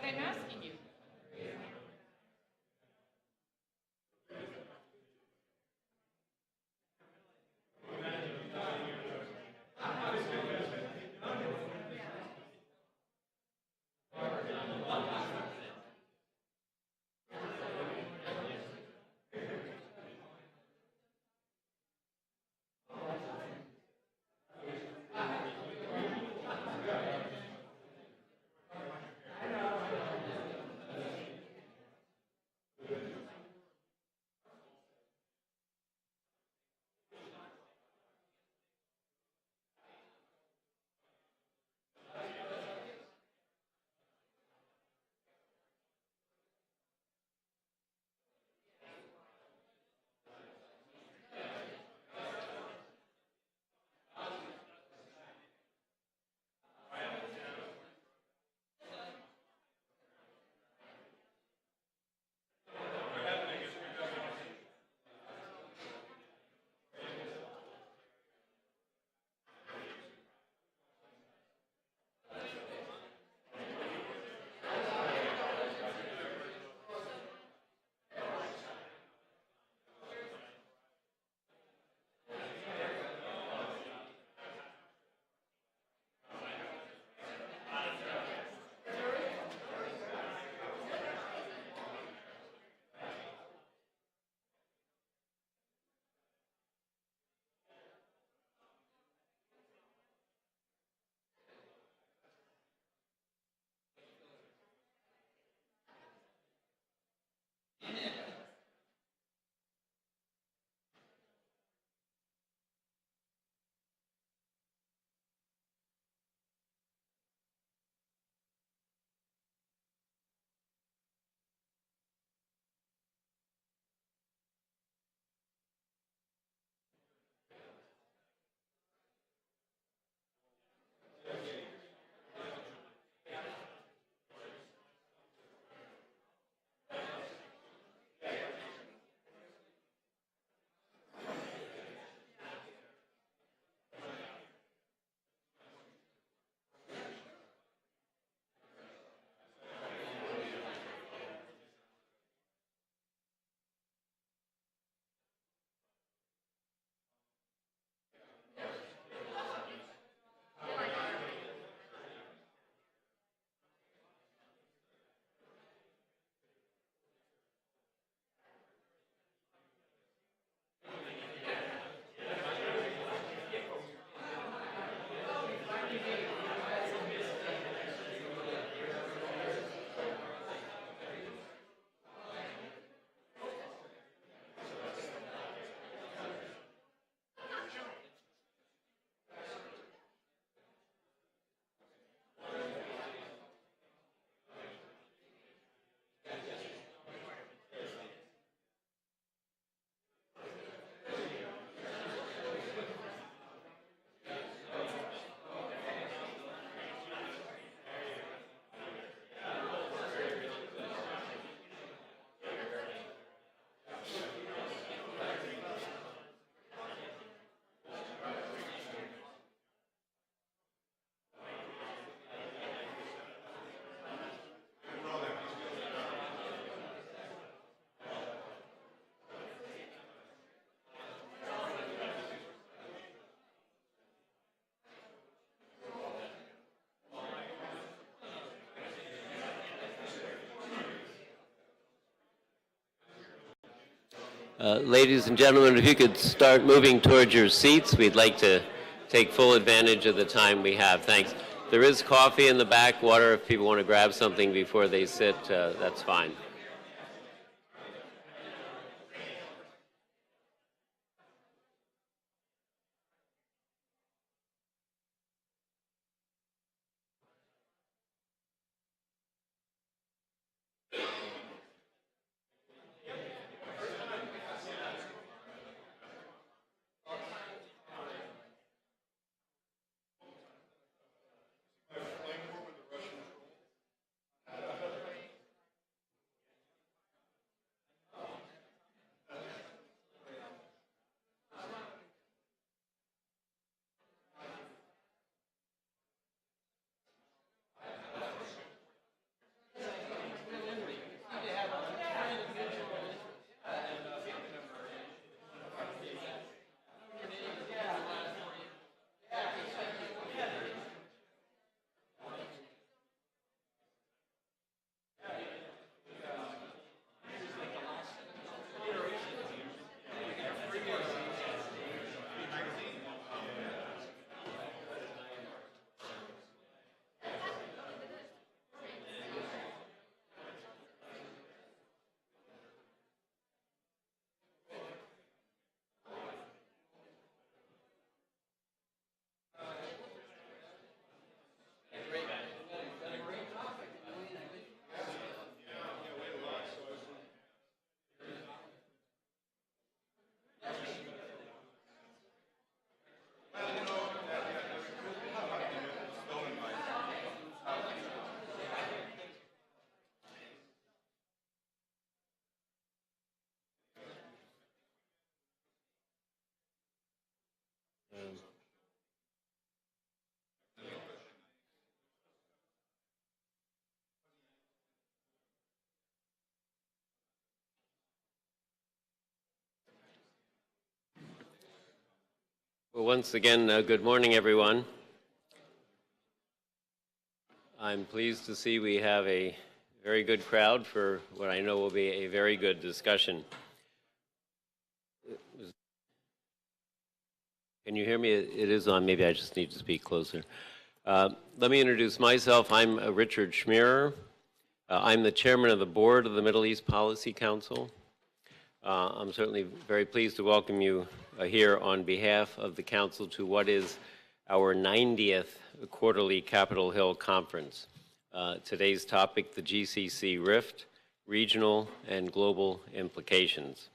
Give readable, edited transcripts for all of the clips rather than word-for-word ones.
Atenas y Kiev. Ladies and gentlemen, if you could start moving towards your seats, we'd like to take full advantage of the time we have. Thanks. There is coffee in the back, water if people want to grab something before they sit, that's fine. Well, once again, good morning, everyone. I'm pleased to see we have a very good crowd for what I know will be a very good discussion. Can you hear me? It is on. Maybe I just need to speak closer. Let me introduce myself. I'm Richard Schmierer. I'm the chairman of the board of the Middle East Policy Council. I'm certainly very pleased to welcome you here on behalf of the Council to what is our 90th quarterly Capitol Hill Conference. Today's topic, the GCC Rift, Regional and Global Implications.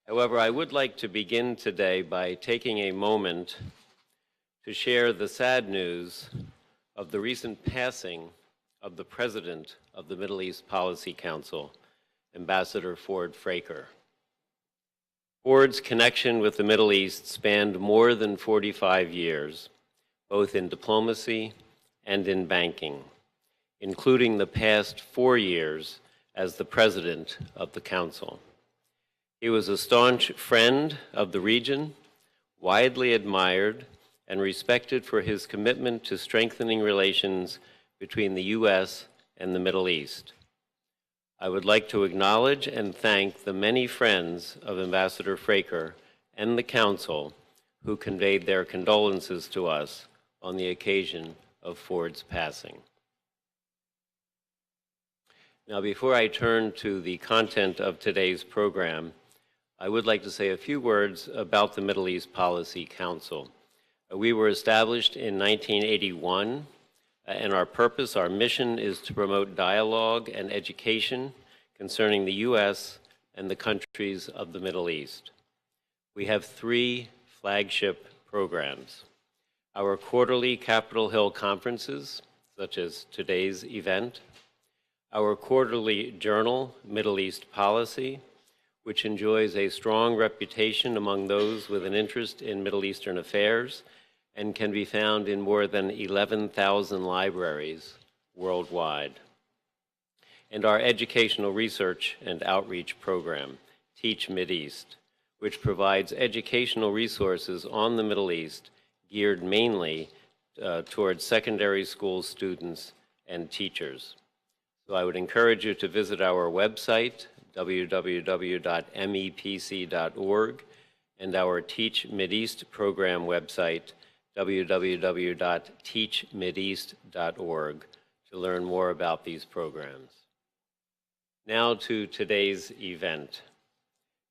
However, I would like to begin today by taking a moment to share the sad news of the recent passing of the President of the Middle East Policy Council, Ambassador Ford Fraker. Ford's connection with the Middle East spanned more than 45 years, both in diplomacy and in banking, including the past 4 years as the President of the Council. He was a staunch friend of the region, widely admired and respected for his commitment to strengthening relations between the U.S. and the Middle East. I would like to acknowledge and thank the many friends of Ambassador Fraker and the Council who conveyed their condolences to us on the occasion of Ford's passing. Now, before I turn to the content of today's program, I would like to say a few words about the Middle East Policy Council. We were established in 1981, and our purpose, our mission, is to promote dialogue and education concerning the U.S. and the countries of the Middle East. We have 3 flagship programs. Our quarterly Capitol Hill conferences, such as today's event, our quarterly journal, Middle East Policy, which enjoys a strong reputation among those with an interest in Middle Eastern affairs and can be found in more than 11,000 libraries worldwide. And our educational research and outreach program, Teach Mideast, which provides educational resources on the Middle East geared mainly towards secondary school students and teachers. So I would encourage you to visit our website, www.mepc.org, and our Teach Mideast program website, www.teachmideast.org, to learn more about these programs. Now to today's event.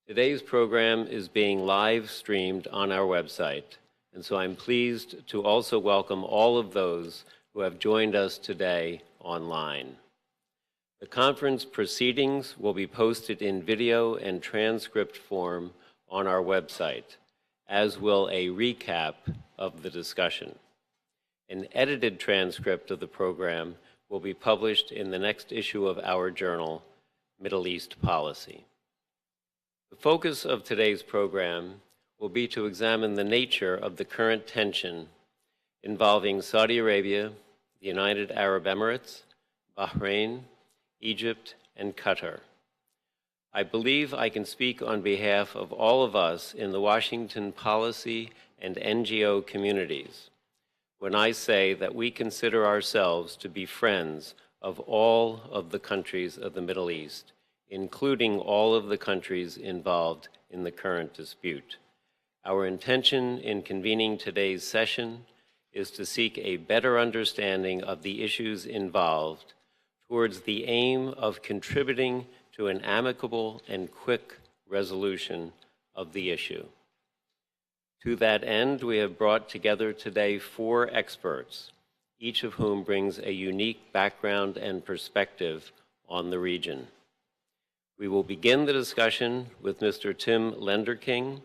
Today's program is being live streamed on our website, and so I'm pleased to also welcome all of those who have joined us today online. The conference proceedings will be posted in video and transcript form on our website, as will a recap of the discussion. An edited transcript of the program will be published in the next issue of our journal, Middle East Policy. The focus of today's program will be to examine the nature of the current tension involving Saudi Arabia, the United Arab Emirates, Bahrain, Egypt, and Qatar. I believe I can speak on behalf of all of us in the Washington policy and NGO communities when I say that we consider ourselves to be friends of all of the countries of the Middle East, including all of the countries involved in the current dispute. Our intention in convening today's session is to seek a better understanding of the issues involved towards the aim of contributing to an amicable and quick resolution of the issue. To that end, we have brought together today 4 experts, each of whom brings a unique background and perspective on the region. We will begin the discussion with Mr. Tim Lenderking,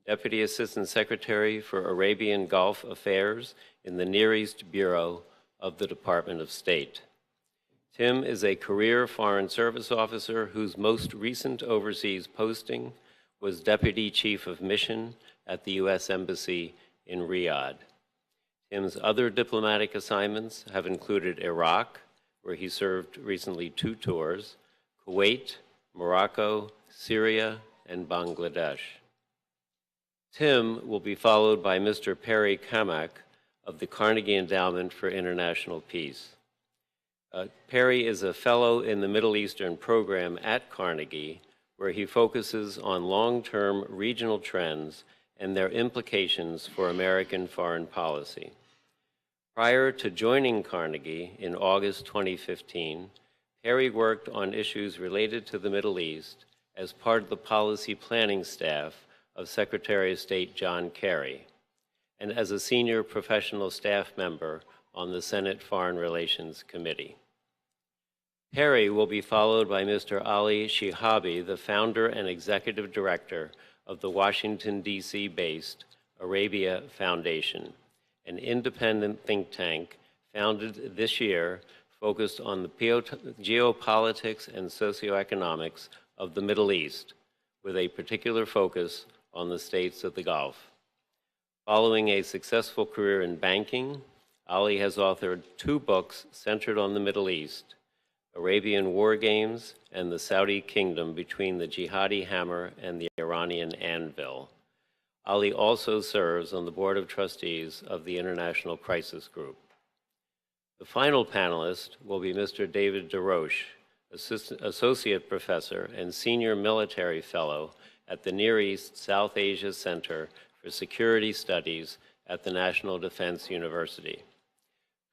Deputy Assistant Secretary for Arabian Gulf Affairs in the Near East Bureau of the Department of State. Tim is a career Foreign Service officer whose most recent overseas posting was Deputy Chief of Mission at the U.S. Embassy in Riyadh. Tim's other diplomatic assignments have included Iraq, where he served recently 2 tours, Kuwait, Morocco, Syria, and Bangladesh. Tim will be followed by Mr. Perry Kamak of the Carnegie Endowment for International Peace. Perry is a fellow in the Middle Eastern program at Carnegie, where he focuses on long-term regional trends and their implications for American foreign policy. Prior to joining Carnegie in August 2015, Perry worked on issues related to the Middle East as part of the policy planning staff of Secretary of State John Kerry, and as a senior professional staff member on the Senate Foreign Relations Committee. Perry will be followed by Mr. Ali Shihabi, the founder and executive director of the Washington, D.C.-based Arabia Foundation, an independent think tank founded this year focused on the geopolitics and socioeconomics of the Middle East, with a particular focus on the states of the Gulf. Following a successful career in banking, Ali has authored 2 books centered on the Middle East, Arabian War Games and the Saudi Kingdom Between the Jihadi Hammer and the Iranian Anvil. Ali also serves on the Board of Trustees of the International Crisis Group. The final panelist will be Mr. David DeRoche, Associate Professor and Senior Military Fellow at the Near East South Asia Center for Security Studies at the National Defense University.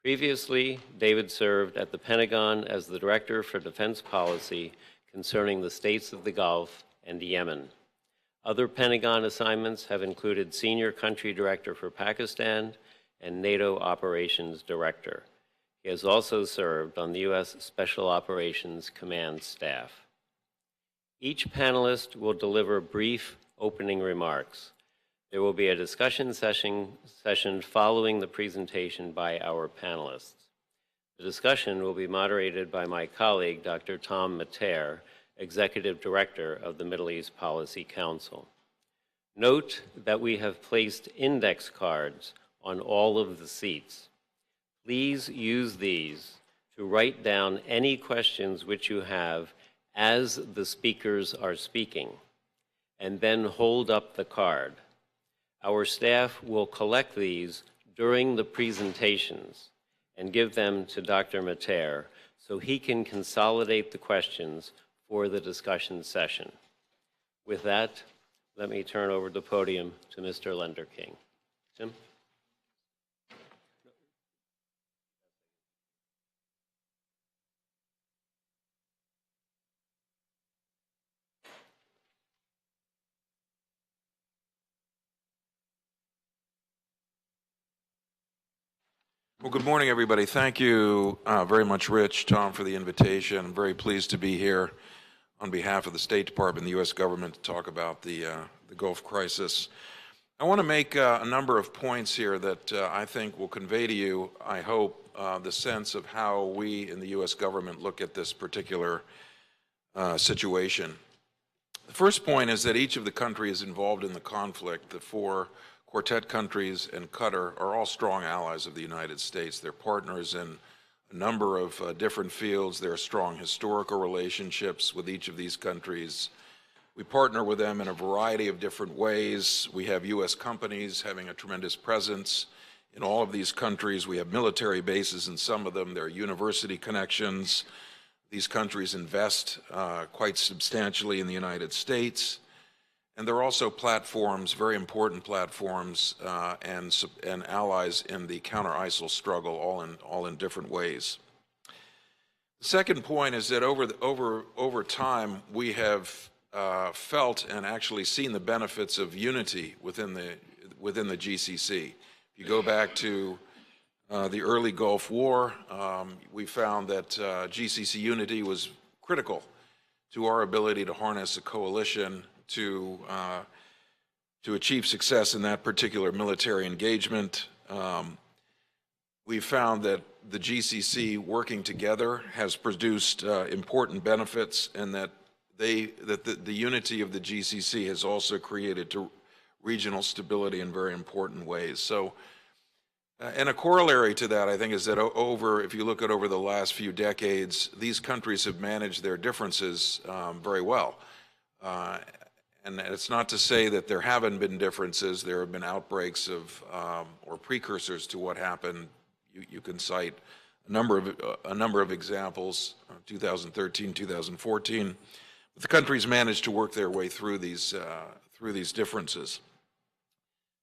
Previously, David served at the Pentagon as the Director for Defense Policy concerning the states of the Gulf and Yemen. Other Pentagon assignments have included Senior Country Director for Pakistan and NATO Operations Director. He has also served on the U.S. Special Operations Command staff. Each panelist will deliver brief opening remarks. There will be a discussion session following the presentation by our panelists. The discussion will be moderated by my colleague, Dr. Tom Mater, Executive Director of the Middle East Policy Council. Note that we have placed index cards on all of the seats. Please use these to write down any questions which you have as the speakers are speaking, and then hold up the card. Our staff will collect these during the presentations and give them to Dr. Mater so he can consolidate the questions for the discussion session. With that, let me turn over the podium to Mr. Lender King. Tim? Well, good morning, everybody. Thank you very much, Rich, Tom, for the invitation. I'm very pleased to be here on behalf of the State Department and the U.S. government to talk about the Gulf crisis. I want to make a number of points here that I think will convey to you, I hope, the sense of how we in the U.S. government look at this particular situation. The first point is that each of the countries involved in the conflict, the 4 Quartet countries and Qatar, are all strong allies of the United States. They're partners in a number of different fields. There are strong historical relationships with each of these countries. We partner with them in a variety of different ways. We have U.S. companies having a tremendous presence in all of these countries. We have military bases in some of them. There are university connections. These countries invest quite substantially in the United States. And there are also platforms, very important platforms, and allies in the counter-ISIL struggle, all in different ways. The second point is that over time, we have felt and actually seen the benefits of unity within the GCC. If you go back to the early Gulf War, we found that GCC unity was critical to our ability to harness a coalition to achieve success in that particular military engagement. We found that the GCC working together has produced important benefits, and that the unity of the GCC has also created regional stability in very important ways. So, and a corollary to that, I think, is that if you look at over the last few decades, these countries have managed their differences very well. And it's not to say that there haven't been differences. There have been outbreaks of or precursors to what happened. You can cite a number of examples, 2013, 2014. But the countries managed to work their way through these differences.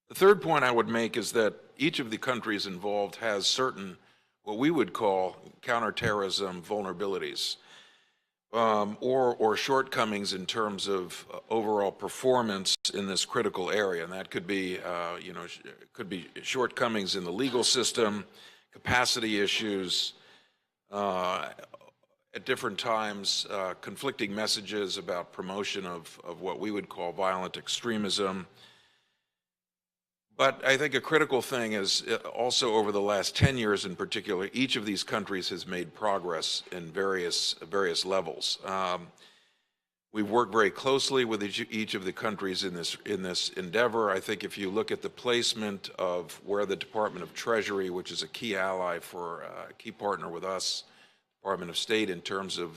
The third point I would make is that each of the countries involved has certain, what we would call counterterrorism vulnerabilities, or shortcomings in terms of overall performance in this critical area. And that could be, could be shortcomings in the legal system, capacity issues, at different times, conflicting messages about promotion of what we would call violent extremism. But I think a critical thing is also over the last 10 years in particular, each of these countries has made progress in various levels. We've worked very closely with each of the countries in this endeavor. I think if you look at the placement of where the Department of Treasury, which is a key ally for a key partner with us, Department of State in terms of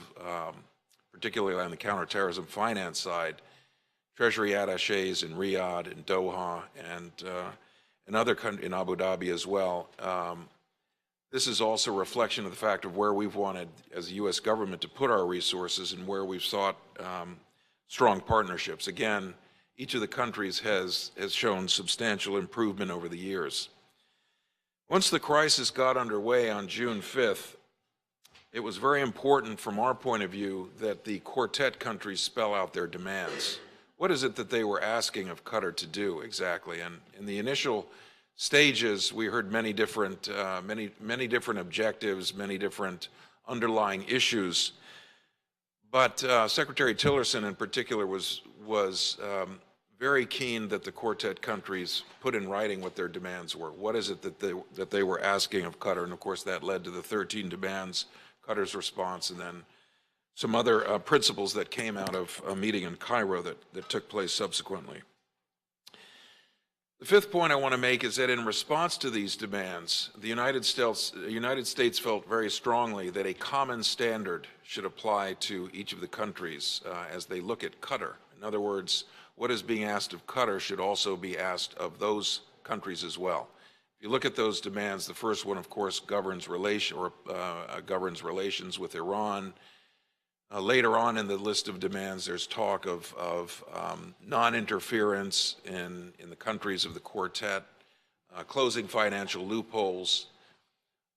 particularly on the counterterrorism finance side, Treasury attachés in Riyadh, in Doha, and in other countries, in Abu Dhabi as well. This is also a reflection of the fact of where we've wanted, as a U.S. government, to put our resources and where we've sought strong partnerships. Again, each of the countries has shown substantial improvement over the years. Once the crisis got underway on June 5th, it was very important from our point of view that the Quartet countries spell out their demands. What is it that they were asking of Qatar to do exactly? And in the initial stages, we heard many different objectives, many different underlying issues. But Secretary Tillerson, in particular, was very keen that the Quartet countries put in writing what their demands were. What is it that they were asking of Qatar? And of course, that led to the 13 demands, Qatar's response, and then some other principles that came out of a meeting in Cairo that took place subsequently. The fifth point I want to make is that in response to these demands, the United States felt very strongly that a common standard should apply to each of the countries as they look at Qatar. In other words, what is being asked of Qatar should also be asked of those countries as well. If you look at those demands, the first one, of course, governs relations with Iran. Later on in the list of demands, there's talk of non-interference in the countries of the Quartet, closing financial loopholes.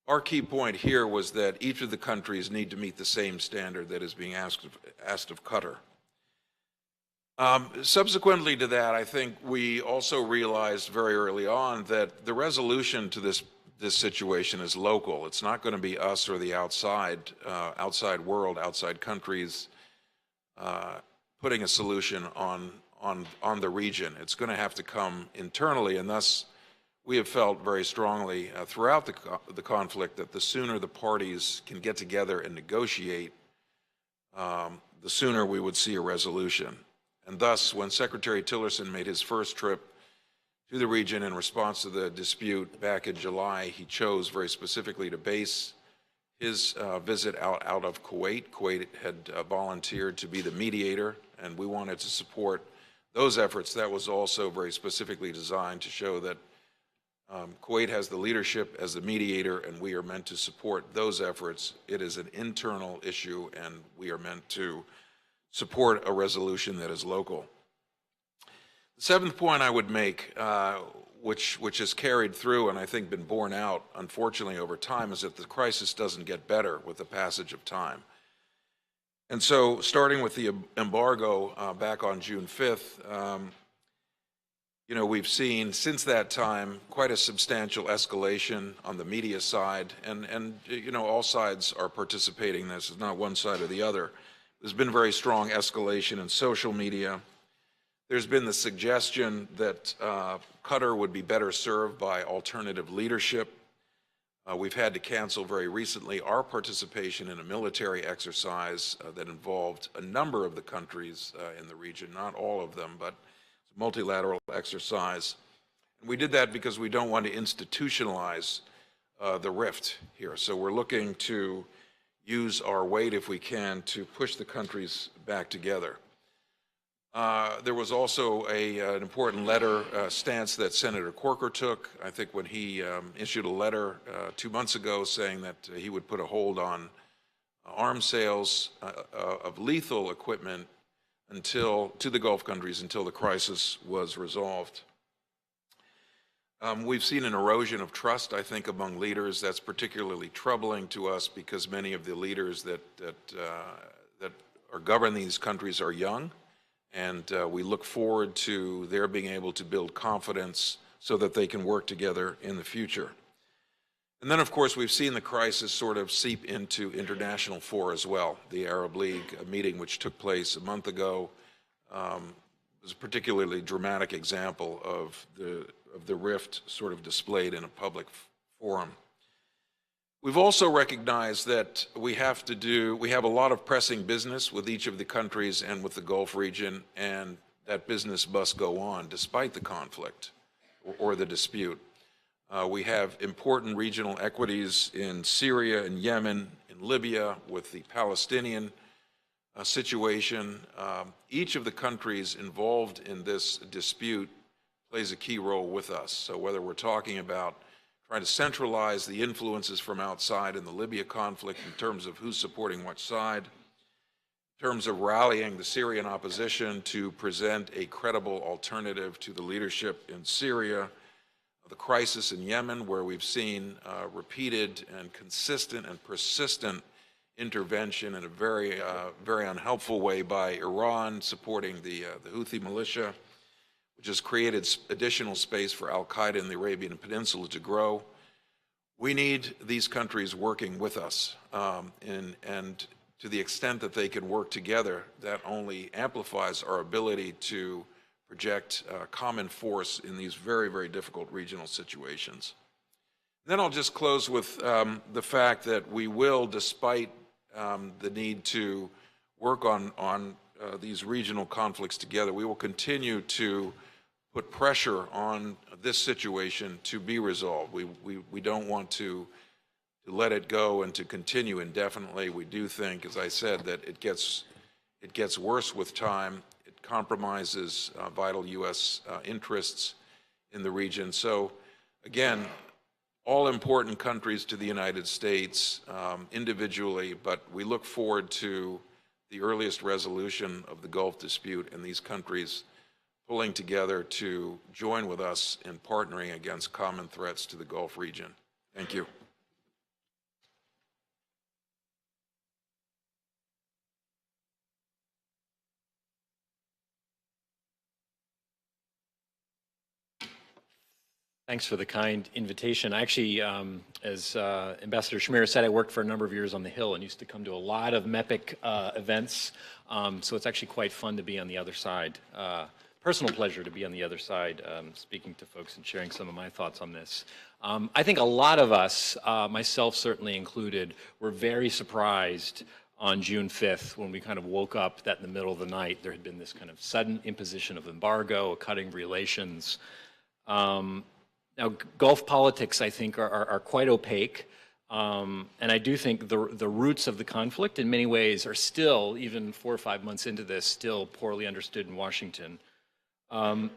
Our key point here was that each of the countries need to meet the same standard that is being asked of Qatar. Subsequently to that, I think we also realized very early on that the resolution to this situation is local. It's not going to be us or the outside world, outside countries putting a solution on the region. It's going to have to come internally, and thus we have felt very strongly throughout the conflict that the sooner the parties can get together and negotiate, the sooner we would see a resolution. And thus, when Secretary Tillerson made his first trip to the region in response to the dispute back in July, he chose very specifically to base his visit out of Kuwait. Kuwait had volunteered to be the mediator, and we wanted to support those efforts. That was also very specifically designed to show that Kuwait has the leadership as the mediator, and we are meant to support those efforts. It is an internal issue, and we are meant to support a resolution that is local. The seventh point I would make, which has carried through and I think been borne out, unfortunately, over time, is that the crisis doesn't get better with the passage of time. And so, starting with the embargo back on June 5th, we've seen since that time quite a substantial escalation on the media side, and all sides are participating in this. It's not one side or the other. There's been very strong escalation in social media. There's been the suggestion that Qatar would be better served by alternative leadership. We've had to cancel very recently our participation in a military exercise that involved a number of the countries in the region, not all of them, but it's a multilateral exercise. And we did that because we don't want to institutionalize the rift here. So we're looking to use our weight, if we can, to push the countries back together. There was also an important stance that Senator Corker took, I think, when he issued a letter 2 months ago saying that he would put a hold on arms sales of lethal equipment to the Gulf countries until the crisis was resolved. We've seen an erosion of trust, I think, among leaders. That's particularly troubling to us because many of the leaders that are governing these countries are young. And we look forward to their being able to build confidence so that they can work together in the future. And then, of course, we've seen the crisis sort of seep into international fora as well. The Arab League meeting, which took place a month ago, was a particularly dramatic example of the rift sort of displayed in a public forum. We've also recognized that we have a lot of pressing business with each of the countries and with the Gulf region, and that business must go on despite the conflict or the dispute. We have important regional equities in Syria and Yemen, in Libya, with the Palestinian situation. Each of the countries involved in this dispute plays a key role with us. So whether we're talking about trying to centralize the influences from outside in the Libya conflict in terms of who's supporting which side, in terms of rallying the Syrian opposition to present a credible alternative to the leadership in Syria, the crisis in Yemen, where we've seen repeated and consistent and persistent intervention in a very unhelpful way by Iran, supporting the Houthi militia, which has created additional space for al-Qaeda in the Arabian Peninsula to grow. We need these countries working with us, and to the extent that they can work together, that only amplifies our ability to project common force in these very, very difficult regional situations. Then I'll just close with the fact that we will, despite the need to work on these regional conflicts together, we will continue to put pressure on this situation to be resolved. We don't want to let it go and to continue indefinitely. We do think, as I said, that it gets worse with time. It compromises vital U.S. interests in the region. So, again, all important countries to the United States individually, but we look forward to the earliest resolution of the Gulf dispute and these countries pulling together to join with us in partnering against common threats to the Gulf region. Thank you. Thanks for the kind invitation. Actually, as Ambassador Shamir said, I worked for a number of years on the Hill and used to come to a lot of MEPIC events, so it's actually quite fun to be on the other side. Personal pleasure to be on the other side, speaking to folks and sharing some of my thoughts on this. I think a lot of us, myself certainly included, were very surprised on June 5th when we kind of woke up that in the middle of the night there had been this kind of sudden imposition of embargo, a cutting of relations. Now, Gulf politics, I think, are quite opaque, and I do think the roots of the conflict in many ways are still, even 4 or 5 months into this, still poorly understood in Washington.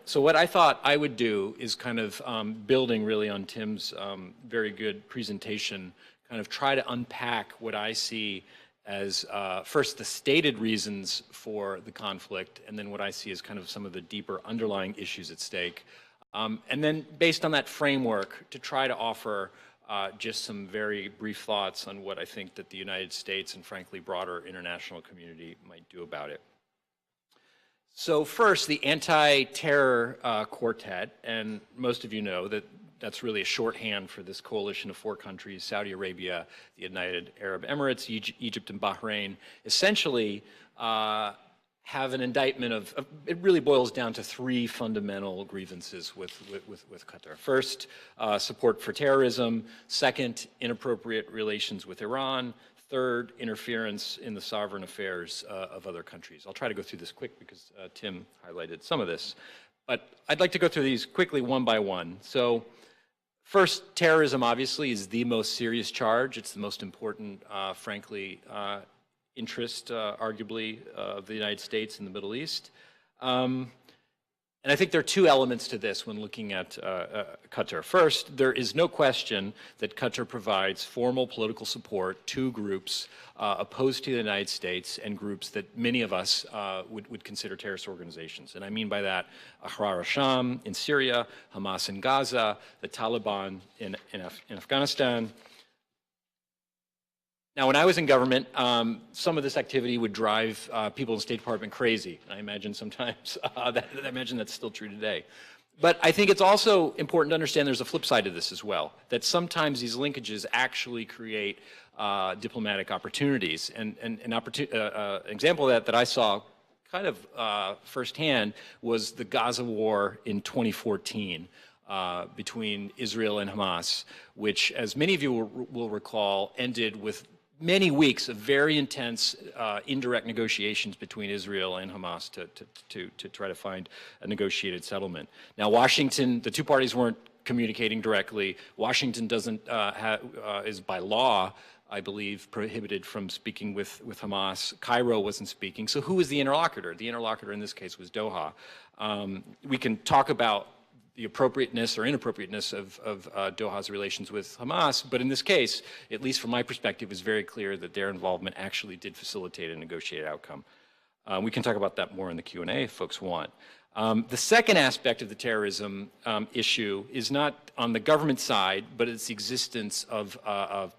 So what I thought I would do is kind of building really on Tim's very good presentation, kind of try to unpack what I see as first the stated reasons for the conflict, and then what I see as kind of some of the deeper underlying issues at stake. And then based on that framework, to try to offer just some very brief thoughts on what I think that the United States and frankly broader international community might do about it. So first, the anti-terror quartet, and most of you know that that's really a shorthand for this coalition of 4 countries, Saudi Arabia, the United Arab Emirates, Egypt, and Bahrain, essentially have an indictment it really boils down to three fundamental grievances with Qatar. First, support for terrorism. Second, inappropriate relations with Iran. Third, interference in the sovereign affairs of other countries. I'll try to go through this quick because Tim highlighted some of this. But I'd like to go through these quickly one by one. So first, terrorism obviously is the most serious charge. It's the most important, frankly, interest, arguably, of the United States in the Middle East. And I think there are two elements to this when looking at Qatar. First, there is no question that Qatar provides formal political support to groups opposed to the United States and groups that many of us would consider terrorist organizations. And I mean by that Ahrar al-Sham in Syria, Hamas in Gaza, the Taliban in Afghanistan. Now, when I was in government, some of this activity would drive people in the State Department crazy. I imagine sometimes, I imagine that's still true today. But I think it's also important to understand there's a flip side to this as well, that sometimes these linkages actually create diplomatic opportunities. And an example of that I saw kind of firsthand was the Gaza war in 2014. Between Israel and Hamas, which, as many of you will recall, ended with many weeks of very intense indirect negotiations between Israel and Hamas to try to find a negotiated settlement. Now, Washington, the two parties weren't communicating directly. Washington doesn't is by law, I believe, prohibited from speaking with Hamas. Cairo wasn't speaking. So who was the interlocutor? The interlocutor in this case was Doha. We can talk about the appropriateness or inappropriateness of Doha's relations with Hamas, but in this case, at least from my perspective, it was very clear that their involvement actually did facilitate a negotiated outcome. We can talk about that more in the Q&A if folks want. The second aspect of the terrorism issue is not on the government side, but it's the existence of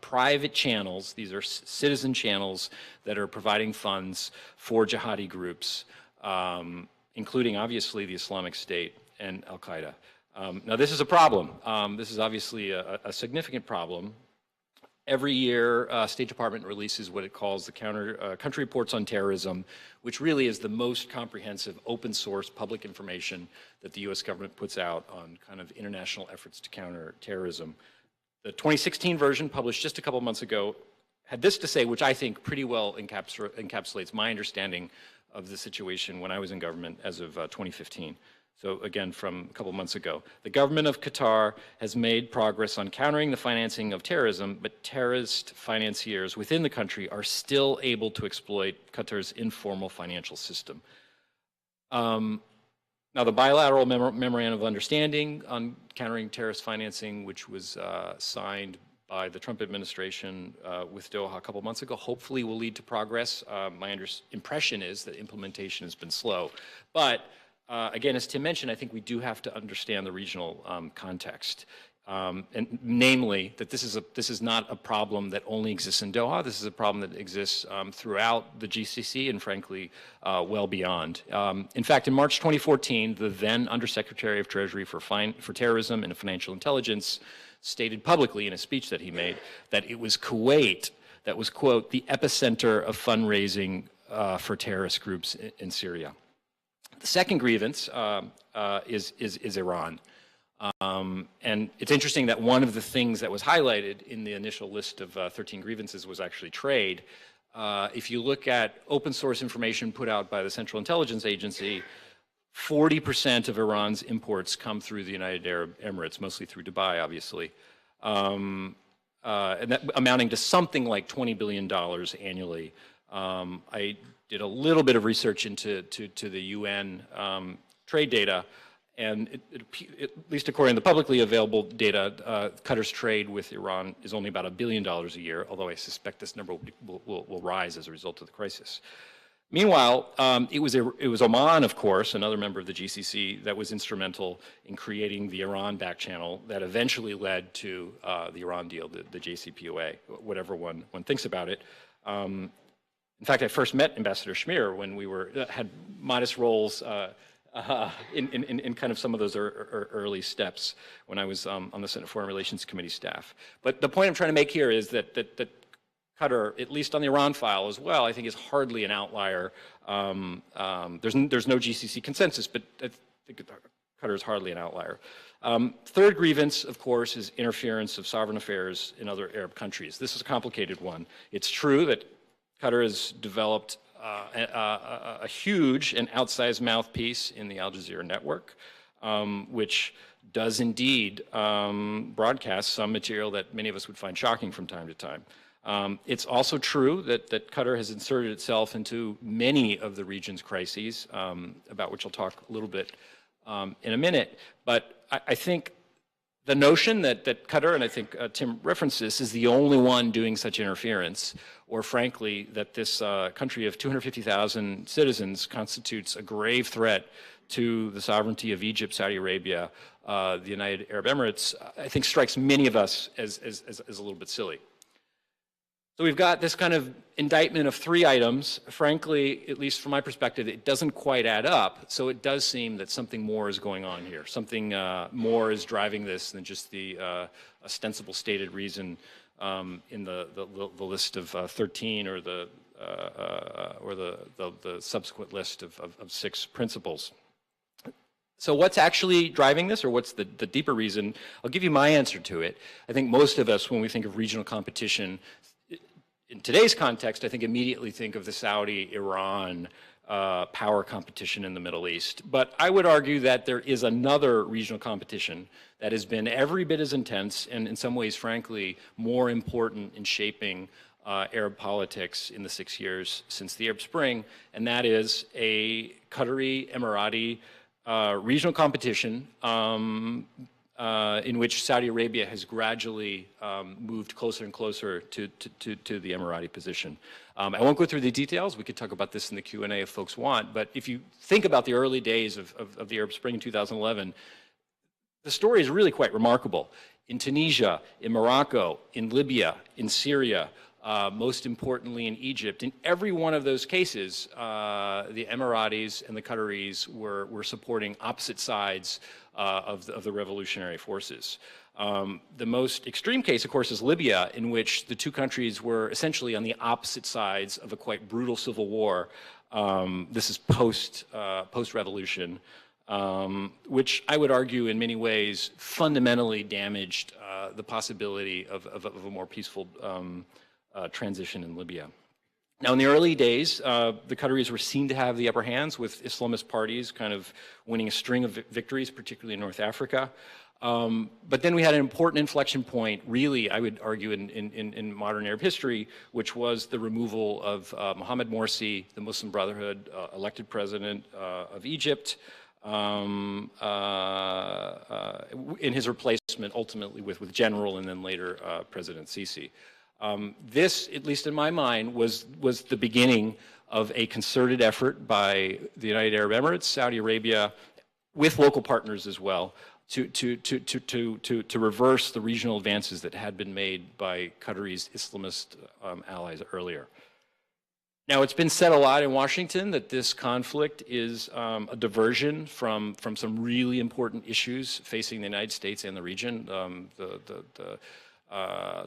private channels. These are citizen channels that are providing funds for jihadi groups, including, obviously, the Islamic State and Al-Qaeda. Now, this is a problem. This is obviously a significant problem. Every year, State Department releases what it calls the Country Reports on Terrorism, which really is the most comprehensive open source public information that the U.S. government puts out on kind of international efforts to counter terrorism. The 2016 version, published just a couple months ago, had this to say, which I think pretty well encapsulates my understanding of the situation when I was in government as of 2015. So again, from a couple months ago. The government of Qatar has made progress on countering the financing of terrorism, but terrorist financiers within the country are still able to exploit Qatar's informal financial system. Now, the bilateral memorandum of understanding on countering terrorist financing, which was signed by the Trump administration with Doha a couple months ago, hopefully will lead to progress. My impression is that implementation has been slow. But again, as Tim mentioned, I think we do have to understand the regional context, and namely that this is not a problem that only exists in Doha. This is a problem that exists throughout the GCC and, frankly, well beyond. In fact, in March 2014, the then Undersecretary of Treasury for Terrorism and Financial Intelligence stated publicly in a speech that he made that it was Kuwait that was, quote, the epicenter of fundraising for terrorist groups in Syria. The second grievance is Iran. And it's interesting that one of the things that was highlighted in the initial list of 13 grievances was actually trade. If you look at open source information put out by the Central Intelligence Agency, 40% of Iran's imports come through the United Arab Emirates, mostly through Dubai, obviously, and that amounting to something like $20 billion annually. I did a little bit of research into the UN trade data, and at least according to the publicly available data, Qatar's trade with Iran is only about $1 billion a year, although I suspect this number will rise as a result of the crisis. Meanwhile, it was Oman, of course, another member of the GCC, that was instrumental in creating the Iran back channel that eventually led to the Iran deal, the JCPOA, whatever one thinks about it. In fact, I first met Ambassador Schmier when we had modest roles in kind of some of those early steps when I was on the Senate Foreign Relations Committee staff. But the point I'm trying to make here is that Qatar, at least on the Iran file as well, I think is hardly an outlier. There's no GCC consensus, but I think Qatar is hardly an outlier. Third grievance, of course, is interference of sovereign affairs in other Arab countries. This is a complicated one. It's true that Qatar has developed a huge and outsized mouthpiece in the Al Jazeera network, which does indeed broadcast some material that many of us would find shocking from time to time. It's also true that Qatar has inserted itself into many of the region's crises, about which I'll talk a little bit in a minute. But I think the notion that Qatar, and I think Tim referenced this, is the only one doing such interference, or frankly, that this country of 250,000 citizens constitutes a grave threat to the sovereignty of Egypt, Saudi Arabia, the United Arab Emirates, I think strikes many of us as a little bit silly. So we've got this kind of indictment of three items. Frankly, at least from my perspective, it doesn't quite add up. So it does seem that something more is going on here. Something more is driving this than just the ostensible stated reason in the list of 13 or the subsequent list of 6 principles. So what's actually driving this, or what's the deeper reason? I'll give you my answer to it. I think most of us, when we think of regional competition, in today's context, I think immediately think of the Saudi-Iran power competition in the Middle East. But I would argue that there is another regional competition that has been every bit as intense and in some ways, frankly, more important in shaping Arab politics in the 6 years since the Arab Spring, and that is a Qatari, Emirati regional competition in which Saudi Arabia has gradually moved closer and closer to the Emirati position. I won't go through the details. We could talk about this in the Q&A if folks want. But if you think about the early days of the Arab Spring in 2011, the story is really quite remarkable. In Tunisia, in Morocco, in Libya, in Syria, most importantly in Egypt, in every one of those cases, the Emiratis and the Qataris were supporting opposite sides of the revolutionary forces. The most extreme case, of course, is Libya, in which the two countries were essentially on the opposite sides of a quite brutal civil war. This is post-revolution, which I would argue in many ways fundamentally damaged the possibility of a more peaceful transition in Libya. Now, in the early days, the Qataris were seen to have the upper hands, with Islamist parties kind of winning a string of victories, particularly in North Africa. But then we had an important inflection point, really, I would argue, in modern Arab history, which was the removal of Mohammed Morsi, the Muslim Brotherhood, elected president of Egypt, in his replacement, ultimately, with General and then later President Sisi. This, at least in my mind, was the beginning of a concerted effort by the United Arab Emirates, Saudi Arabia, with local partners as well, to reverse the regional advances that had been made by Qatari's Islamist allies earlier. Now, it's been said a lot in Washington that this conflict is a diversion from some really important issues facing the United States and the region.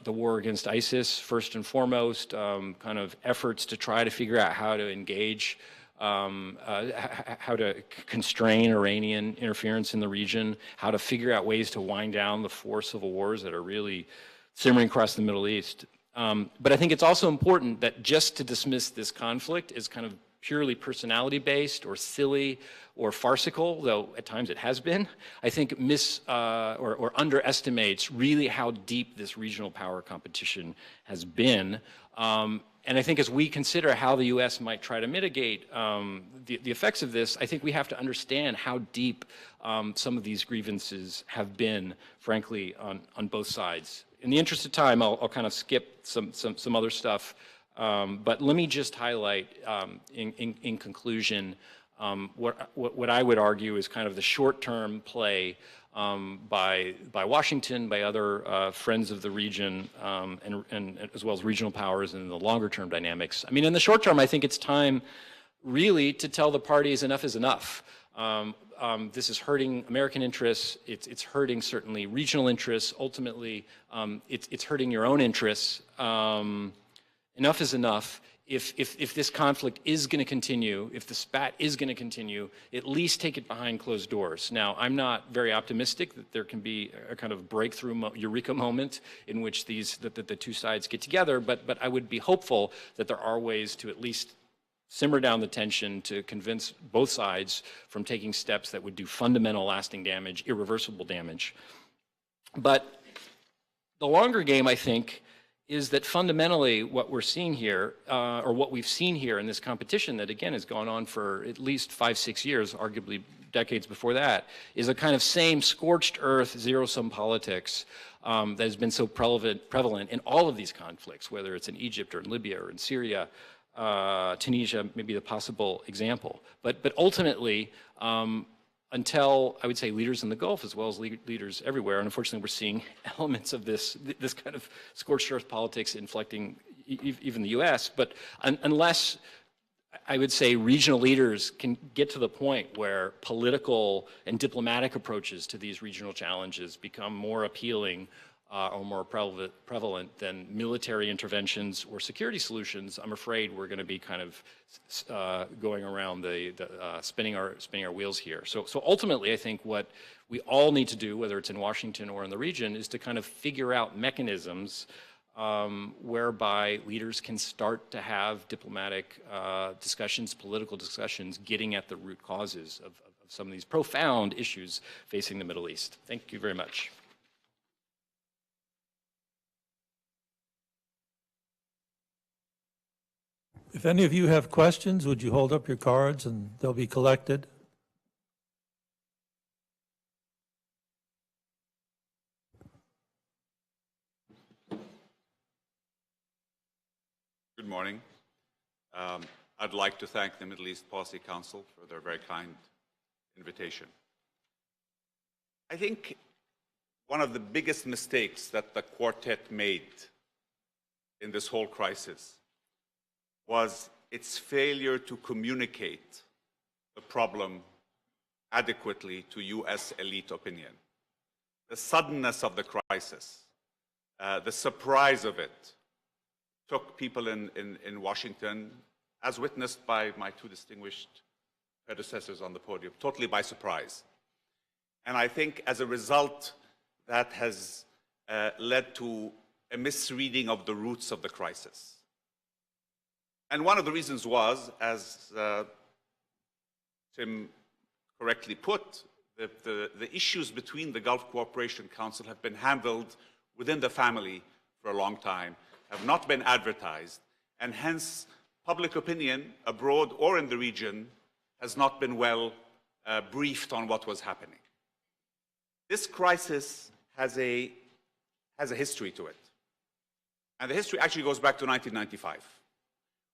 The war against ISIS, first and foremost, kind of efforts to try to figure out how to engage, how to constrain Iranian interference in the region, how to figure out ways to wind down the 4 civil wars that are really simmering across the Middle East. But I think it's also important that just to dismiss this conflict as kind of purely personality-based or silly or farcical, though at times it has been, I think or underestimates really how deep this regional power competition has been. And I think as we consider how the U.S. might try to mitigate the effects of this, I think we have to understand how deep some of these grievances have been, frankly, on both sides. In the interest of time, I'll kind of skip some other stuff. But let me just highlight, in conclusion, what I would argue is kind of the short-term play by Washington, by other friends of the region, and as well as regional powers, and the longer-term dynamics. I mean, in the short term, I think it's time, really, to tell the parties enough is enough. This is hurting American interests. It's hurting certainly regional interests. Ultimately, it's hurting your own interests. enough is enough. If this conflict is going to continue, if the spat is going to continue, at least take it behind closed doors. Now, I'm not very optimistic that there can be a kind of breakthrough eureka moment in which that the two sides get together, but I would be hopeful that there are ways to at least simmer down the tension, to convince both sides from taking steps that would do fundamental, lasting damage, irreversible damage. But the longer game, I think, is that fundamentally what we're seeing here, or what we've seen here in this competition that, again, has gone on for at least 5-6 years, arguably decades before that, is a kind of same scorched earth, zero-sum politics that has been so prevalent in all of these conflicts, whether it's in Egypt or in Libya or in Syria. Tunisia may be the possible example. But ultimately, until, I would say, leaders in the Gulf as well as leaders everywhere, and unfortunately we're seeing elements of this kind of scorched earth politics inflecting even the US, but unless, I would say, regional leaders can get to the point where political and diplomatic approaches to these regional challenges become more appealing or more prevalent than military interventions or security solutions, I'm afraid we're going to be kind of going around spinning our wheels here. So ultimately, I think what we all need to do, whether it's in Washington or in the region, is to kind of figure out mechanisms whereby leaders can start to have diplomatic discussions, political discussions, getting at the root causes of some of these profound issues facing the Middle East. Thank you very much. If any of you have questions, would you hold up your cards and they'll be collected? Good morning. I'd like to thank the Middle East Policy Council for their very kind invitation. I think one of the biggest mistakes that the quartet made in this whole crisis was its failure to communicate the problem adequately to US elite opinion. The suddenness of the crisis, the surprise of it, took people in Washington, as witnessed by my two distinguished predecessors on the podium, totally by surprise. And I think as a result, that has led to a misreading of the roots of the crisis. And one of the reasons was, as Tim correctly put, the issues between the Gulf Cooperation Council have been handled within the family for a long time, have not been advertised, and hence public opinion abroad or in the region has not been well briefed on what was happening. This crisis has a history to it. And the history actually goes back to 1995.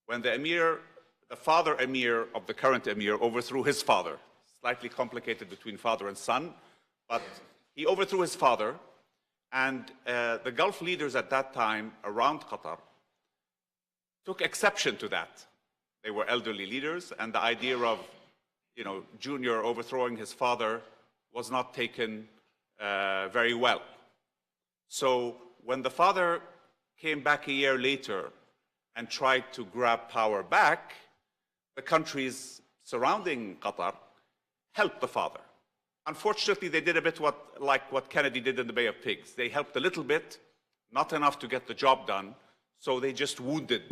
When the father emir of the current emir overthrew his father, slightly complicated between father and son, but he overthrew his father, and the Gulf leaders at that time around Qatar took exception to that. They were elderly leaders, and the idea of, Junior overthrowing his father was not taken very well. So when the father came back a year later and tried to grab power back, the countries surrounding Qatar helped the father. Unfortunately, they did a bit like what Kennedy did in the Bay of Pigs. They helped a little bit, not enough to get the job done, so they just wounded,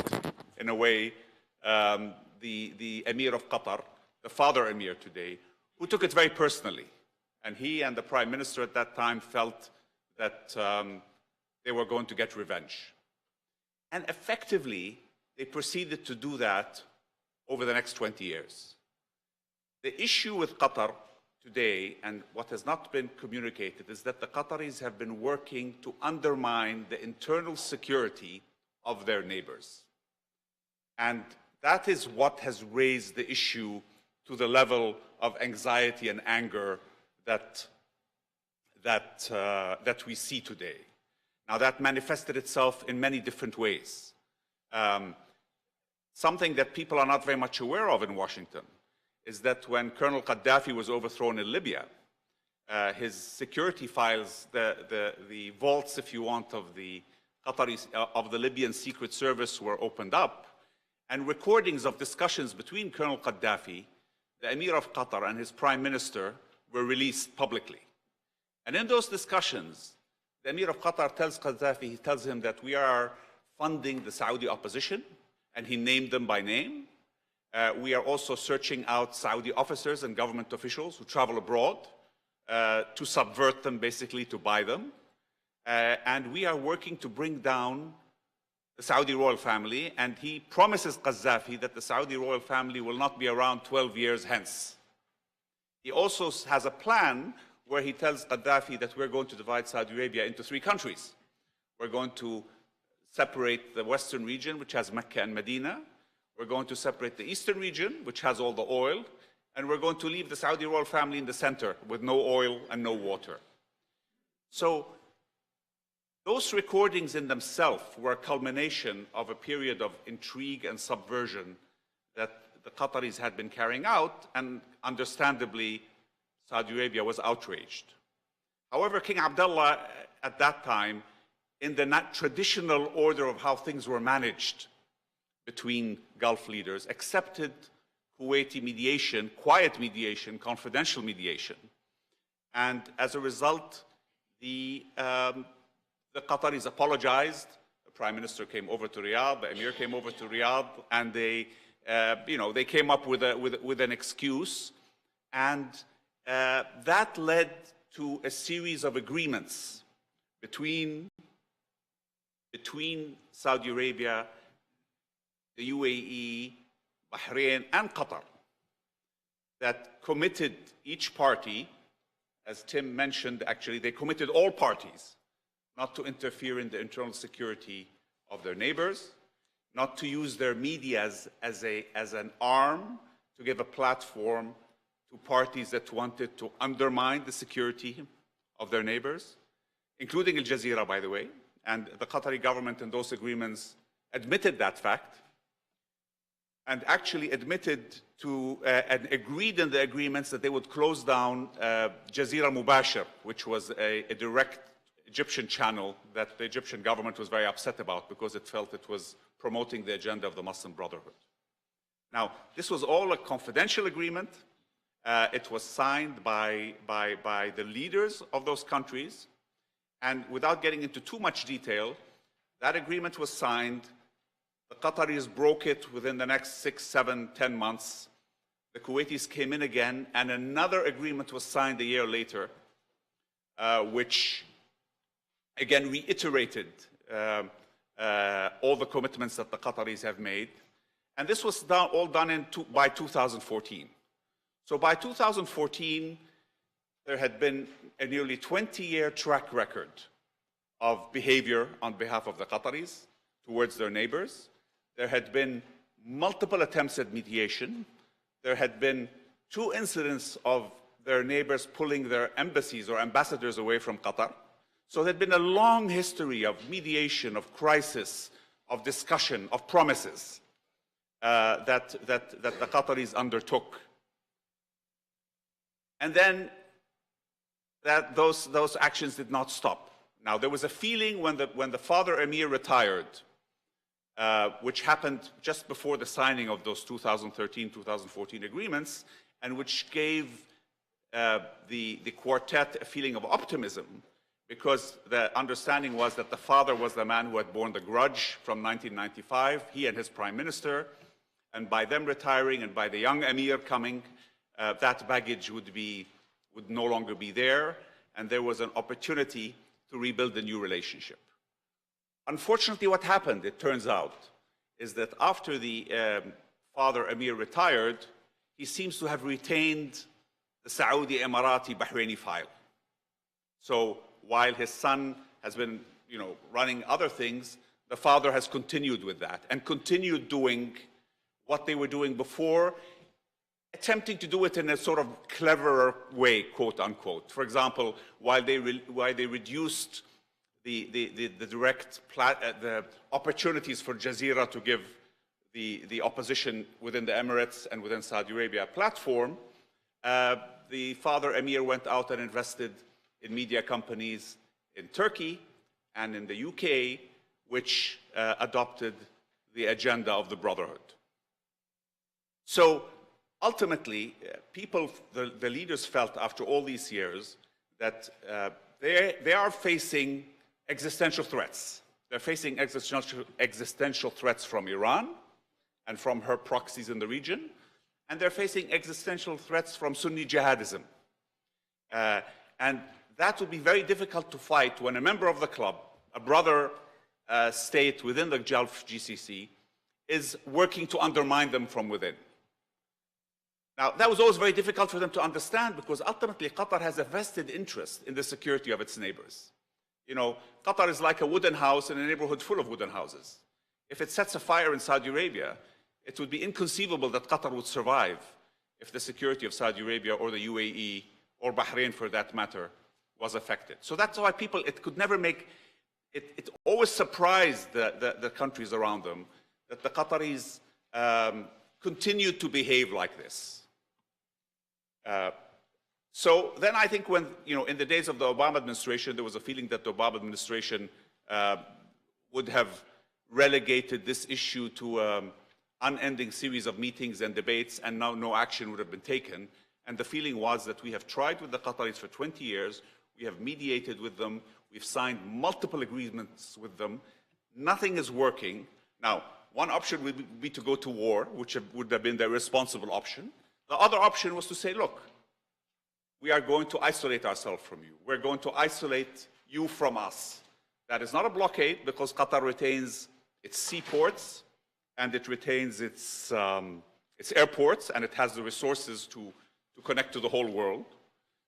in a way, the Emir of Qatar, the father Emir today, who took it very personally. And he and the Prime Minister at that time felt that they were going to get revenge. And effectively, they proceeded to do that over the next 20 years. The issue with Qatar today, and what has not been communicated, is that the Qataris have been working to undermine the internal security of their neighbors. And that is what has raised the issue to the level of anxiety and anger that we see today. Now, that manifested itself in many different ways. Something that people are not very much aware of in Washington is that when Colonel Gaddafi was overthrown in Libya, his security files, the vaults, if you want, of the of the Libyan Secret Service were opened up, and recordings of discussions between Colonel Gaddafi, the Emir of Qatar, and his Prime Minister were released publicly. And in those discussions, the Emir of Qatar tells Gaddafi, he tells him that we are funding the Saudi opposition, and he named them by name. We are also searching out Saudi officers and government officials who travel abroad to subvert them, basically to buy them. And we are working to bring down the Saudi royal family, and he promises Gaddafi that the Saudi royal family will not be around 12 years hence. He also has a plan where he tells Gaddafi that we're going to divide Saudi Arabia into 3 countries. We're going to separate the western region, which has Mecca and Medina. We're going to separate the eastern region, which has all the oil. And we're going to leave the Saudi royal family in the center with no oil and no water. So those recordings in themselves were a culmination of a period of intrigue and subversion that the Qataris had been carrying out, and understandably, Saudi Arabia was outraged. However, King Abdullah at that time, in the not traditional order of how things were managed between Gulf leaders, accepted Kuwaiti mediation, quiet mediation, confidential mediation. And as a result, the Qataris apologized. The Prime Minister came over to Riyadh, the Emir came over to Riyadh, and they came up with an excuse. And that led to a series of agreements between Saudi Arabia, the UAE, Bahrain, and Qatar that committed each party, as Tim mentioned, actually, they committed all parties not to interfere in the internal security of their neighbors, not to use their media as an arm to give a platform to parties that wanted to undermine the security of their neighbors, including Al Jazeera, by the way. And the Qatari government in those agreements admitted that fact, and actually admitted to and agreed in the agreements that they would close down Jazeera Mubashir, which was a direct Egyptian channel that the Egyptian government was very upset about because it felt it was promoting the agenda of the Muslim Brotherhood. Now, this was all a confidential agreement. It was signed by the leaders of those countries. And without getting into too much detail, that agreement was signed. The Qataris broke it within the next 6, 7, 10 months. The Kuwaitis came in again, and another agreement was signed a year later, which again reiterated all the commitments that the Qataris have made. And this was all done by 2014. So by 2014, there had been a nearly 20-year track record of behavior on behalf of the Qataris towards their neighbors. There had been multiple attempts at mediation. There had been 2 incidents of their neighbors pulling their embassies or ambassadors away from Qatar. So there had been a long history of mediation, of crisis, of discussion, of promises that the Qataris undertook. And then those actions did not stop. Now, there was a feeling when the father Emir retired, which happened just before the signing of those 2013-2014 agreements, and which gave the quartet a feeling of optimism, because the understanding was that the father was the man who had borne the grudge from 1995, he and his prime minister, and by them retiring and by the young Emir coming, that baggage would no longer be there, and there was an opportunity to rebuild a new relationship. Unfortunately, what happened, it turns out, is that after the father Emir retired, he seems to have retained the Saudi, Emirati, Bahraini file. So while his son has been, running other things, the father has continued with that and continued doing what they were doing before, attempting to do it in a sort of cleverer way, quote unquote. For example, while they reduced the opportunities for Jazeera to give the opposition within the Emirates and within Saudi Arabia a platform, the father Emir went out and invested in media companies in Turkey and in the UK, which adopted the agenda of the Brotherhood. So ultimately, the leaders felt after all these years that they are facing existential threats. They're facing existential threats from Iran and from her proxies in the region, and they're facing existential threats from Sunni jihadism. And that would be very difficult to fight when a member of the club, a brother state within the Gulf GCC, is working to undermine them from within. Now, that was always very difficult for them to understand because ultimately Qatar has a vested interest in the security of its neighbors. You know, Qatar is like a wooden house in a neighborhood full of wooden houses. If it sets a fire in Saudi Arabia, it would be inconceivable that Qatar would survive if the security of Saudi Arabia or the UAE or Bahrain, for that matter, was affected. So that's why people, it could never make, it always surprised the countries around them that the Qataris continued to behave like this. So then I think when, you know, in the days of the Obama administration, there was a feeling that the Obama administration would have relegated this issue to an unending series of meetings and debates, and now no action would have been taken. And the feeling was that we have tried with the Qataris for 20 years, we have mediated with them, we've signed multiple agreements with them, nothing is working. Now, one option would be to go to war, which would have been the responsible option. The other option was to say, look, we are going to isolate ourselves from you. We're going to isolate you from us. That is not a blockade because Qatar retains its seaports and it retains its airports and it has the resources to connect to the whole world.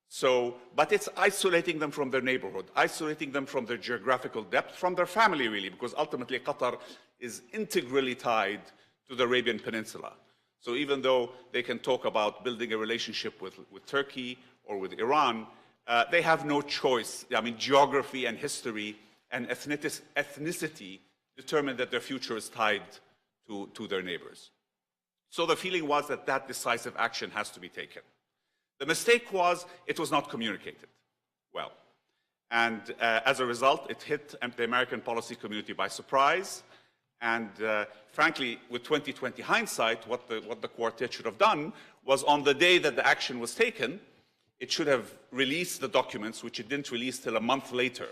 So, but it's isolating them from their neighborhood, isolating them from their geographical depth, from their family really, because ultimately Qatar is integrally tied to the Arabian Peninsula. So even though they can talk about building a relationship with Turkey or with Iran, they have no choice. I mean, geography and history and ethnicity determine that their future is tied to their neighbors. So the feeling was that that decisive action has to be taken. The mistake was it was not communicated well. And as a result, it hit the American policy community by surprise. And frankly, with 2020 hindsight, what the quartet should have done was on the day that the action was taken, it should have released the documents, which it didn't release till a month later,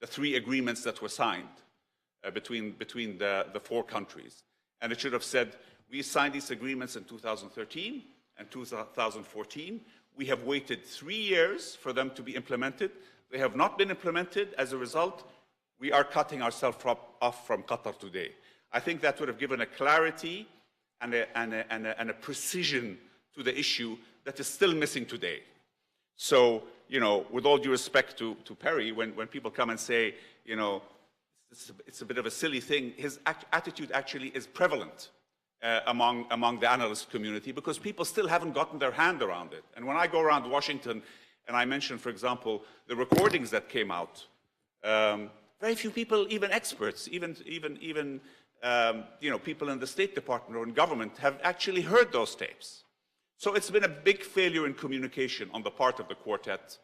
the 3 agreements that were signed between the 4 countries. And it should have said, we signed these agreements in 2013 and 2014. We have waited 3 years for them to be implemented. They have not been implemented. As a result, we are cutting ourselves off from Qatar today. I think that would have given a clarity and a precision to the issue that is still missing today. So, you know, with all due respect to Perry, when people come and say, you know, it's a bit of a silly thing, his attitude actually is prevalent among the analyst community because people still haven't gotten their hand around it. And when I go around Washington and I mention, for example, the recordings that came out, very few people, even experts, even you know, people in the State Department or in government have actually heard those tapes. So it's been a big failure in communication on the part of the quartet.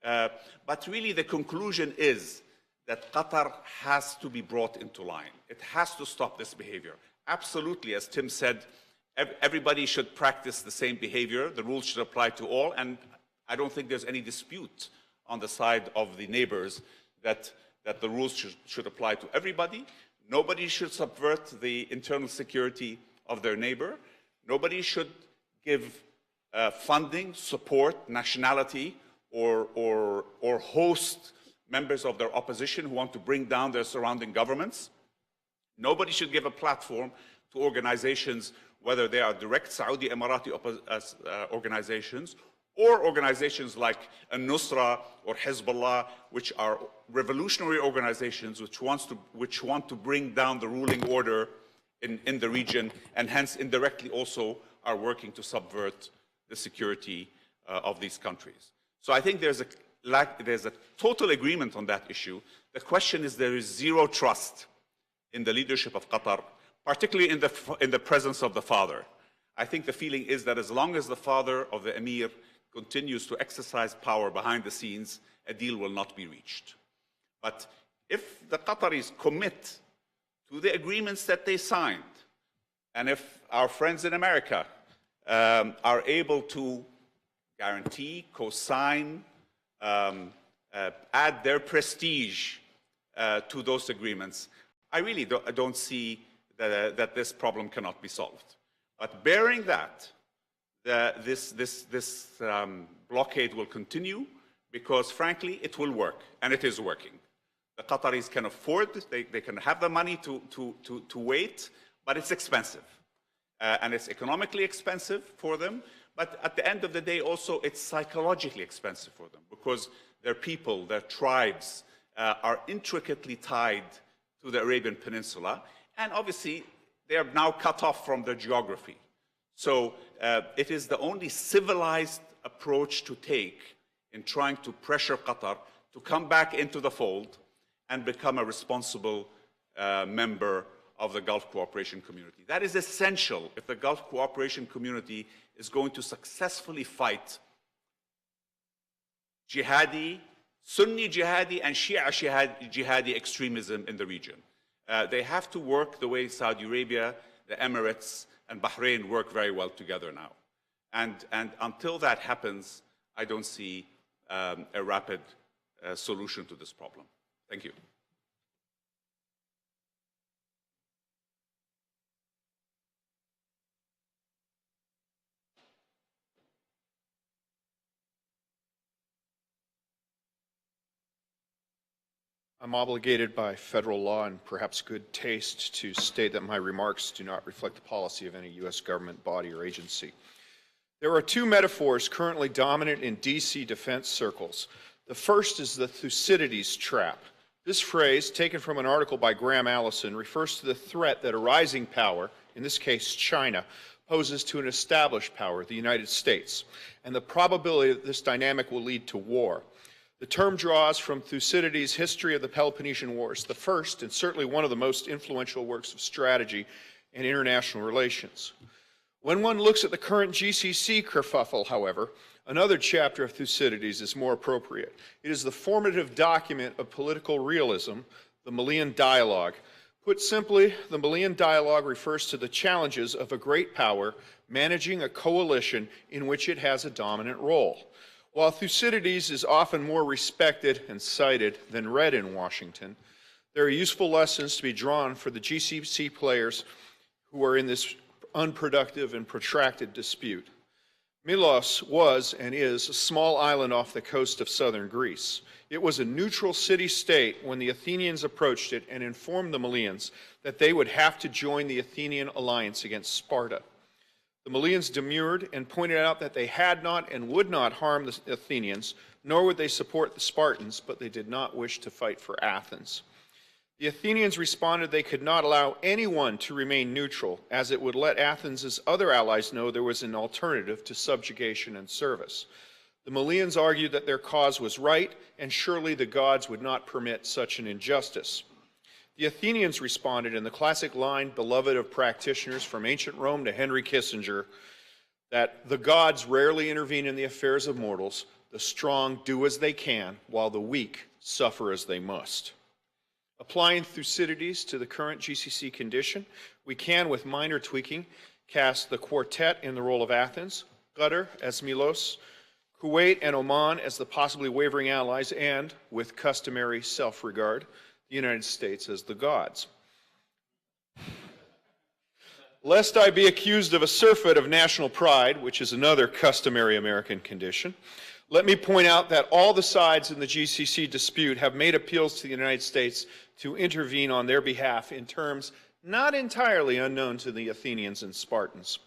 But really the conclusion is that Qatar has to be brought into line. It has to stop this behavior. Absolutely, as Tim said, everybody should practice the same behavior. The rules should apply to all. And I don't think there's any dispute on the side of the neighbors that the rules should apply to everybody. Nobody should subvert the internal security of their neighbor. Nobody should give funding, support, nationality, or host members of their opposition who want to bring down their surrounding governments. Nobody should give a platform to organizations, whether they are direct Saudi Emirati organizations or organizations like Al-Nusra or Hezbollah, which are revolutionary organizations which want to bring down the ruling order in the region and hence indirectly also are working to subvert the security of these countries. So I think there's a total agreement on that issue. The question is there is zero trust in the leadership of Qatar, particularly in the presence of the father. I think the feeling is that as long as the father of the emir continues to exercise power behind the scenes, a deal will not be reached. But if the Qataris commit to the agreements that they signed, and if our friends in America are able to guarantee, co-sign, add their prestige to those agreements, I really don't see that this problem cannot be solved. But bearing that, this blockade will continue because, frankly, it will work, and it is working. The Qataris can afford, they can have the money to wait, but it's expensive. And it's economically expensive for them, but at the end of the day also it's psychologically expensive for them because their people, their tribes are intricately tied to the Arabian Peninsula, and obviously they are now cut off from their geography. So it is the only civilized approach to take in trying to pressure Qatar to come back into the fold and become a responsible member of the Gulf Cooperation Community. That is essential if the Gulf Cooperation Community is going to successfully fight jihadi, Sunni jihadi and Shia jihadi extremism in the region. They have to work the way Saudi Arabia, the Emirates, and Bahrain work very well together now. And until that happens, I don't see a rapid solution to this problem. Thank you. I'm obligated by federal law and perhaps good taste to state that my remarks do not reflect the policy of any U.S. government body or agency. There are two metaphors currently dominant in D.C. defense circles. The first is the Thucydides trap. This phrase, taken from an article by Graham Allison, refers to the threat that a rising power, in this case China, poses to an established power, the United States, and the probability that this dynamic will lead to war. The term draws from Thucydides' History of the Peloponnesian Wars, the first and certainly one of the most influential works of strategy and international relations. When one looks at the current GCC kerfuffle, however, another chapter of Thucydides is more appropriate. It is the formative document of political realism, the Malian Dialogue. Put simply, the Malian Dialogue refers to the challenges of a great power managing a coalition in which it has a dominant role. While Thucydides is often more respected and cited than read in Washington, there are useful lessons to be drawn for the GCC players who are in this unproductive and protracted dispute. Milos was and is a small island off the coast of southern Greece. It was a neutral city-state when the Athenians approached it and informed the Malians that they would have to join the Athenian alliance against Sparta. The Malians demurred and pointed out that they had not and would not harm the Athenians, nor would they support the Spartans, but they did not wish to fight for Athens. The Athenians responded they could not allow anyone to remain neutral, as it would let Athens' other allies know there was an alternative to subjugation and service. The Malians argued that their cause was right, and surely the gods would not permit such an injustice. The Athenians responded in the classic line, beloved of practitioners from ancient Rome to Henry Kissinger, that the gods rarely intervene in the affairs of mortals. The strong do as they can, while the weak suffer as they must. Applying Thucydides to the current GCC condition, we can, with minor tweaking, cast the quartet in the role of Athens, Qatar as Milos, Kuwait and Oman as the possibly wavering allies, and, with customary self-regard, the United States as the gods. Lest I be accused of a surfeit of national pride, which is another customary American condition, let me point out that all the sides in the GCC dispute have made appeals to the United States to intervene on their behalf in terms not entirely unknown to the Athenians and Spartans.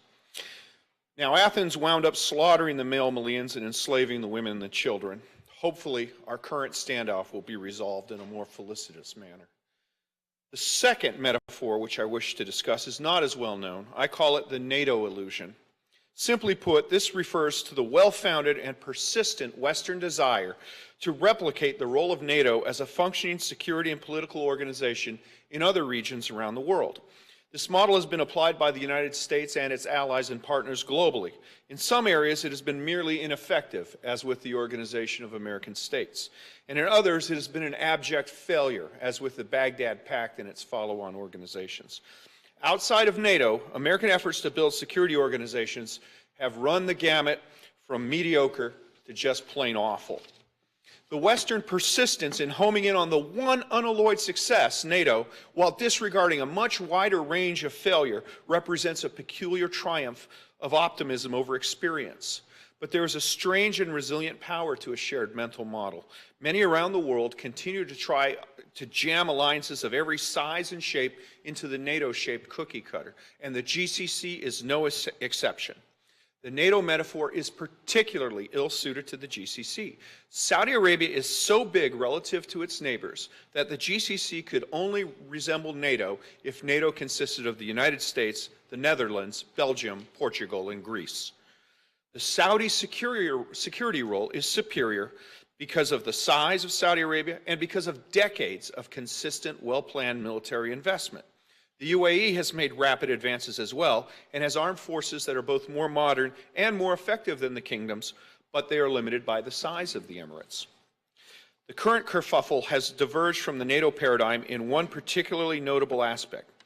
Now, Athens wound up slaughtering the male Malians and enslaving the women and the children. Hopefully, our current standoff will be resolved in a more felicitous manner. The second metaphor which I wish to discuss is not as well known. I call it the NATO illusion. Simply put, this refers to the well-founded and persistent Western desire to replicate the role of NATO as a functioning security and political organization in other regions around the world. This model has been applied by the United States and its allies and partners globally. In some areas, it has been merely ineffective, as with the Organization of American States. And in others, it has been an abject failure, as with the Baghdad Pact and its follow-on organizations. Outside of NATO, American efforts to build security organizations have run the gamut from mediocre to just plain awful. The Western persistence in homing in on the one unalloyed success, NATO, while disregarding a much wider range of failure, represents a peculiar triumph of optimism over experience. But there is a strange and resilient power to a shared mental model. Many around the world continue to try to jam alliances of every size and shape into the NATO-shaped cookie cutter, and the GCC is no exception. The NATO metaphor is particularly ill-suited to the GCC. Saudi Arabia is so big relative to its neighbors that the GCC could only resemble NATO if NATO consisted of the United States, the Netherlands, Belgium, Portugal, and Greece. The Saudi security role is superior because of the size of Saudi Arabia and because of decades of consistent, well-planned military investment. The UAE has made rapid advances as well and has armed forces that are both more modern and more effective than the kingdoms, but they are limited by the size of the Emirates. The current kerfuffle has diverged from the NATO paradigm in one particularly notable aspect.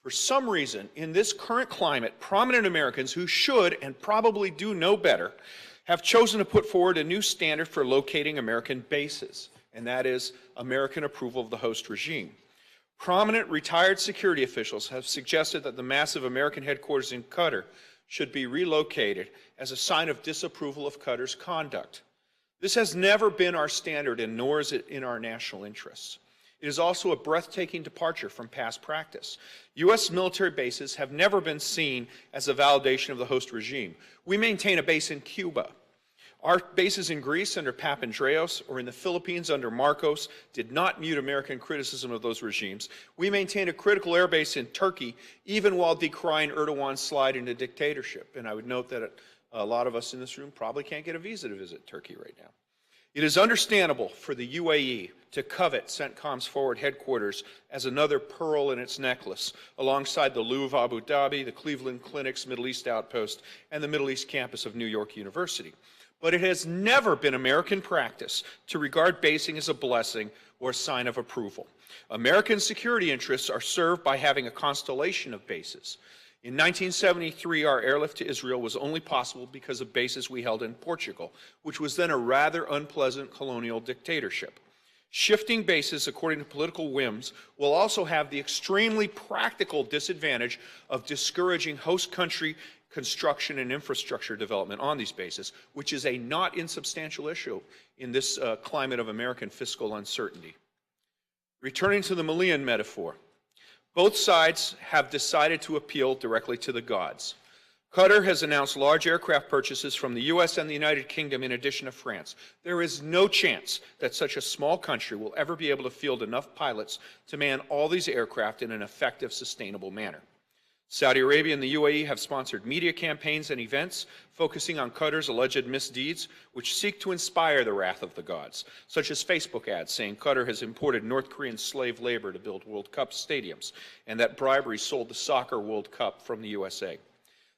For some reason, in this current climate, prominent Americans who should and probably do know better have chosen to put forward a new standard for locating American bases, and that is American approval of the host regime. Prominent retired security officials have suggested that the massive American headquarters in Qatar should be relocated as a sign of disapproval of Qatar's conduct. This has never been our standard, and nor is it in our national interests. It is also a breathtaking departure from past practice. U.S. military bases have never been seen as a validation of the host regime. We maintain a base in Cuba. Our bases in Greece under Papandreou or in the Philippines under Marcos did not mute American criticism of those regimes. We maintained a critical air base in Turkey, even while decrying Erdogan's slide into dictatorship. And I would note that a lot of us in this room probably can't get a visa to visit Turkey right now. It is understandable for the UAE to covet CENTCOM's forward headquarters as another pearl in its necklace, alongside the Louvre Abu Dhabi, the Cleveland Clinic's Middle East Outpost, and the Middle East campus of New York University. But it has never been American practice to regard basing as a blessing or a sign of approval. American security interests are served by having a constellation of bases. In 1973, our airlift to Israel was only possible because of bases we held in Portugal, which was then a rather unpleasant colonial dictatorship. Shifting bases according to political whims will also have the extremely practical disadvantage of discouraging host country construction and infrastructure development on these bases, which is a not insubstantial issue in this climate of American fiscal uncertainty. Returning to the Malian metaphor, both sides have decided to appeal directly to the gods. Qatar has announced large aircraft purchases from the U.S. and the United Kingdom in addition to France. There is no chance that such a small country will ever be able to field enough pilots to man all these aircraft in an effective, sustainable manner. Saudi Arabia and the UAE have sponsored media campaigns and events focusing on Qatar's alleged misdeeds, which seek to inspire the wrath of the gods, such as Facebook ads saying Qatar has imported North Korean slave labor to build World Cup stadiums, and that bribery sold the Soccer World Cup from the USA.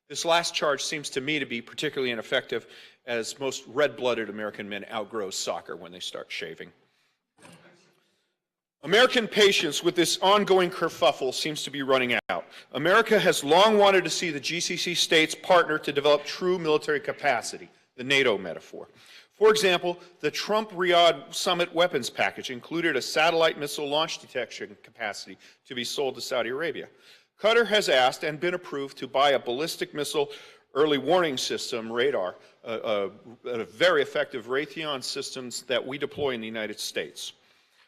This last charge seems to me to be particularly ineffective, as most red-blooded American men outgrow soccer when they start shaving. American patience with this ongoing kerfuffle seems to be running out. America has long wanted to see the GCC states partner to develop true military capacity, the NATO metaphor. For example, the Trump-Riyadh summit weapons package included a satellite missile launch detection capacity to be sold to Saudi Arabia. Qatar has asked and been approved to buy a ballistic missile early warning system, radar, a very effective Raytheon systems that we deploy in the United States.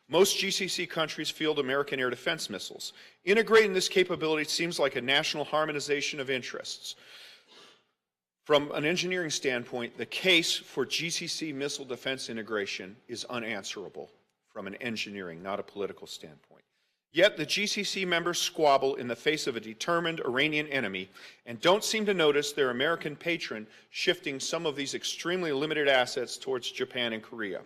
Most GCC countries field American air defense missiles. Integrating this capability seems like a national harmonization of interests. From an engineering standpoint, the case for GCC missile defense integration is unanswerable from an engineering, not a political standpoint. Yet the GCC members squabble in the face of a determined Iranian enemy and don't seem to notice their American patron shifting some of these extremely limited assets towards Japan and Korea.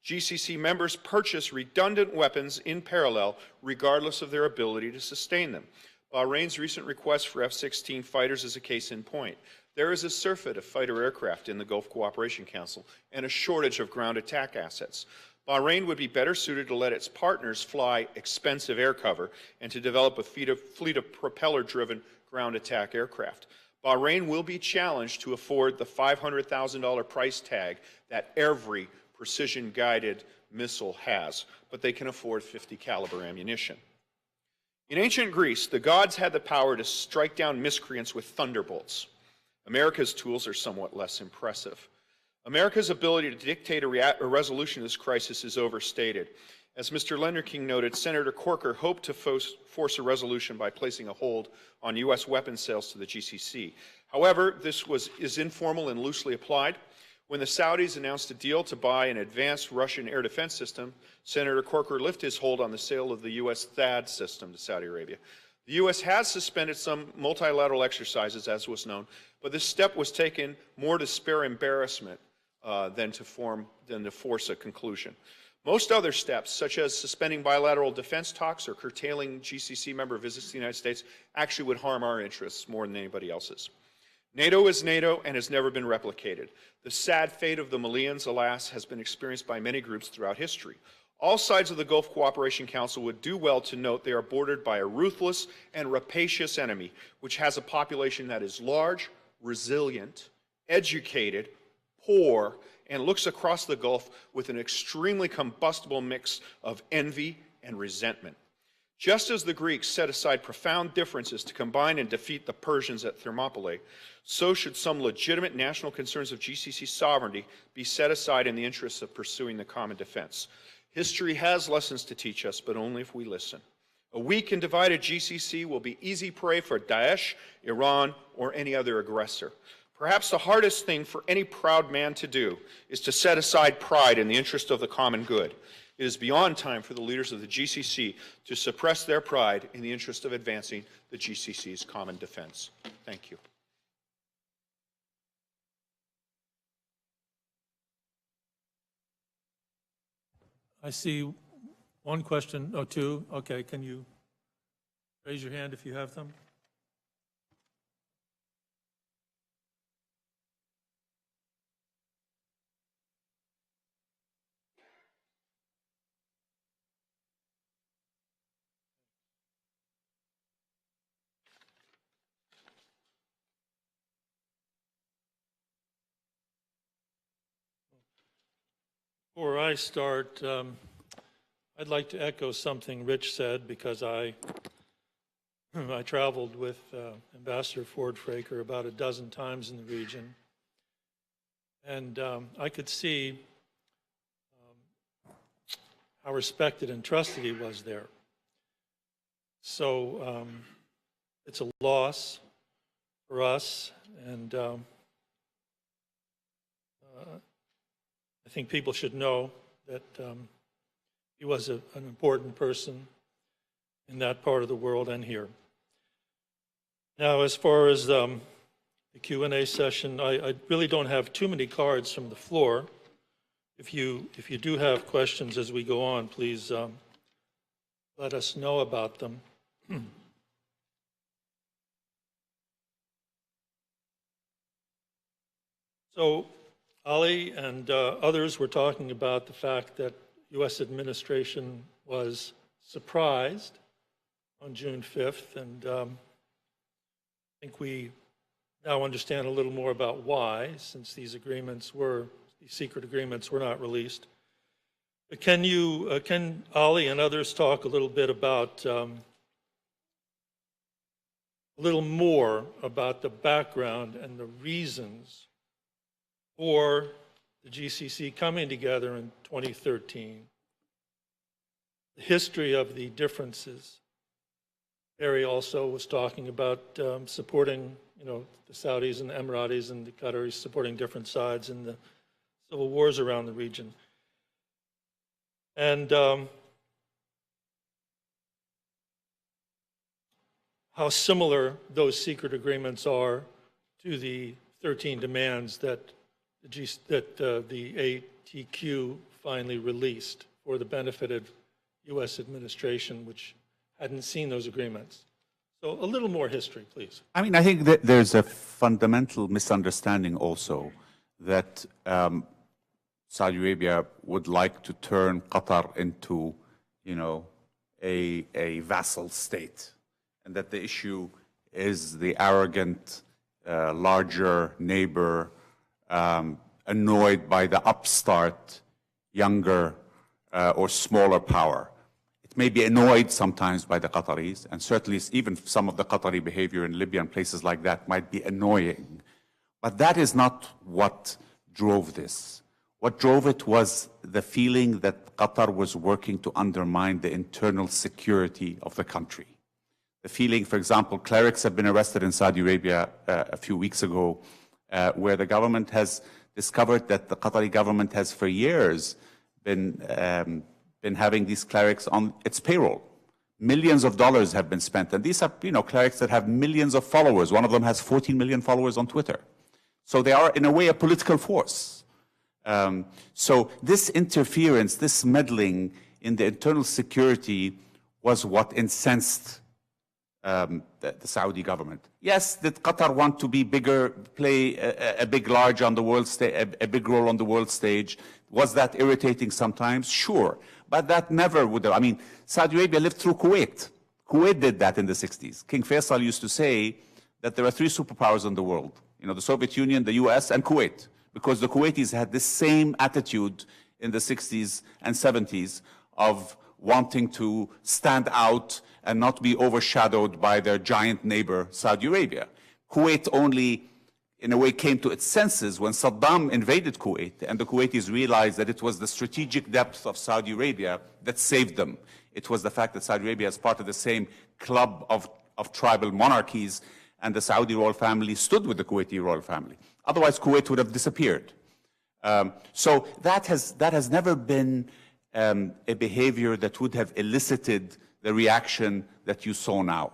GCC members purchase redundant weapons in parallel, regardless of their ability to sustain them. Bahrain's recent request for F-16 fighters is a case in point. There is a surfeit of fighter aircraft in the Gulf Cooperation Council and a shortage of ground attack assets. Bahrain would be better suited to let its partners fly expensive air cover and to develop a fleet of propeller-driven ground attack aircraft. Bahrain will be challenged to afford the $500,000 price tag that every precision-guided missile has, but they can afford 50 caliber ammunition. In ancient Greece, the gods had the power to strike down miscreants with thunderbolts. America's tools are somewhat less impressive. America's ability to dictate a resolution to this crisis is overstated. As Mr. Lenderking noted, Senator Corker hoped to force a resolution by placing a hold on U.S. weapons sales to the GCC. However, this is informal and loosely applied. When the Saudis announced a deal to buy an advanced Russian air defense system, Senator Corker lifted his hold on the sale of the U.S. THAAD system to Saudi Arabia. The U.S. has suspended some multilateral exercises, as was known, but this step was taken more to spare embarrassment than to force a conclusion. Most other steps, such as suspending bilateral defense talks or curtailing GCC member visits to the United States, actually would harm our interests more than anybody else's. NATO is NATO and has never been replicated. The sad fate of the Malians, alas, has been experienced by many groups throughout history. All sides of the Gulf Cooperation Council would do well to note they are bordered by a ruthless and rapacious enemy, which has a population that is large, resilient, educated, poor, and looks across the Gulf with an extremely combustible mix of envy and resentment. Just as the Greeks set aside profound differences to combine and defeat the Persians at Thermopylae, so should some legitimate national concerns of GCC sovereignty be set aside in the interests of pursuing the common defense. History has lessons to teach us, but only if we listen. A weak and divided GCC will be easy prey for Daesh, Iran, or any other aggressor. Perhaps the hardest thing for any proud man to do is to set aside pride in the interest of the common good. It is beyond time for the leaders of the GCC to suppress their pride in the interest of advancing the GCC's common defense. Thank you. I see one question, oh, two. Okay, can you raise your hand if you have them? Before I start, I'd like to echo something Rich said, because I traveled with Ambassador Ford Fraker about a dozen times in the region, and I could see how respected and trusted he was there. So it's a loss for us, and I think people should know that he was an important person in that part of the world and here. Now, as far as the Q&A session, I really don't have too many cards from the floor. If you do have questions as we go on, please let us know about them. So, Ali and others were talking about the fact that U.S. administration was surprised on June 5th, and I think we now understand a little more about why, since these secret agreements were not released. But can Ali and others talk a little bit about, a little more about the background and the reasons for the GCC coming together in 2013, the history of the differences. Barry also was talking about supporting, the Saudis and the Emiratis and the Qataris supporting different sides in the civil wars around the region. And how similar those secret agreements are to the 13 demands that the ATQ finally released for the benefit of U.S. administration, which hadn't seen those agreements. So a little more history, please. I mean, I think that there's a fundamental misunderstanding also that Saudi Arabia would like to turn Qatar into, a vassal state, and that the issue is the arrogant, larger neighbor, annoyed by the upstart, younger or smaller power. It may be annoyed sometimes by the Qataris, and certainly even some of the Qatari behavior in Libya and places like that might be annoying. But that is not what drove this. What drove it was the feeling that Qatar was working to undermine the internal security of the country. The feeling, for example, clerics have been arrested in Saudi Arabia a few weeks ago, where the government has discovered that the Qatari government has for years been having these clerics on its payroll. Millions of dollars have been spent, and these are clerics that have millions of followers. One of them has 14 million followers on Twitter. So they are, in a way, a political force. So this interference, this meddling in the internal security was what incensed the Saudi government. Yes, did Qatar want to be bigger, play a big role on the world stage? Was that irritating sometimes? Sure. But that never would have. I mean, Saudi Arabia lived through Kuwait. Kuwait did that in the 60s. King Faisal used to say that there are three superpowers in the world. The Soviet Union, the US, and Kuwait. Because the Kuwaitis had the same attitude in the 60s and 70s of wanting to stand out and not be overshadowed by their giant neighbor, Saudi Arabia. Kuwait only, in a way, came to its senses when Saddam invaded Kuwait, and the Kuwaitis realized that it was the strategic depth of Saudi Arabia that saved them. It was the fact that Saudi Arabia is part of the same club of tribal monarchies, and the Saudi royal family stood with the Kuwaiti royal family. Otherwise, Kuwait would have disappeared. So that has never been a behavior that would have elicited the reaction that you saw now.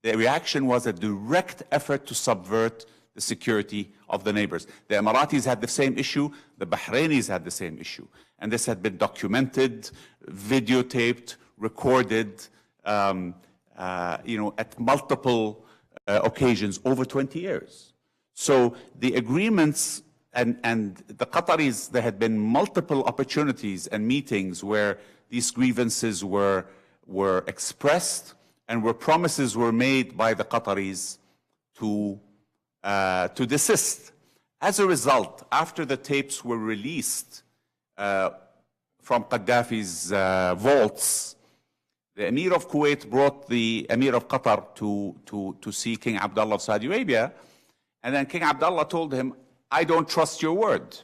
The reaction was a direct effort to subvert the security of the neighbors. The Emiratis had the same issue, the Bahrainis had the same issue. And this had been documented, videotaped, recorded, at multiple occasions over 20 years. So the agreements and the Qataris, there had been multiple opportunities and meetings where these grievances were expressed and where promises were made by the Qataris to desist. As a result, after the tapes were released from Gaddafi's vaults, the Emir of Kuwait brought the Emir of Qatar to see King Abdullah of Saudi Arabia, and then King Abdullah told him, I don't trust your word.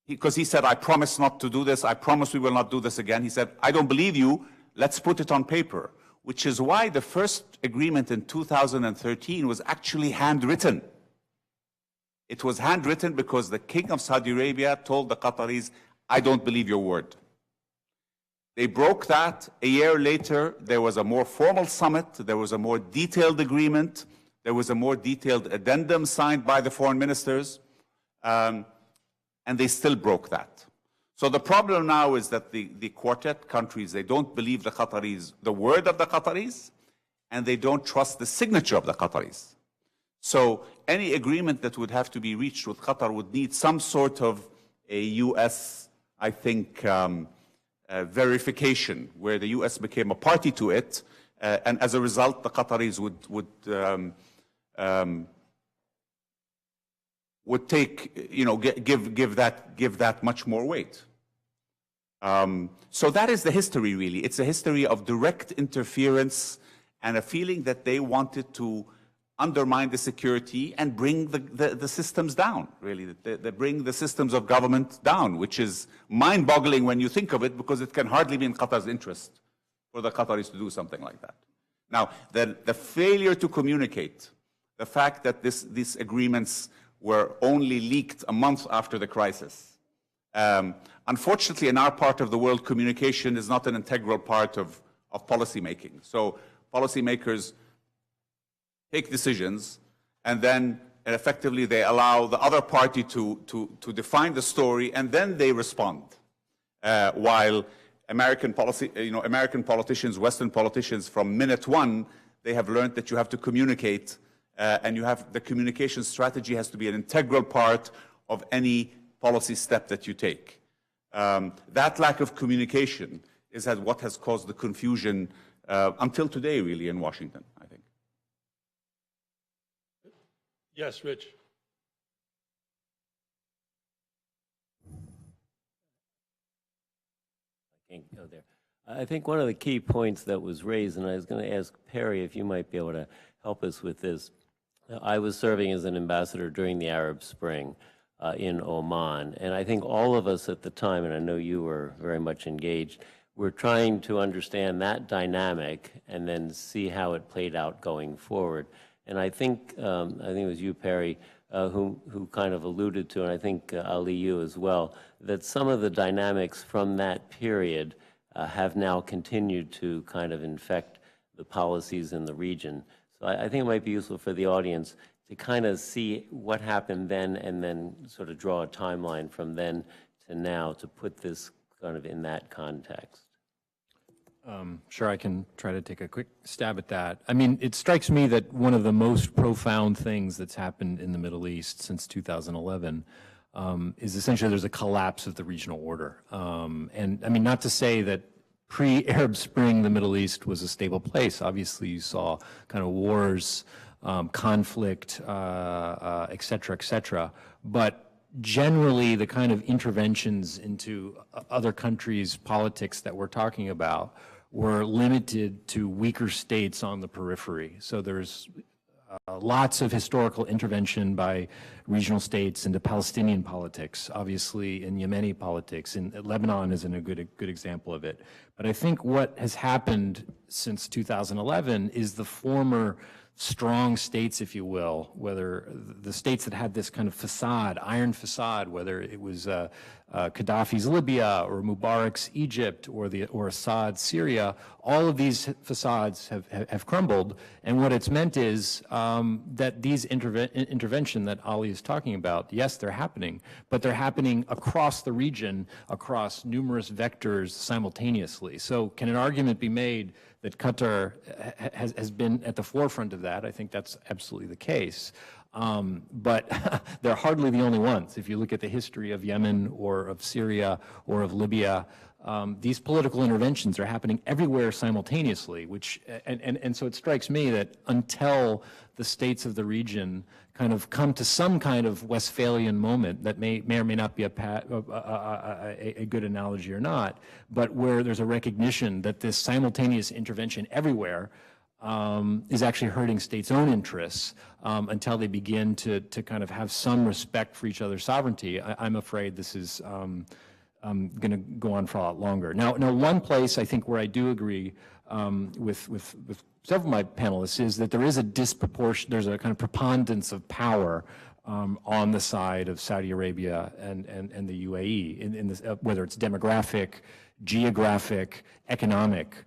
Because he said, I promise not to do this, I promise we will not do this again. He said, I don't believe you, let's put it on paper. Which is why the first agreement in 2013 was actually handwritten. It was handwritten because the King of Saudi Arabia told the Qataris, I don't believe your word. They broke that. A year later, there was a more formal summit. There was a more detailed agreement. There was a more detailed addendum signed by the foreign ministers. And they still broke that. So the problem now is that the quartet countries, they don't believe the Qataris, the word of the Qataris, and they don't trust the signature of the Qataris. So any agreement that would have to be reached with Qatar would need some sort of a U.S., I think, verification, where the U.S. became a party to it, and as a result, the Qataris would take, give that much more weight. So that is the history, really. It's a history of direct interference and a feeling that they wanted to undermine the security and bring the systems down, really. They bring the systems of government down, which is mind-boggling when you think of it, because it can hardly be in Qatar's interest for the Qataris to do something like that. Now, the failure to communicate, the fact that these agreements were only leaked a month after the crisis. Unfortunately, in our part of the world, communication is not an integral part of policymaking. So policymakers take decisions, and then effectively they allow the other party to define the story, and then they respond. While American policy, American politicians, Western politicians, from minute one, they have learned that you have to communicate, and the communication strategy has to be an integral part of any policy step that you take. That lack of communication is what has caused the confusion until today, really, in Washington, I think. Yes, Rich. Can't go there. I think one of the key points that was raised, and I was going to ask Perry if you might be able to help us with this. I was serving as an ambassador during the Arab Spring in Oman, and I think all of us at the time, and I know you were very much engaged, were trying to understand that dynamic and then see how it played out going forward. And I think it was you, Perry, who kind of alluded to, and I think Ali, you as well, that some of the dynamics from that period have now continued to kind of infect the policies in the region. So I think it might be useful for the audience to kind of see what happened then and then sort of draw a timeline from then to now to put this kind of in that context. Sure, I can try to take a quick stab at that. I mean, it strikes me that one of the most profound things that's happened in the Middle East since 2011 is essentially there's a collapse of the regional order. And I mean, not to say that pre-Arab Spring, the Middle East was a stable place. Obviously, you saw kind of wars, conflict, et cetera, but generally the kind of interventions into other countries' politics that we're talking about were limited to weaker states on the periphery. So there's lots of historical intervention by regional states into Palestinian politics, obviously in Yemeni politics, and Lebanon is a good example of it. But I think what has happened since 2011 is the former strong states, if you will, whether the states that had this kind of facade, iron facade, whether it was Gaddafi's Libya or Mubarak's Egypt or Assad's Syria, all of these facades have crumbled. And what it's meant is that these intervention that Ali is talking about, yes, they're happening, but they're happening across the region, across numerous vectors simultaneously. So can an argument be made that Qatar has been at the forefront of that? I think that's absolutely the case. But they're hardly the only ones. If you look at the history of Yemen or of Syria or of Libya, these political interventions are happening everywhere simultaneously, and so it strikes me that until the states of the region kind of come to some kind of Westphalian moment that may or may not be a good analogy or not, but where there's a recognition that this simultaneous intervention everywhere is actually hurting states' own interests until they begin to kind of have some respect for each other's sovereignty. I'm afraid this is going to go on for a lot longer. Now, one place I think where I do agree with several of my panelists is that there is there's a kind of preponderance of power on the side of Saudi Arabia and the UAE, in this, whether it's demographic, geographic, economic.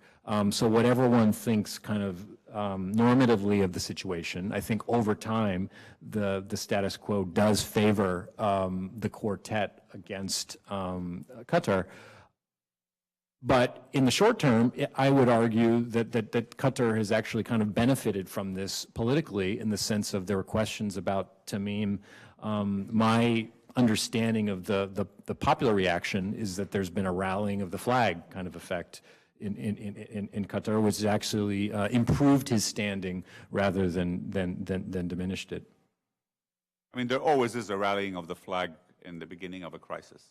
So whatever one thinks kind of normatively of the situation, I think over time the status quo does favor the quartet against Qatar. But in the short term, I would argue that Qatar has actually kind of benefited from this politically, in the sense of there were questions about Tamim. My understanding of the popular reaction is that there's been a rallying of the flag kind of effect in Qatar, which has actually improved his standing rather than diminished it. I mean, there always is a rallying of the flag in the beginning of a crisis.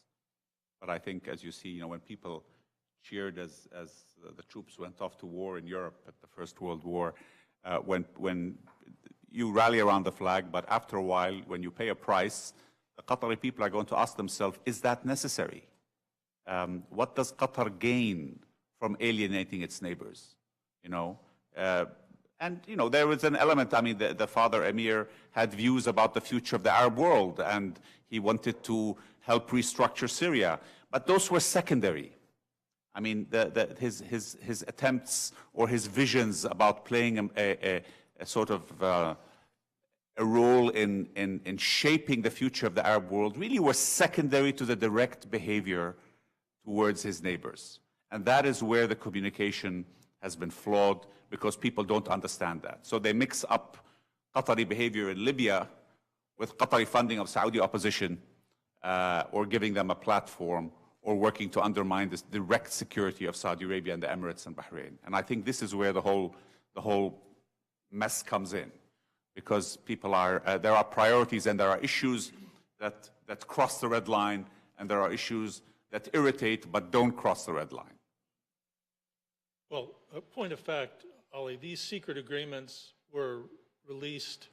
But I think, as you see, when people cheered as the troops went off to war in Europe at the First World War, when you rally around the flag, but after a while, when you pay a price, the Qatari people are going to ask themselves, is that necessary? What does Qatar gain from alienating its neighbors? And there was an element, I mean, the father Emir had views about the future of the Arab world, and he wanted to help restructure Syria. But those were secondary. I mean, his attempts or his visions about playing a sort of a role in shaping the future of the Arab world really were secondary to the direct behavior towards his neighbors. And that is where the communication has been flawed, because people don't understand that. So they mix up Qatari behavior in Libya with Qatari funding of Saudi opposition, or giving them a platform, or working to undermine this direct security of Saudi Arabia and the Emirates and Bahrain. And I think this is where the whole mess comes in, because people are, there are priorities and there are issues that cross the red line, and there are issues that irritate but don't cross the red line. Well, a point of fact, Ali, these secret agreements were released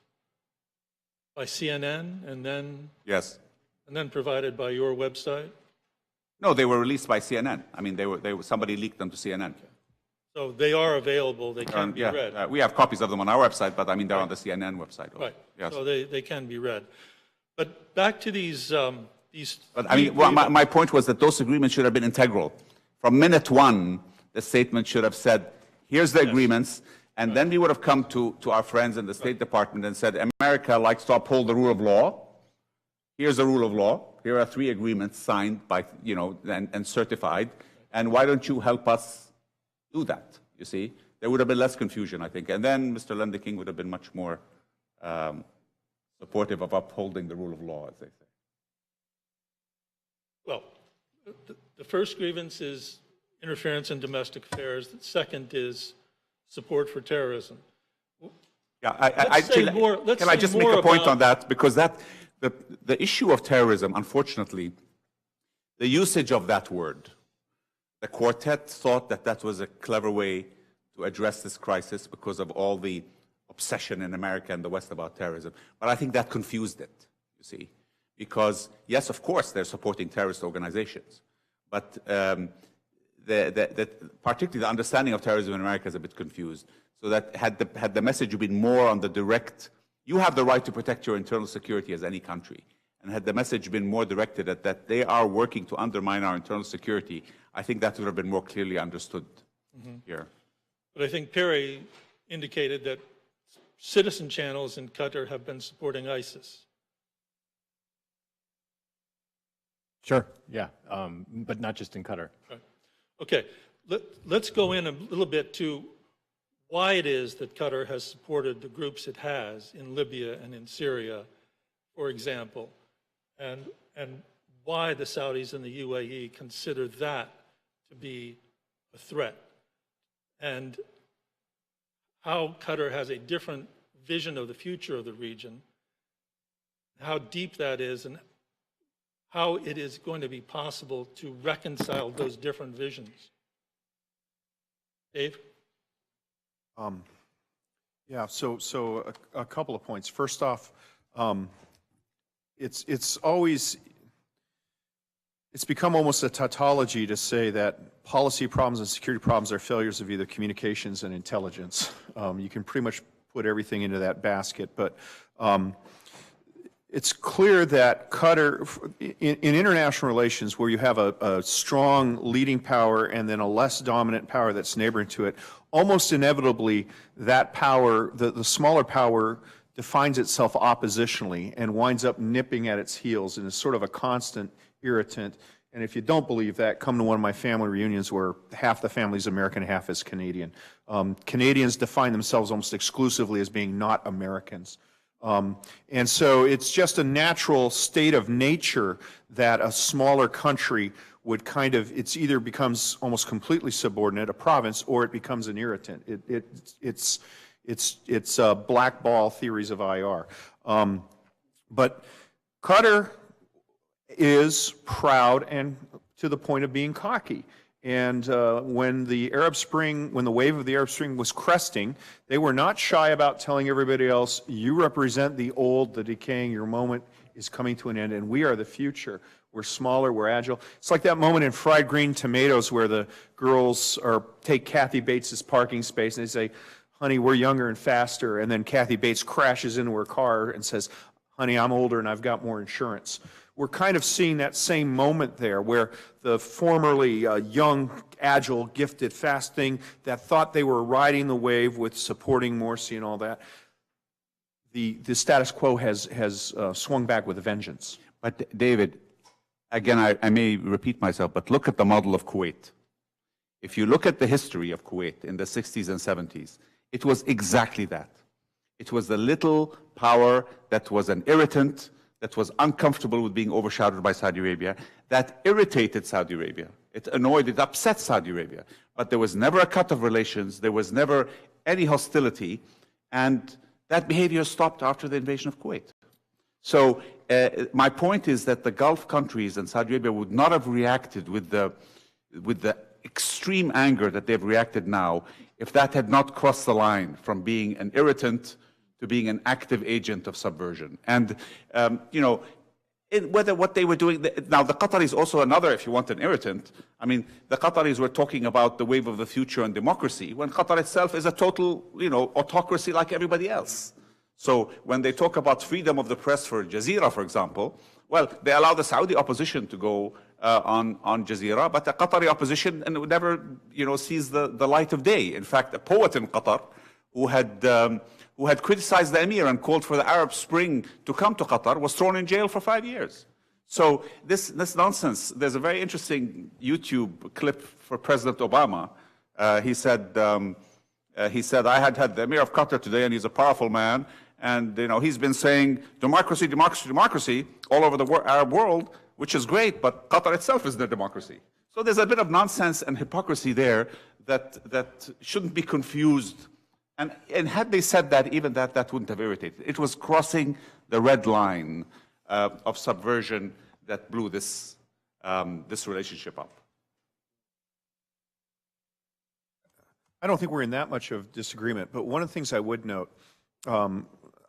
by CNN and then Yes. provided by your website. No, they were released by CNN. I mean, somebody leaked them to CNN. So they are available. They can be read. We have copies of them on our website, but I mean, they're on the CNN website. Right. Yes. So they can be read. But back to these. But I mean, my point was that those agreements should have been integral. From minute one, the statement should have said, here's the agreements, and then we would have come to our friends in the State Department and said, America likes to uphold the rule of law. Here's the rule of law. Here are 3 agreements signed by, and certified. And why don't you help us do that? You see, there would have been less confusion, I think. And then Mr. Lendeking would have been much more supportive of upholding the rule of law, as they say. Well, the first grievance is interference in domestic affairs. The second is support for terrorism. Yeah, can I just make a point on that? Because the issue of terrorism, unfortunately, the usage of that word, the quartet thought that was a clever way to address this crisis because of all the obsession in America and the West about terrorism. But I think that confused it, you see. Because, yes, of course, they're supporting terrorist organizations. But particularly the understanding of terrorism in America is a bit confused. So that had the message been more on the direct, you have the right to protect your internal security as any country. And had the message been more directed at that they are working to undermine our internal security, I think that would have been more clearly understood here. But I think Perry indicated that citizen channels in Qatar have been supporting ISIS. Sure, yeah, but not just in Qatar. Right. Okay, let's go in a little bit to why it is that Qatar has supported the groups it has in Libya and in Syria, for example, and why the Saudis and the UAE consider that to be a threat, and how Qatar has a different vision of the future of the region, how deep that is, and how it is going to be possible to reconcile those different visions. Dave? Yeah, so a couple of points. First off, it's become almost a tautology to say that policy problems and security problems are failures of either communications and intelligence. You can pretty much put everything into that basket, but it's clear that Qatar, in international relations where you have a strong leading power and then a less dominant power that's neighboring to it, almost inevitably that power, the smaller power, defines itself oppositionally and winds up nipping at its heels and is sort of a constant irritant. And if you don't believe that, come to one of my family reunions where half the family is American, half is Canadian. Canadians define themselves almost exclusively as being not Americans. And so it's just a natural state of nature that a smaller country would kind of, it's either becomes almost completely subordinate, a province, or it becomes an irritant. It's blackball theories of IR. But Qatar is proud and to the point of being cocky. And when the wave of the Arab Spring was cresting, they were not shy about telling everybody else, you represent the old, the decaying, your moment is coming to an end, and we are the future. We're smaller, we're agile. It's like that moment in Fried Green Tomatoes where the girls take Kathy Bates' parking space and they say, honey, we're younger and faster, and then Kathy Bates crashes into her car and says, honey, I'm older and I've got more insurance. We're kind of seeing that same moment there where the formerly young, agile, gifted, fast thing that thought they were riding the wave with supporting Morsi and all that, the status quo has swung back with a vengeance. But David, again, I may repeat myself, but look at the model of Kuwait. If you look at the history of Kuwait in the 60s and 70s, it was exactly that. It was the little power that was an irritant, that was uncomfortable with being overshadowed by Saudi Arabia, that irritated Saudi Arabia. It annoyed, it upset Saudi Arabia. But there was never a cut of relations, there was never any hostility, and that behavior stopped after the invasion of Kuwait. So my point is that the Gulf countries and Saudi Arabia would not have reacted with the extreme anger that they've reacted now if that had not crossed the line from being an irritant to being an active agent of subversion. And, you know, whether what they were doing, now the Qataris also another, if you want, an irritant. I mean, the Qataris were talking about the wave of the future and democracy, when Qatar itself is a total, you know, autocracy like everybody else. So when they talk about freedom of the press for Jazeera, for example, well, they allow the Saudi opposition to go on Jazeera, but the Qatari opposition never, you know, sees the light of day. In fact, a poet in Qatar who had criticized the emir and called for the Arab Spring to come to Qatar was thrown in jail for 5 years. So this nonsense. There's a very interesting YouTube clip for President Obama. He said, I had the emir of Qatar today, and he's a powerful man. And you know, he's been saying democracy, democracy, democracy all over the Arab world, which is great, but Qatar itself is the democracy. So there's a bit of nonsense and hypocrisy there that shouldn't be confused. And had they said that, even that wouldn't have irritated. It was crossing the red line of subversion that blew this relationship up. I don't think we're in that much of disagreement, but one of the things I would note,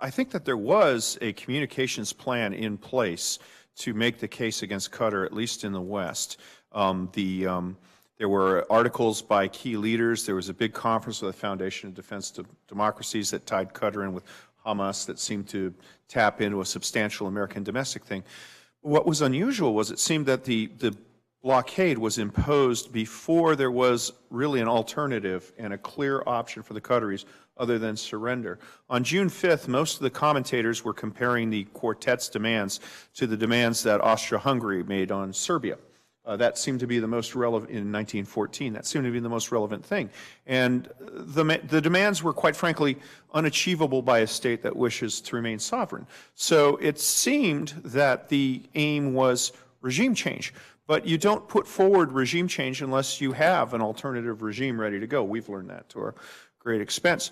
I think that there was a communications plan in place to make the case against Qatar, at least in the West. There were articles by key leaders. There was a big conference with the Foundation of Defense of Democracies that tied Qatar in with Hamas that seemed to tap into a substantial American domestic thing. What was unusual was it seemed that the blockade was imposed before there was really an alternative and a clear option for the Qataris other than surrender. On June 5th, most of the commentators were comparing the quartet's demands to the demands that Austria-Hungary made on Serbia. That seemed to be the most relevant in 1914. That seemed to be the most relevant thing. And the demands were, quite frankly, unachievable by a state that wishes to remain sovereign. So it seemed that the aim was regime change. But you don't put forward regime change unless you have an alternative regime ready to go. We've learned that to our great expense.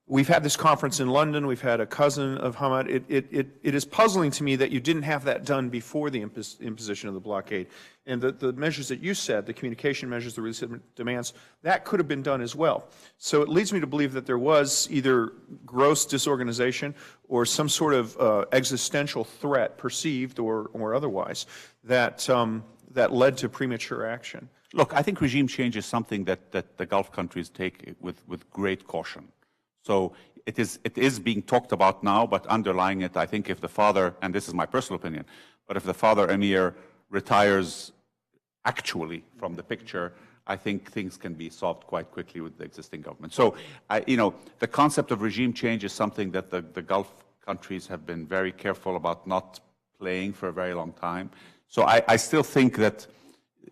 We've had this conference in London. We've had a cousin of Hamad. It is puzzling to me that you didn't have that done before the imposition of the blockade. And the measures that you said, the communication measures, the resettlement demands, that could have been done as well. So it leads me to believe that there was either gross disorganization or some sort of existential threat, perceived or otherwise, that led to premature action. Look, I think regime change is something that the Gulf countries take with great caution. So it is being talked about now, but underlying it, I think if the father, and this is my personal opinion, but if the father emir retires actually from the picture, I think things can be solved quite quickly with the existing government. So, you know, the concept of regime change is something that the Gulf countries have been very careful about not playing for a very long time. So I still think that,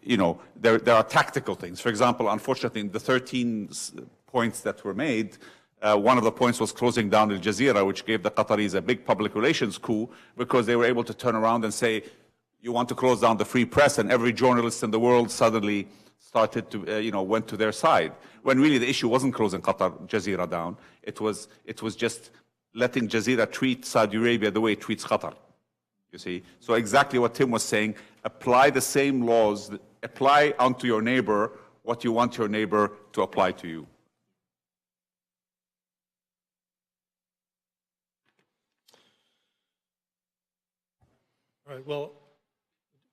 you know, there are tactical things. For example, unfortunately, in the 13 points that were made, one of the points was closing down Al Jazeera, which gave the Qataris a big public relations coup because they were able to turn around and say, you want to close down the free press, and every journalist in the world suddenly started to, you know, went to their side. When really the issue wasn't closing Jazeera down. It was just letting Jazeera treat Saudi Arabia the way it treats Qatar. You see? So exactly what Tim was saying, apply the same laws, apply unto your neighbor what you want your neighbor to apply to you. All right, well,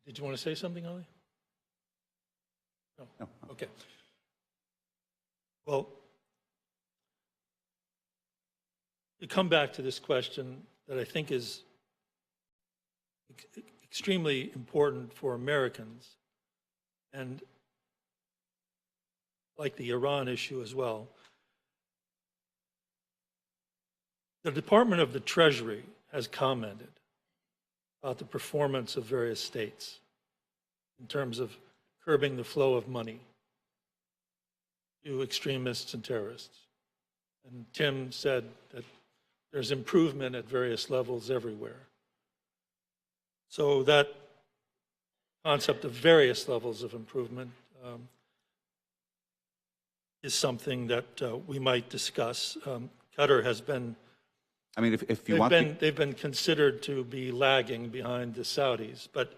did you want to say something, Ali? No. Okay. Well, you come back to this question that I think is extremely important for Americans, and like the Iran issue as well. The Department of the Treasury has commented about the performance of various states in terms of curbing the flow of money. to extremists and terrorists. And Tim said that there's improvement at various levels everywhere. So that concept of various levels of improvement is something that we might discuss. Qatar has been, I mean, if you want to... they've been considered to be lagging behind the Saudis, but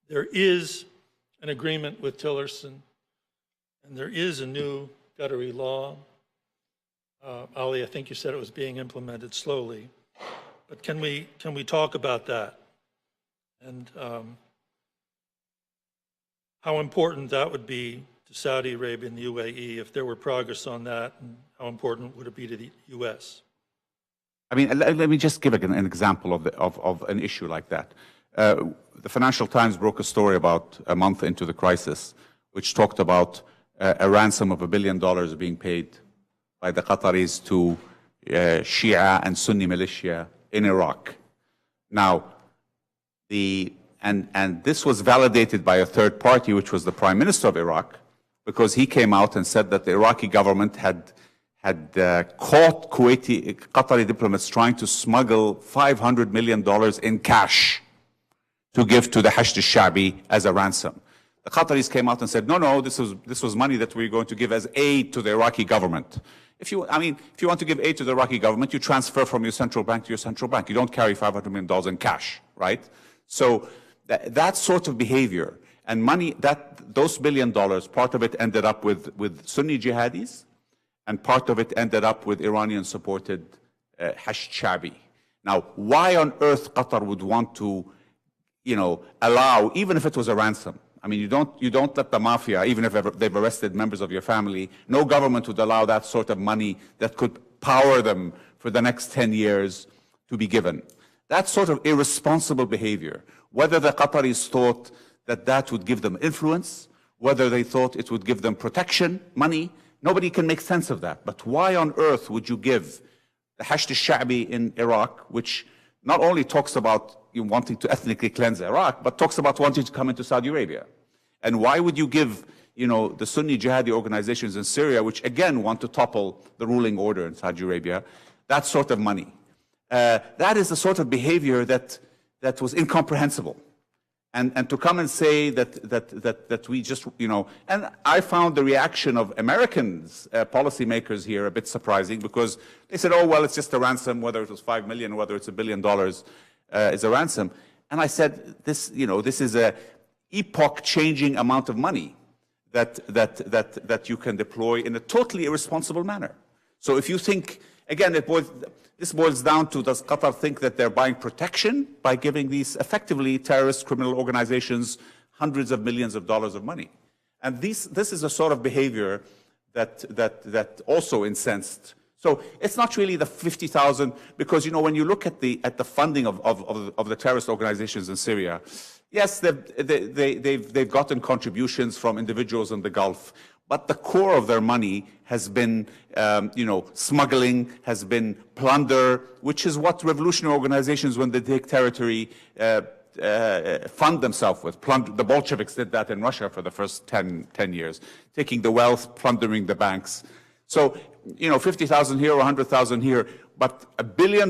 there is an agreement with Tillerson, and there is a new Qatari law. Ali, I think you said it was being implemented slowly, but can we talk about that? And how important that would be to Saudi Arabia and the UAE if there were progress on that, and how important would it be to the U.S.? I mean, let me just give an example of an issue like that. The Financial Times broke a story about a month into the crisis, which talked about a ransom of $1 billion being paid by the Qataris to Shia and Sunni militia in Iraq. Now, and this was validated by a third party, which was the Prime Minister of Iraq, because he came out and said that the Iraqi government had caught Qatari diplomats trying to smuggle $500 million in cash to give to the Hashd al-Sha'bi as a ransom. The Qataris came out and said, no, this was money that we're going to give as aid to the Iraqi government. If you want to give aid to the Iraqi government, you transfer from your central bank to your central bank. You don't carry $500 million in cash, right? So that sort of behavior and money, those $1 billion, part of it ended up with Sunni jihadis, and part of it ended up with Iranian-supported Hashd Sha'bi. Now, why on earth Qatar would want to, allow, even if it was a ransom? I mean, you don't let the mafia, even if they've arrested members of your family, no government would allow that sort of money that could power them for the next 10 years to be given. That sort of irresponsible behavior, whether the Qataris thought that would give them influence, whether they thought it would give them protection, money, nobody can make sense of that. But why on earth would you give the Hashd al-Sha'bi in Iraq, which not only talks about wanting to ethnically cleanse Iraq, but talks about wanting to come into Saudi Arabia? And why would you give, the Sunni jihadi organizations in Syria, which again want to topple the ruling order in Saudi Arabia, that sort of money? That is the sort of behavior that was incomprehensible. And to come and say that we just, and I found the reaction of Americans, policymakers here, a bit surprising, because they said, oh, well, it's just a ransom, whether it was $5 million, whether it's $1 billion, is a ransom. And I said, this is a epoch-changing amount of money that you can deploy in a totally irresponsible manner. So if you think, again, this boils down to, does Qatar think that they're buying protection by giving these effectively terrorist criminal organizations hundreds of millions of dollars of money? And this is a sort of behavior that also incensed. So it's not really the 50,000, because when you look at the funding of the terrorist organizations in Syria, yes, they've gotten contributions from individuals in the Gulf, but the core of their money has been, smuggling, has been plunder, which is what revolutionary organizations, when they take territory, fund themselves with. The Bolsheviks did that in Russia for the first 10 years, taking the wealth, plundering the banks. So, 50,000 here or 100,000 here, but $1 billion,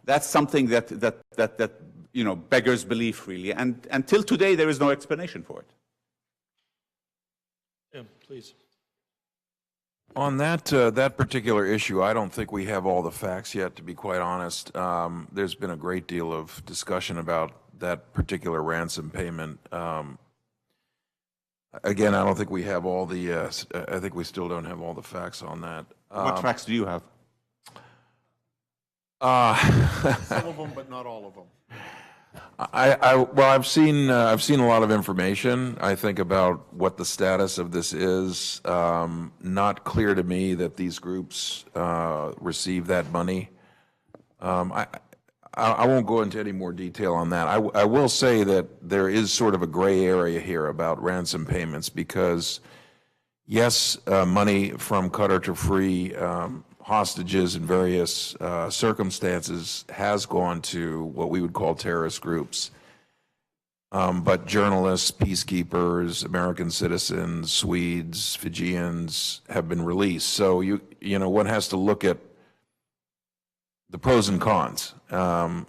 that's something that beggars belief, really. And until today, there is no explanation for it. Tim, please. On that particular issue, I don't think we have all the facts yet, to be quite honest. There's been a great deal of discussion about that particular ransom payment. Again, I don't think we have all the, I think we still don't have all the facts on that. What facts do you have? Some of them, but not all of them. Well, I've seen a lot of information, I think, about what the status of this is. Not clear to me that these groups receive that money. I won't go into any more detail on that. I will say that there is sort of a gray area here about ransom payments, because yes, money from Qatar to free hostages in various circumstances has gone to what we would call terrorist groups. but journalists, peacekeepers, American citizens, Swedes, Fijians have been released. So one has to look at the pros and cons. And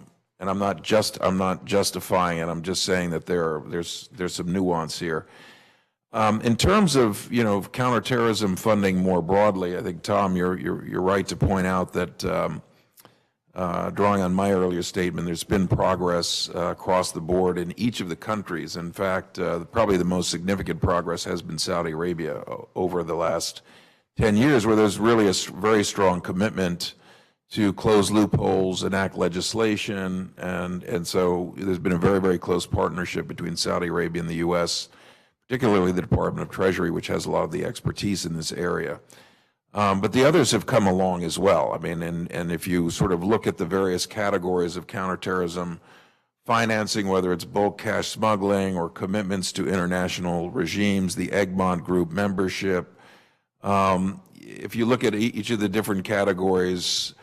I'm not justifying it. I'm just saying that there's some nuance here. In terms of counterterrorism funding more broadly, I think Tom, you're right to point out that drawing on my earlier statement, there's been progress across the board in each of the countries. In fact, probably the most significant progress has been Saudi Arabia over the last 10 years, where there's really a very strong commitment to close loopholes, enact legislation, and so there's been a very, very close partnership between Saudi Arabia and the U.S., particularly the Department of Treasury, which has a lot of the expertise in this area. But the others have come along as well. I mean, and if you sort of look at the various categories of counterterrorism financing, whether it's bulk cash smuggling or commitments to international regimes, the Egmont Group membership, if you look at each of the different categories,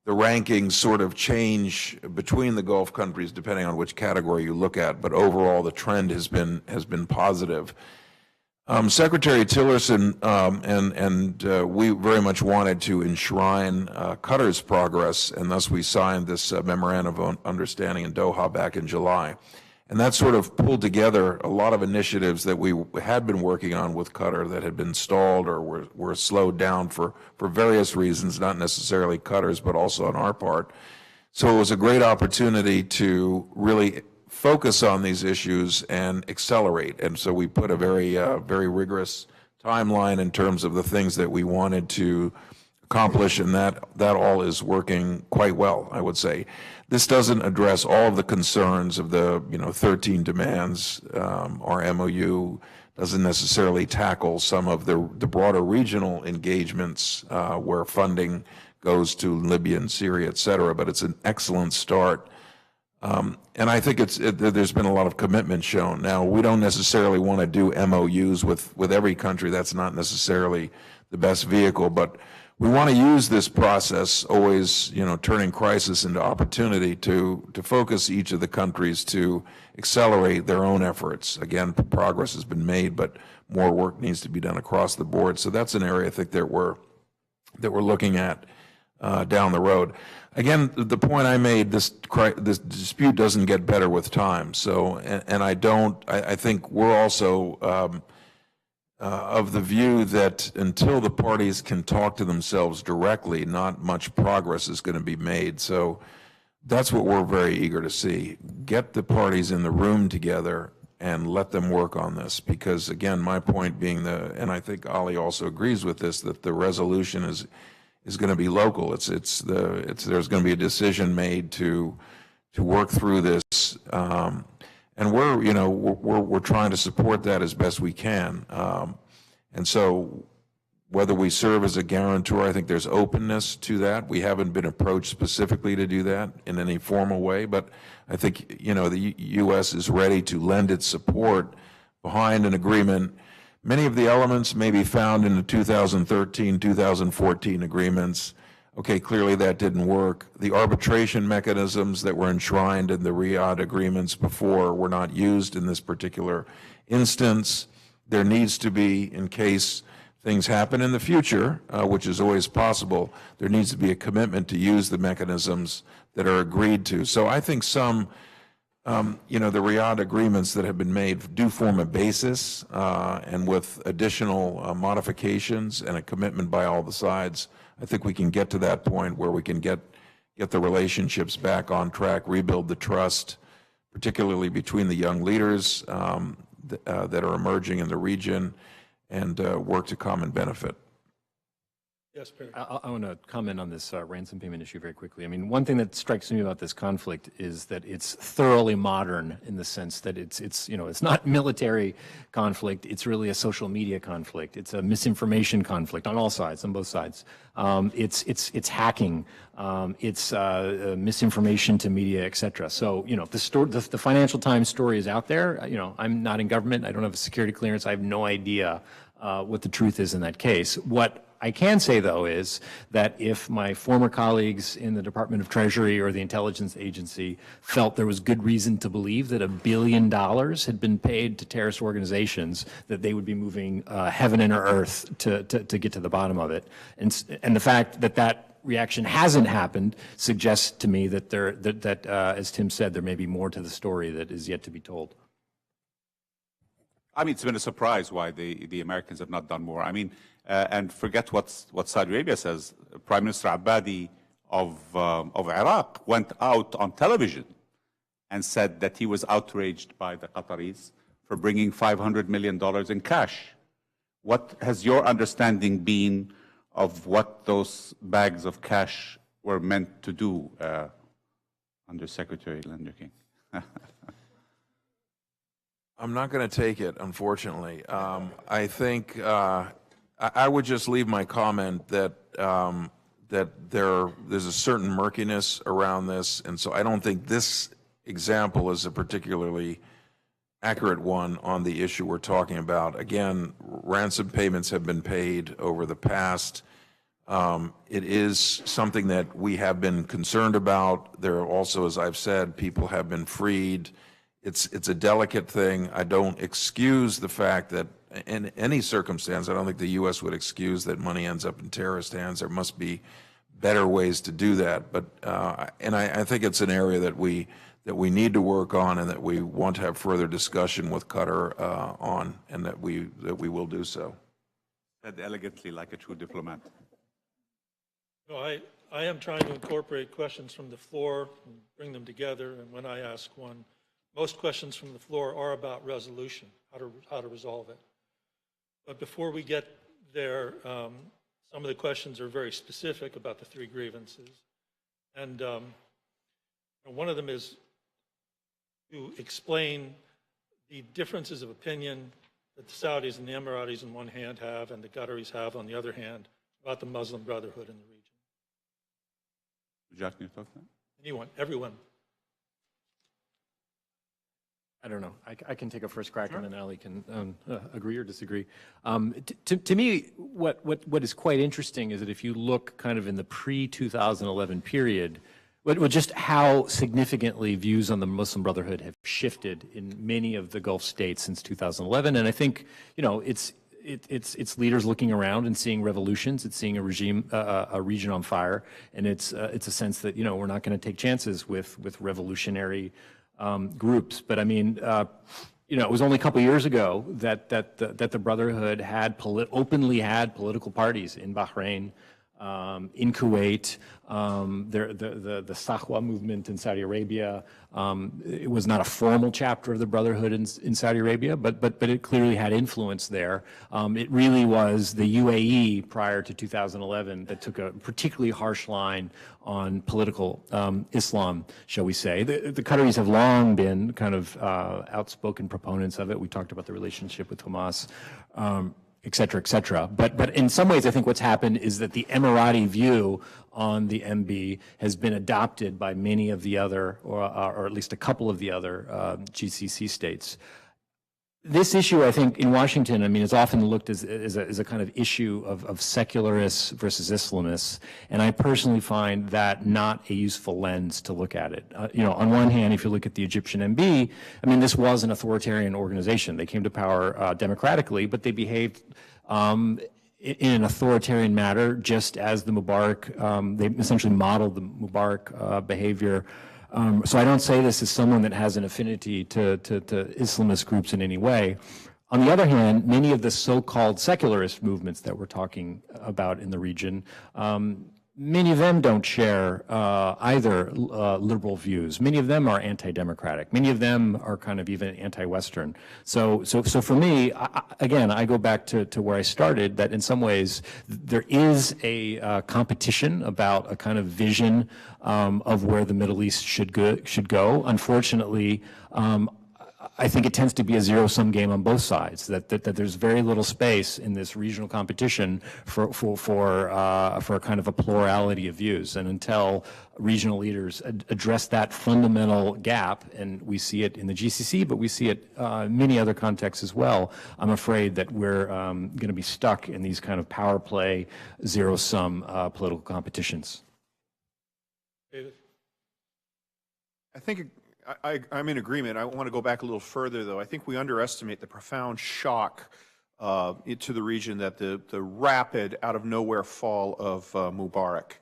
the rankings sort of change between the Gulf countries depending on which category you look at, but overall the trend has been positive. Secretary Tillerson and we very much wanted to enshrine Qatar's progress, and thus we signed this memorandum of understanding in Doha back in July. And that sort of pulled together a lot of initiatives that we had been working on with Qatar that had been stalled or were slowed down for various reasons, not necessarily Qatar's, but also on our part. So it was a great opportunity to really focus on these issues and accelerate. And so we put a very rigorous timeline in terms of the things that we wanted to accomplish, and that all is working quite well, I would say. This doesn't address all of the concerns of the 13 demands. Our MOU doesn't necessarily tackle some of the broader regional engagements where funding goes to Libya and Syria, et cetera, but it's an excellent start. And I think there's been a lot of commitment shown. Now, we don't necessarily want to do MOUs with every country. That's not necessarily the best vehicle, but we want to use this process, always, turning crisis into opportunity to focus each of the countries to accelerate their own efforts. Again, progress has been made, but more work needs to be done across the board. So that's an area I think that we're looking at down the road. Again, the point I made, this dispute doesn't get better with time. So, I think we're also of the view that until the parties can talk to themselves directly, not much progress is going to be made. So that's what we're very eager to see. Get the parties in the room together and let them work on this. Because again, my point being and I think Ali also agrees with this, that the resolution is going to be local. There's going to be a decision made to work through this. And we're trying to support that as best we can. And so whether we serve as a guarantor, I think there's openness to that. We haven't been approached specifically to do that in any formal way, but I think, the U.S. is ready to lend its support behind an agreement. Many of the elements may be found in the 2013, 2014 agreements. Okay, clearly that didn't work. The arbitration mechanisms that were enshrined in the Riyadh agreements before were not used in this particular instance. There needs to be, in case things happen in the future, which is always possible, there needs to be a commitment to use the mechanisms that are agreed to. So I think the Riyadh agreements that have been made do form a basis, and with additional modifications and a commitment by all the sides, I think we can get to that point where we can get the relationships back on track, rebuild the trust, particularly between the young leaders that are emerging in the region, and work to common benefit. Yes, Barry. I want to comment on this ransom payment issue very quickly. I mean, one thing that strikes me about this conflict is that it's thoroughly modern in the sense that it's not military conflict. It's really a social media conflict. It's a misinformation conflict on all sides, on both sides. It's hacking. It's misinformation to media, et cetera. So, the Financial Times story is out there. I'm not in government. I don't have a security clearance. I have no idea what the truth is in that case. What I can say, though, is that if my former colleagues in the Department of Treasury or the intelligence agency felt there was good reason to believe that $1 billion had been paid to terrorist organizations, that they would be moving heaven and earth to get to the bottom of it. And the fact that that reaction hasn't happened suggests to me that as Tim said, there may be more to the story that is yet to be told. I mean, it's been a surprise why the Americans have not done more. I mean, and forget what Saudi Arabia says. Prime Minister Abadi of Iraq went out on television and said that he was outraged by the Qataris for bringing $500 million in cash. What has your understanding been of what those bags of cash were meant to do, Under Secretary Linder King? I'm not going to take it, unfortunately. I think I would just leave my comment that there's a certain murkiness around this, and so I don't think this example is a particularly accurate one on the issue we're talking about. Again, ransom payments have been paid over the past. It is something that we have been concerned about. There are also, as I've said, people have been freed. It's a delicate thing. I don't excuse the fact that in any circumstance, I don't think the U.S. would excuse that money ends up in terrorist hands. There must be better ways to do that. But and I think it's an area that we need to work on, and that we want to have further discussion with Qatar on, and that we will do so. Said elegantly, like a true diplomat. No, I am trying to incorporate questions from the floor and bring them together. And when I ask one, most questions from the floor are about resolution, how to resolve it. But before we get there, some of the questions are very specific about the 3 grievances. And one of them is to explain the differences of opinion that the Saudis and the Emiratis on one hand have and the Qataris have on the other hand about the Muslim Brotherhood in the region. Jack, can you talk to that? Anyone, everyone. I don't know. I can take a first crack, and then Ali can agree or disagree. To me, what is quite interesting is that if you look kind of in the pre-2011 period, just how significantly views on the Muslim Brotherhood have shifted in many of the Gulf states since 2011, and I think it's leaders looking around and seeing revolutions. It's seeing a region on fire, and it's a sense that we're not going to take chances with revolutionary groups. But I mean, it was only a couple years ago that the Brotherhood had openly had political parties in Bahrain, in Kuwait, the Sahwa movement in Saudi Arabia. It was not a formal chapter of the Brotherhood in Saudi Arabia, but it clearly had influence there. It really was the UAE prior to 2011 that took a particularly harsh line on political Islam, shall we say. The Qataris have long been kind of outspoken proponents of it. We talked about the relationship with Hamas. Et cetera, et cetera. But in some ways, I think what's happened is that the Emirati view on the MB has been adopted by many of the other, or at least a couple of the other GCC states. This issue, I think, in Washington, I mean, is often looked as a kind of issue of secularists versus Islamists, and I personally find that not a useful lens to look at it. On one hand, if you look at the Egyptian MB, I mean, this was an authoritarian organization. They came to power democratically, but they behaved in an authoritarian manner, just as the Mubarak, they essentially modeled the Mubarak behavior. So I don't say this as someone that has an affinity to Islamist groups in any way. On the other hand, many of the so-called secularist movements that we're talking about in the region, many of them don't share either liberal views. Many of them are anti-democratic. Many of them are kind of even anti-Western. So for me, again, I go back to where I started, that in some ways there is a competition about a kind of vision of where the Middle East should go. Unfortunately, I think it tends to be a zero-sum game on both sides, that there's very little space in this regional competition for a kind of a plurality of views. And until regional leaders address that fundamental gap, and we see it in the GCC, but we see it in many other contexts as well, I'm afraid that we're going to be stuck in these kind of power play, zero-sum political competitions. David? I think I'm in agreement. I want to go back a little further, though. I think we underestimate the profound shock to the region that the rapid, out-of-nowhere fall of Mubarak.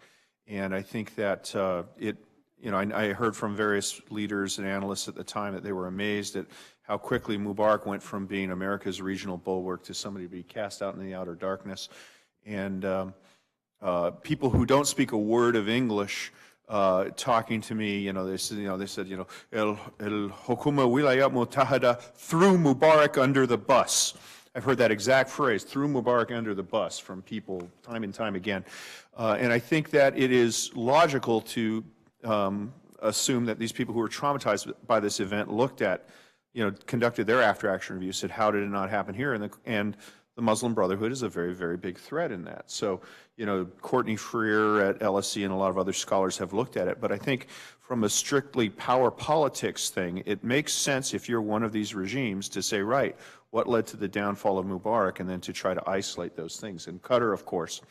And I think that I heard from various leaders and analysts at the time that they were amazed at how quickly Mubarak went from being America's regional bulwark to somebody to be cast out in the outer darkness. And people who don't speak a word of English talking to me, they said, El Hukuma Wilayat Mutahada threw Mubarak under the bus. I've heard that exact phrase, threw Mubarak under the bus, from people time and time again. And I think that it is logical to assume that these people who were traumatized by this event looked at, conducted their after-action review, said, how did it not happen here? And the Muslim Brotherhood is a very, very big threat in that. So, Courtney Freer at LSE and a lot of other scholars have looked at it. But I think from a strictly power politics thing, it makes sense if you're one of these regimes to say, right, what led to the downfall of Mubarak, and then to try to isolate those things. And Qatar, of course,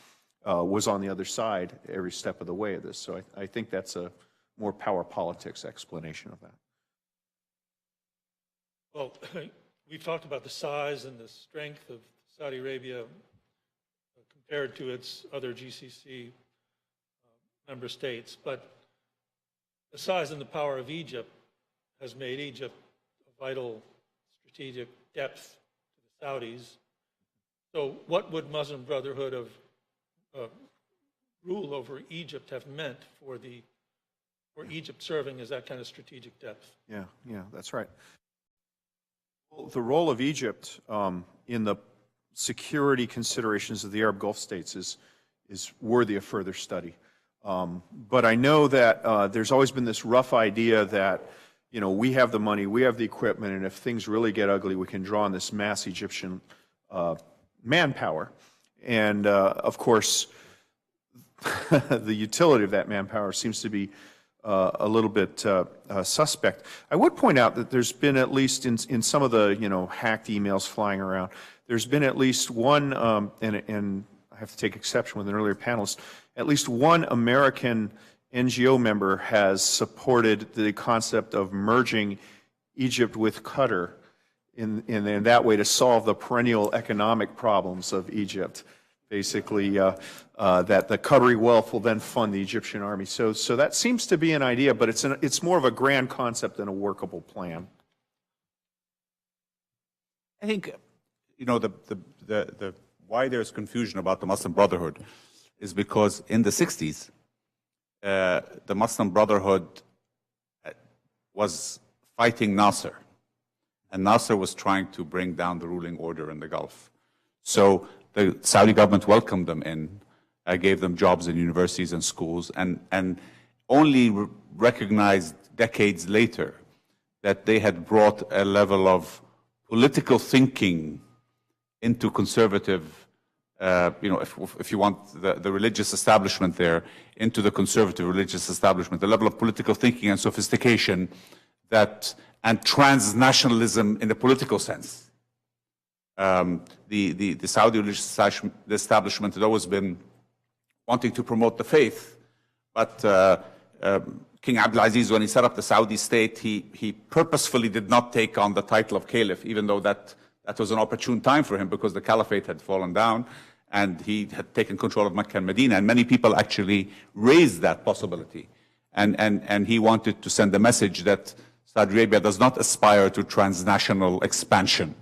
was on the other side every step of the way of this. So I think that's a more power politics explanation of that. Well, we've talked about the size and the strength of Saudi Arabia compared to its other GCC member states, but the size and the power of Egypt has made Egypt a vital strategic depth to the Saudis. So what would Muslim Brotherhood of rule over Egypt have meant for Egypt serving as that kind of strategic depth? Yeah, that's right. Well, the role of Egypt in the security considerations of the Arab Gulf states is worthy of further study. But I know that there's always been this rough idea that, we have the money, we have the equipment, and if things really get ugly, we can draw on this mass Egyptian manpower. And, of course, the utility of that manpower seems to be a little bit suspect. I would point out that there's been, at least in some of the hacked emails flying around, there's been at least one, and I have to take exception with an earlier panelist, at least one American NGO member has supported the concept of merging Egypt with Qatar in that way to solve the perennial economic problems of Egypt. Basically, that the Qatari wealth will then fund the Egyptian army. So that seems to be an idea, but it's more of a grand concept than a workable plan. I think, the why there's confusion about the Muslim Brotherhood is because in the 60s, the Muslim Brotherhood was fighting Nasser, and Nasser was trying to bring down the ruling order in the Gulf. So the Saudi government welcomed them in, gave them jobs in universities and schools, and only recognized decades later that they had brought a level of political thinking into conservative, if you want the religious establishment there, into the conservative religious establishment, the level of political thinking and sophistication and transnationalism in the political sense. The Saudi religious establishment had always been wanting to promote the faith, but King Abdulaziz, when he set up the Saudi state, he purposefully did not take on the title of caliph, even though that was an opportune time for him because the caliphate had fallen down and he had taken control of Mecca and Medina, and many people actually raised that possibility. And he wanted to send a message that Saudi Arabia does not aspire to transnational expansion.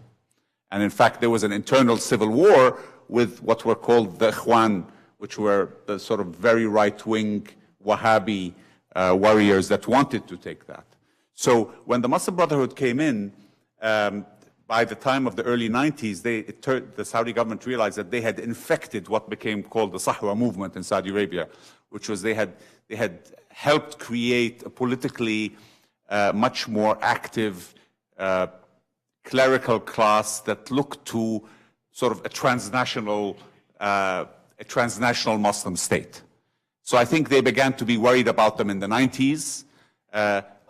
And in fact, there was an internal civil war with what were called the Ikhwan, which were the sort of very right-wing Wahhabi warriors that wanted to take that. So when the Muslim Brotherhood came in, by the time of the early 90s, the Saudi government realized that they had infected what became called the Sahwa movement in Saudi Arabia, which was they had helped create a politically much more active clerical class that looked to sort of a transnational Muslim state. So I think they began to be worried about them in the 90s.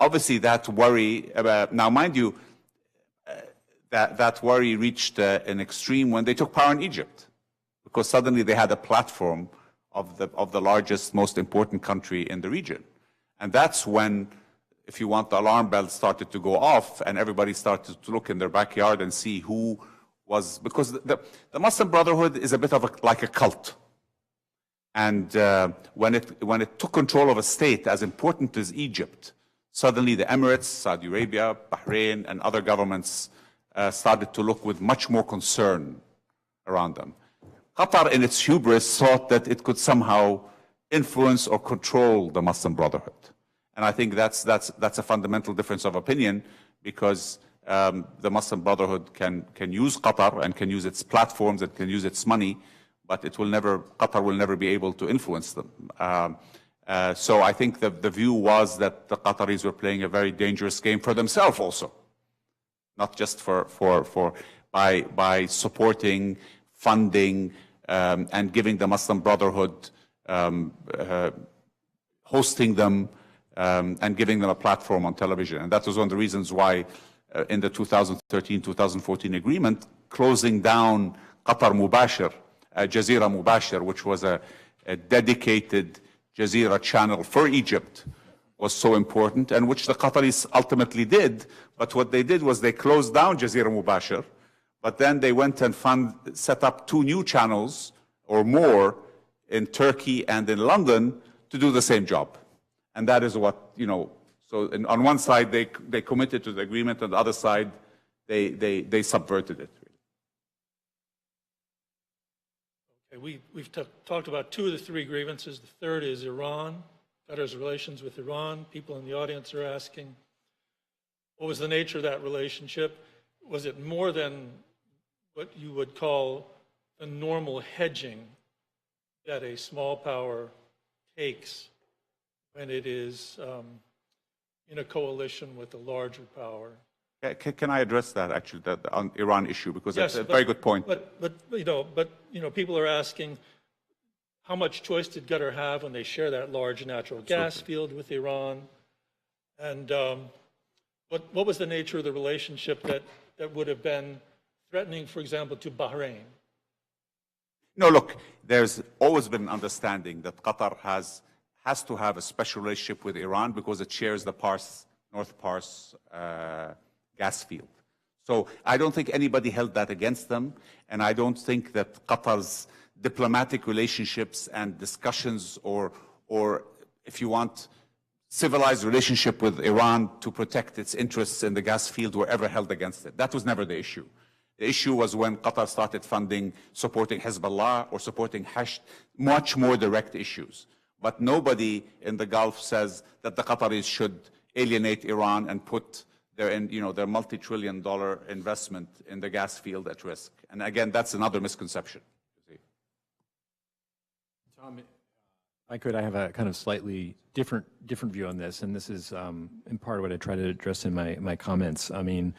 Obviously, that worry, now mind you, that worry reached an extreme when they took power in Egypt, because suddenly they had a platform of the largest, most important country in the region. And that's when, if you want, the alarm bells started to go off and everybody started to look in their backyard and see who was, because the Muslim Brotherhood is a bit of like a cult. And when it took control of a state as important as Egypt, suddenly the Emirates, Saudi Arabia, Bahrain, and other governments started to look with much more concern around them. Qatar, in its hubris, thought that it could somehow influence or control the Muslim Brotherhood. And I think that's a fundamental difference of opinion, because the Muslim Brotherhood can use Qatar and can use its platforms and can use its money, but Qatar will never be able to influence them. So I think the view was that the Qataris were playing a very dangerous game for themselves also, not just by supporting, funding, and giving the Muslim Brotherhood, hosting them, and giving them a platform on television. And that was one of the reasons why in the 2013-2014 agreement, closing down Qatar Mubashir, Jazeera Mubashir, which was a dedicated Jazeera channel for Egypt, was so important, and which the Qataris ultimately did. But what they did was they closed down Jazeera Mubashir, but then they went and set up 2 new channels or more in Turkey and in London to do the same job. And that is what, so on one side they committed to the agreement, on the other side they subverted it. Okay, we've talked about 2 of the 3 grievances. The third is Iran, Qatar's relations with Iran. People in the audience are asking, what was the nature of that relationship? Was it more than what you would call the normal hedging that a small power takes when it is in a coalition with a larger power? Can I address that, actually, on Iran issue, because that's a very good point. But people are asking, how much choice did Qatar have when they share that large natural gas field with Iran? And what was the nature of the relationship that would have been threatening, for example, to Bahrain? No, look, there's always been an understanding that Qatar has to have a special relationship with Iran because it shares the North Pars gas field. So I don't think anybody held that against them, and I don't think that Qatar's diplomatic relationships and discussions or if you want, civilized relationship with Iran to protect its interests in the gas field were ever held against it. That was never the issue. The issue was when Qatar started supporting Hezbollah or supporting much more direct issues. But nobody in the Gulf says that the Qataris should alienate Iran and put their multi-trillion-dollar investment in the gas field at risk. And again, that's another misconception. Tom, I have a kind of slightly different view on this, and this is in part what I try to address in my comments. I mean,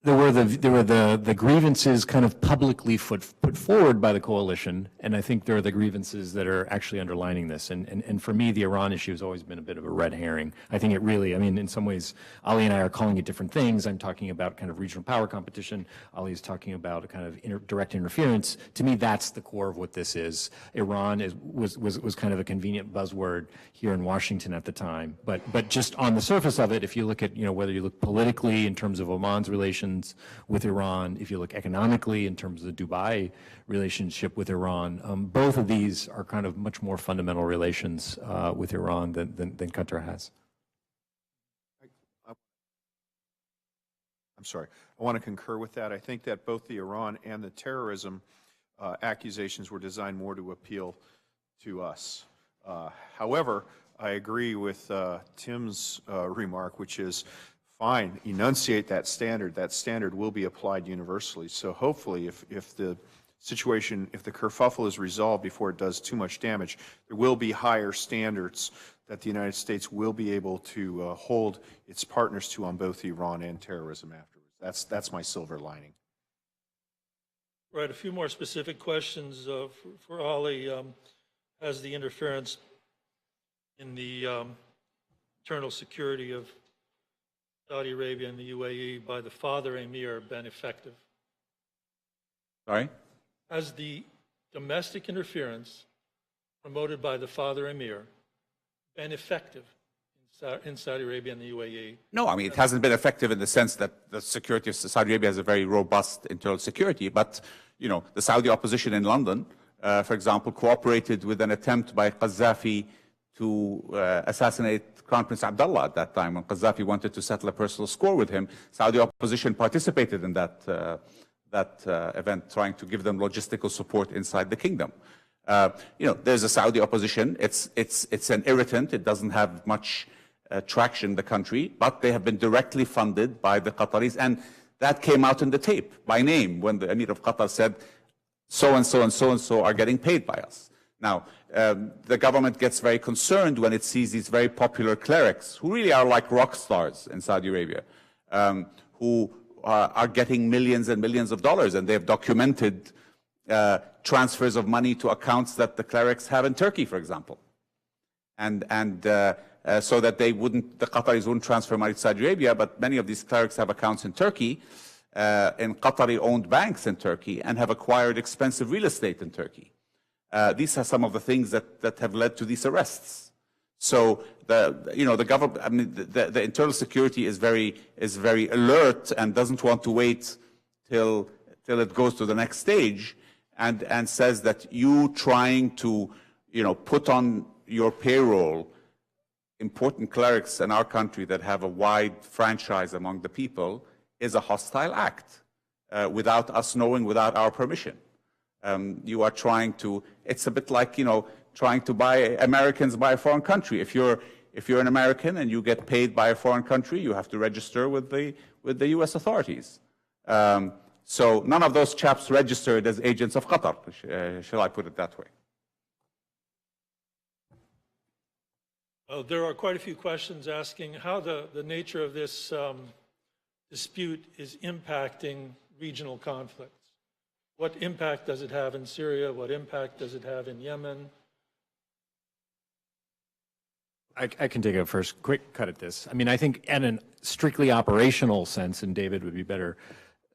there were the grievances kind of publicly put forward by the coalition, and I think there are the grievances that are actually underlining this. And for me, the Iran issue has always been a bit of a red herring. I think it really, I mean, in some ways, Ali and I are calling it different things. I'm talking about kind of regional power competition. Ali is talking about a kind of direct interference. To me, that's the core of what this is. Iran was kind of a convenient buzzword here in Washington at the time. But just on the surface of it, if you look at, whether you look politically in terms of Oman's relations with Iran, if you look economically in terms of the Dubai relationship with Iran, both of these are kind of much more fundamental relations with Iran than Qatar has. I'm sorry. I want to concur with that. I think that both the Iran and the terrorism accusations were designed more to appeal to us. However, I agree with Tim's remark, which is fine, enunciate that standard. That standard will be applied universally. So hopefully, if the situation, if the kerfuffle is resolved before it does too much damage, there will be higher standards that the United States will be able to hold its partners to on both Iran and terrorism afterwards. That's my silver lining. Right, a few more specific questions for Ali. Has the interference in the internal security of Saudi Arabia and the UAE by the father emir been effective? Sorry? Has the domestic interference promoted by the father emir been effective in Saudi Arabia and the UAE? No, I mean, it hasn't been effective in the sense that the security of Saudi Arabia has a very robust internal security. But, you know, the Saudi opposition in London, for example, cooperated with an attempt by Qaddafi to assassinate Crown Prince Abdullah at that time when Qaddafi wanted to settle a personal score with him. Saudi opposition participated in that event, trying to give them logistical support inside the kingdom. You know, there's a Saudi opposition. It's an irritant. It doesn't have much traction in the country, but they have been directly funded by the Qataris, and that came out in the tape by name when the Emir of Qatar said, so and so and so and so are getting paid by us. Now, the government gets very concerned when it sees these very popular clerics, who really are like rock stars in Saudi Arabia, who are getting millions and millions of dollars, and they have documented transfers of money to accounts that the clerics have in Turkey, for example. So that the Qataris wouldn't transfer money to Saudi Arabia, but many of these clerics have accounts in Turkey, in Qatari-owned banks in Turkey, and have acquired expensive real estate in Turkey. These are some of the things that have led to these arrests. So the government, I mean, the internal security is very alert and doesn't want to wait till it goes to the next stage, and says that you trying to, put on your payroll important clerics in our country that have a wide franchise among the people is a hostile act without us knowing, without our permission. You are trying to, it's a bit like, trying to buy Americans by a foreign country. If you're an American and you get paid by a foreign country, you have to register with the U.S. authorities. So none of those chaps registered as agents of Qatar, shall I put it that way? There are quite a few questions asking how the nature of this dispute is impacting regional conflicts. What impact does it have in Syria? What impact does it have in Yemen? I can take a first quick cut at this. I mean, I think in a strictly operational sense, and David would be better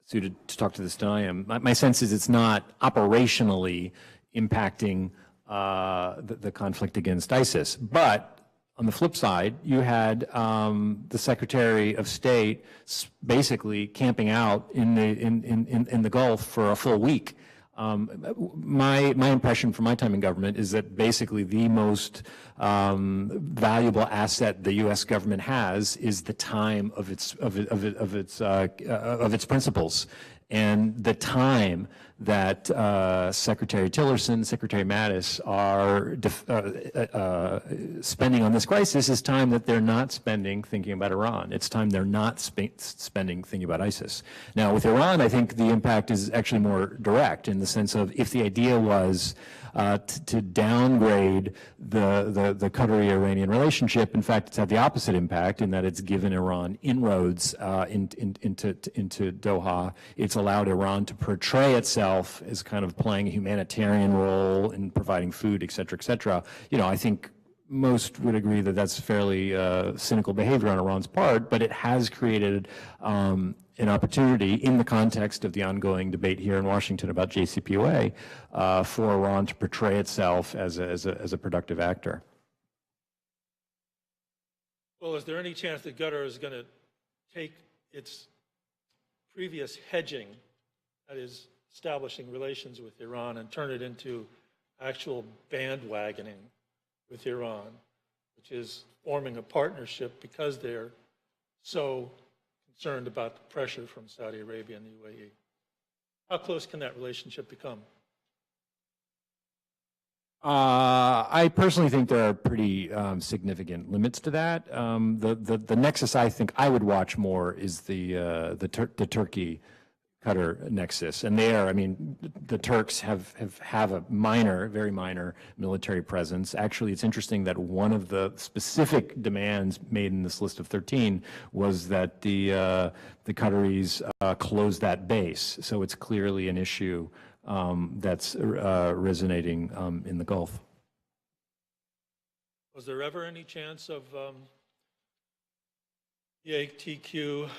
suited to talk to this than I am, my sense is it's not operationally impacting the conflict against ISIS. But on the flip side, you had the Secretary of State basically camping out in the Gulf for a full week. My impression from my time in government is that basically the most valuable asset the U.S. government has is the time of its principals, and the time that Secretary Tillerson, Secretary Mattis are spending on this crisis is time that they're not spending thinking about Iran. It's time they're not spending thinking about ISIS. Now, with Iran, I think the impact is actually more direct in the sense of if the idea was to downgrade the Qatari-Iranian relationship, in fact, it's had the opposite impact in that it's given Iran inroads into Doha. It's allowed Iran to portray itself as kind of playing a humanitarian role in providing food, et cetera, et cetera. I think most would agree that that's fairly cynical behavior on Iran's part, but it has created an opportunity in the context of the ongoing debate here in Washington about JCPOA for Iran to portray itself as a productive actor. Well, is there any chance that Qatar is going to take its previous hedging, that is establishing relations with Iran, and turn it into actual bandwagoning with Iran, which is forming a partnership because they're so concerned about the pressure from Saudi Arabia and the UAE? How close can that relationship become? I personally think there are pretty significant limits to that. The nexus I think I would watch more is the Turkey Qatar nexus. And there, I mean, the Turks have a minor, very minor military presence. Actually, it's interesting that one of the specific demands made in this list of 13 was that the Qataris close that base. So it's clearly an issue that's resonating in the Gulf. Was there ever any chance of the ATQ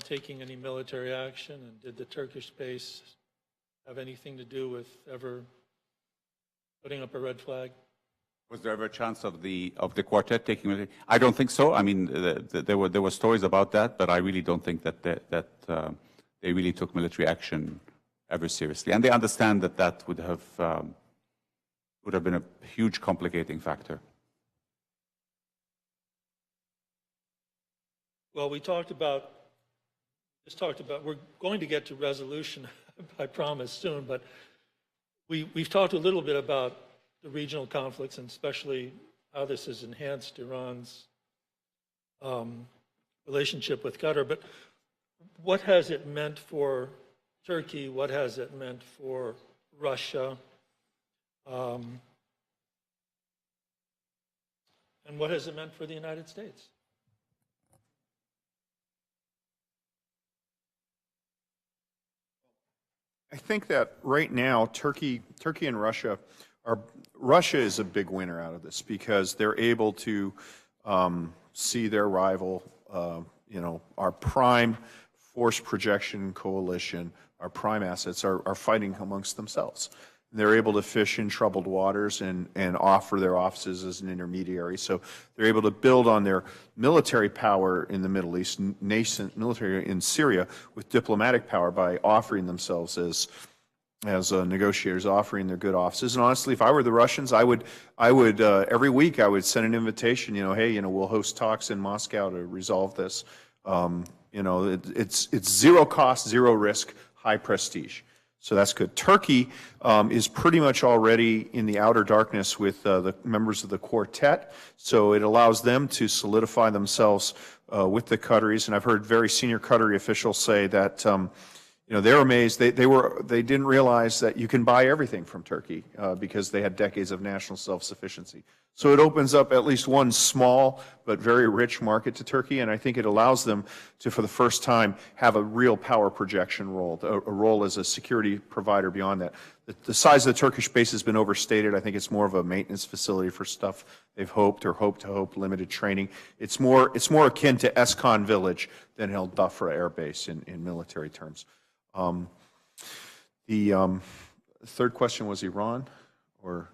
taking any military action, and did the Turkish base have anything to do with ever putting up a red flag? Was there ever a chance of the quartet taking it? I don't think so. I mean, there were stories about that, but I really don't think that they really took military action ever seriously. And they understand that that would have been a huge complicating factor. Well, we talked about, we're going to get to resolution, I promise, soon, but we've talked a little bit about the regional conflicts and especially how this has enhanced Iran's relationship with Qatar. But what has it meant for Turkey? What has it meant for Russia? And what has it meant for the United States? I think that right now, Turkey and Russia is a big winner out of this because they're able to see their rival, our prime force projection coalition, our prime assets are fighting amongst themselves. They're able to fish in troubled waters and offer their offices as an intermediary. So they're able to build on their military power in the Middle East, nascent military in Syria, with diplomatic power by offering themselves as negotiators, offering their good offices. And honestly, if I were the Russians, I would every week I would send an invitation. We'll host talks in Moscow to resolve this. It's zero cost, zero risk, high prestige. So that's good. Turkey is pretty much already in the outer darkness with the members of the quartet, so it allows them to solidify themselves with the Qataris. And I've heard very senior Qatari officials say that they're amazed. They didn't realize that you can buy everything from Turkey because they had decades of national self-sufficiency. So it opens up at least one small but very rich market to Turkey, and I think it allows them to, for the first time, have a real power projection role, a role as a security provider beyond that. The size of the Turkish base has been overstated. I think it's more of a maintenance facility for stuff they've hoped or hope to hope, limited training. It's more akin to Escon Village than El Dafra Air Base in military terms. The third question was Iran, or?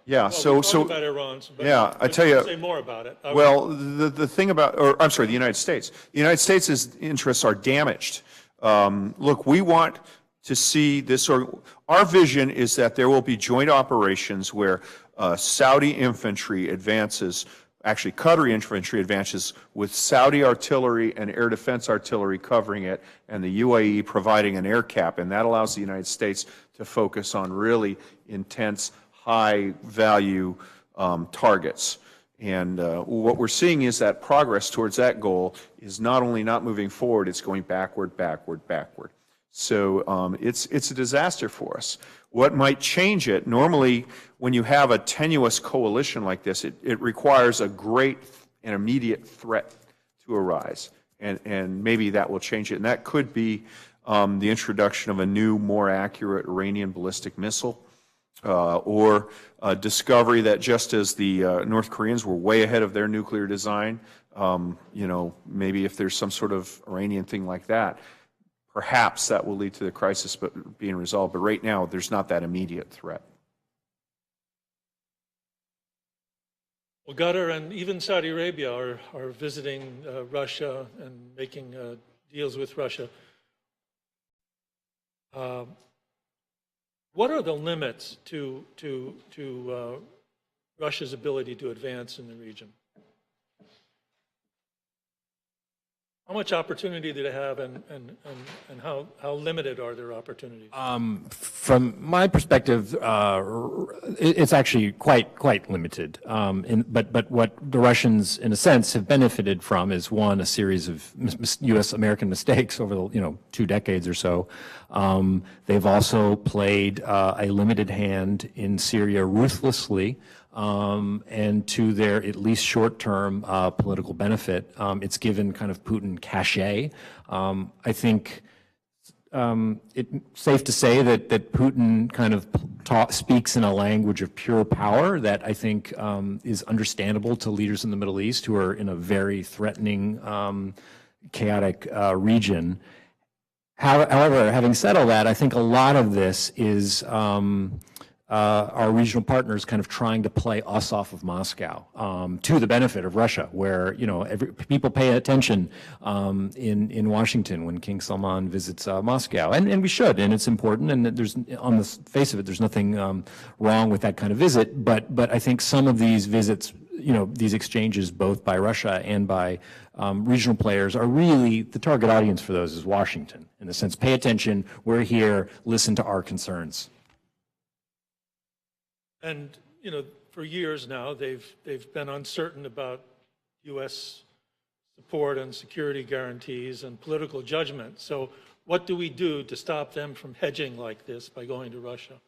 Yeah. Well, so about Iran. But yeah, I tell you. Say more about it. Well, the thing about, I'm sorry, the United States. The United States' interests are damaged. Look, we want to see this. Our vision is that there will be joint operations where Saudi infantry advances. Actually, Qatari infantry advances with Saudi artillery and air defense artillery covering it, and the UAE providing an air cap, and that allows the United States to focus on really intense, high-value targets. And what we're seeing is that progress towards that goal is not only not moving forward, it's going backward. So it's a disaster for us. What might change it, normally when you have a tenuous coalition like this, it requires a great and immediate threat to arise. And maybe that will change it. And that could be the introduction of a new, more accurate Iranian ballistic missile, or a discovery that just as the North Koreans were way ahead of their nuclear design, maybe if there's some sort of Iranian thing like that, perhaps that will lead to the crisis being resolved. But right now, there's not that immediate threat. Well, Qatar and even Saudi Arabia are visiting Russia and making deals with Russia. What are the limits to Russia's ability to advance in the region? How much opportunity do they have, and how limited are their opportunities? From my perspective, it's actually quite limited. But what the Russians, in a sense, have benefited from is, one, a series of U.S. American mistakes over the 2 decades or so. They've also played a limited hand in Syria ruthlessly. And to their at least short-term political benefit, it's given kind of Putin cachet. I think it's safe to say that Putin kind of speaks in a language of pure power that I think is understandable to leaders in the Middle East who are in a very threatening, chaotic region. However, having said all that, I think a lot of this is our regional partners kind of trying to play us off of Moscow to the benefit of Russia, where people pay attention in Washington when King Salman visits Moscow, and we should, and it's important, and there's, on the face of it, there's nothing wrong with that kind of visit, but I think some of these visits, these exchanges, both by Russia and by regional players, are really, the target audience for those is Washington, in the sense, pay attention, we're here, listen to our concerns. And, for years now, they've been uncertain about U.S. support and security guarantees and political judgment. So what do we do to stop them from hedging like this by going to Russia?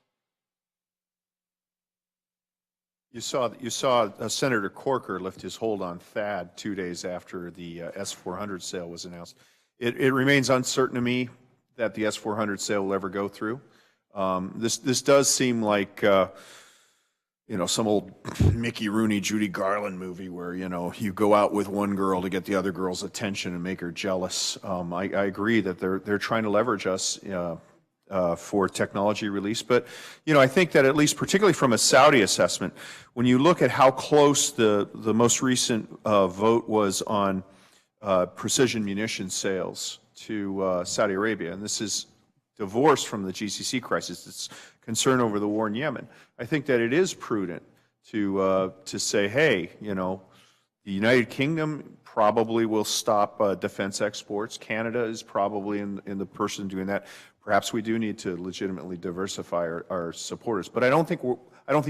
You saw Senator Corker lift his hold on THAAD 2 days after the S-400 sale was announced. It remains uncertain to me that the S-400 sale will ever go through. This does seem like some old Mickey Rooney, Judy Garland movie where, you go out with one girl to get the other girl's attention and make her jealous. I agree that they're trying to leverage us for technology release. But, I think that at least particularly from a Saudi assessment, when you look at how close the most recent vote was on precision munition sales to Saudi Arabia, and this is divorced from the GCC crisis, it's concern over the war in Yemen. I think that it is prudent to say, hey, the United Kingdom probably will stop defense exports. Canada is probably in the person doing that. Perhaps we do need to legitimately diversify our supporters. But I don't think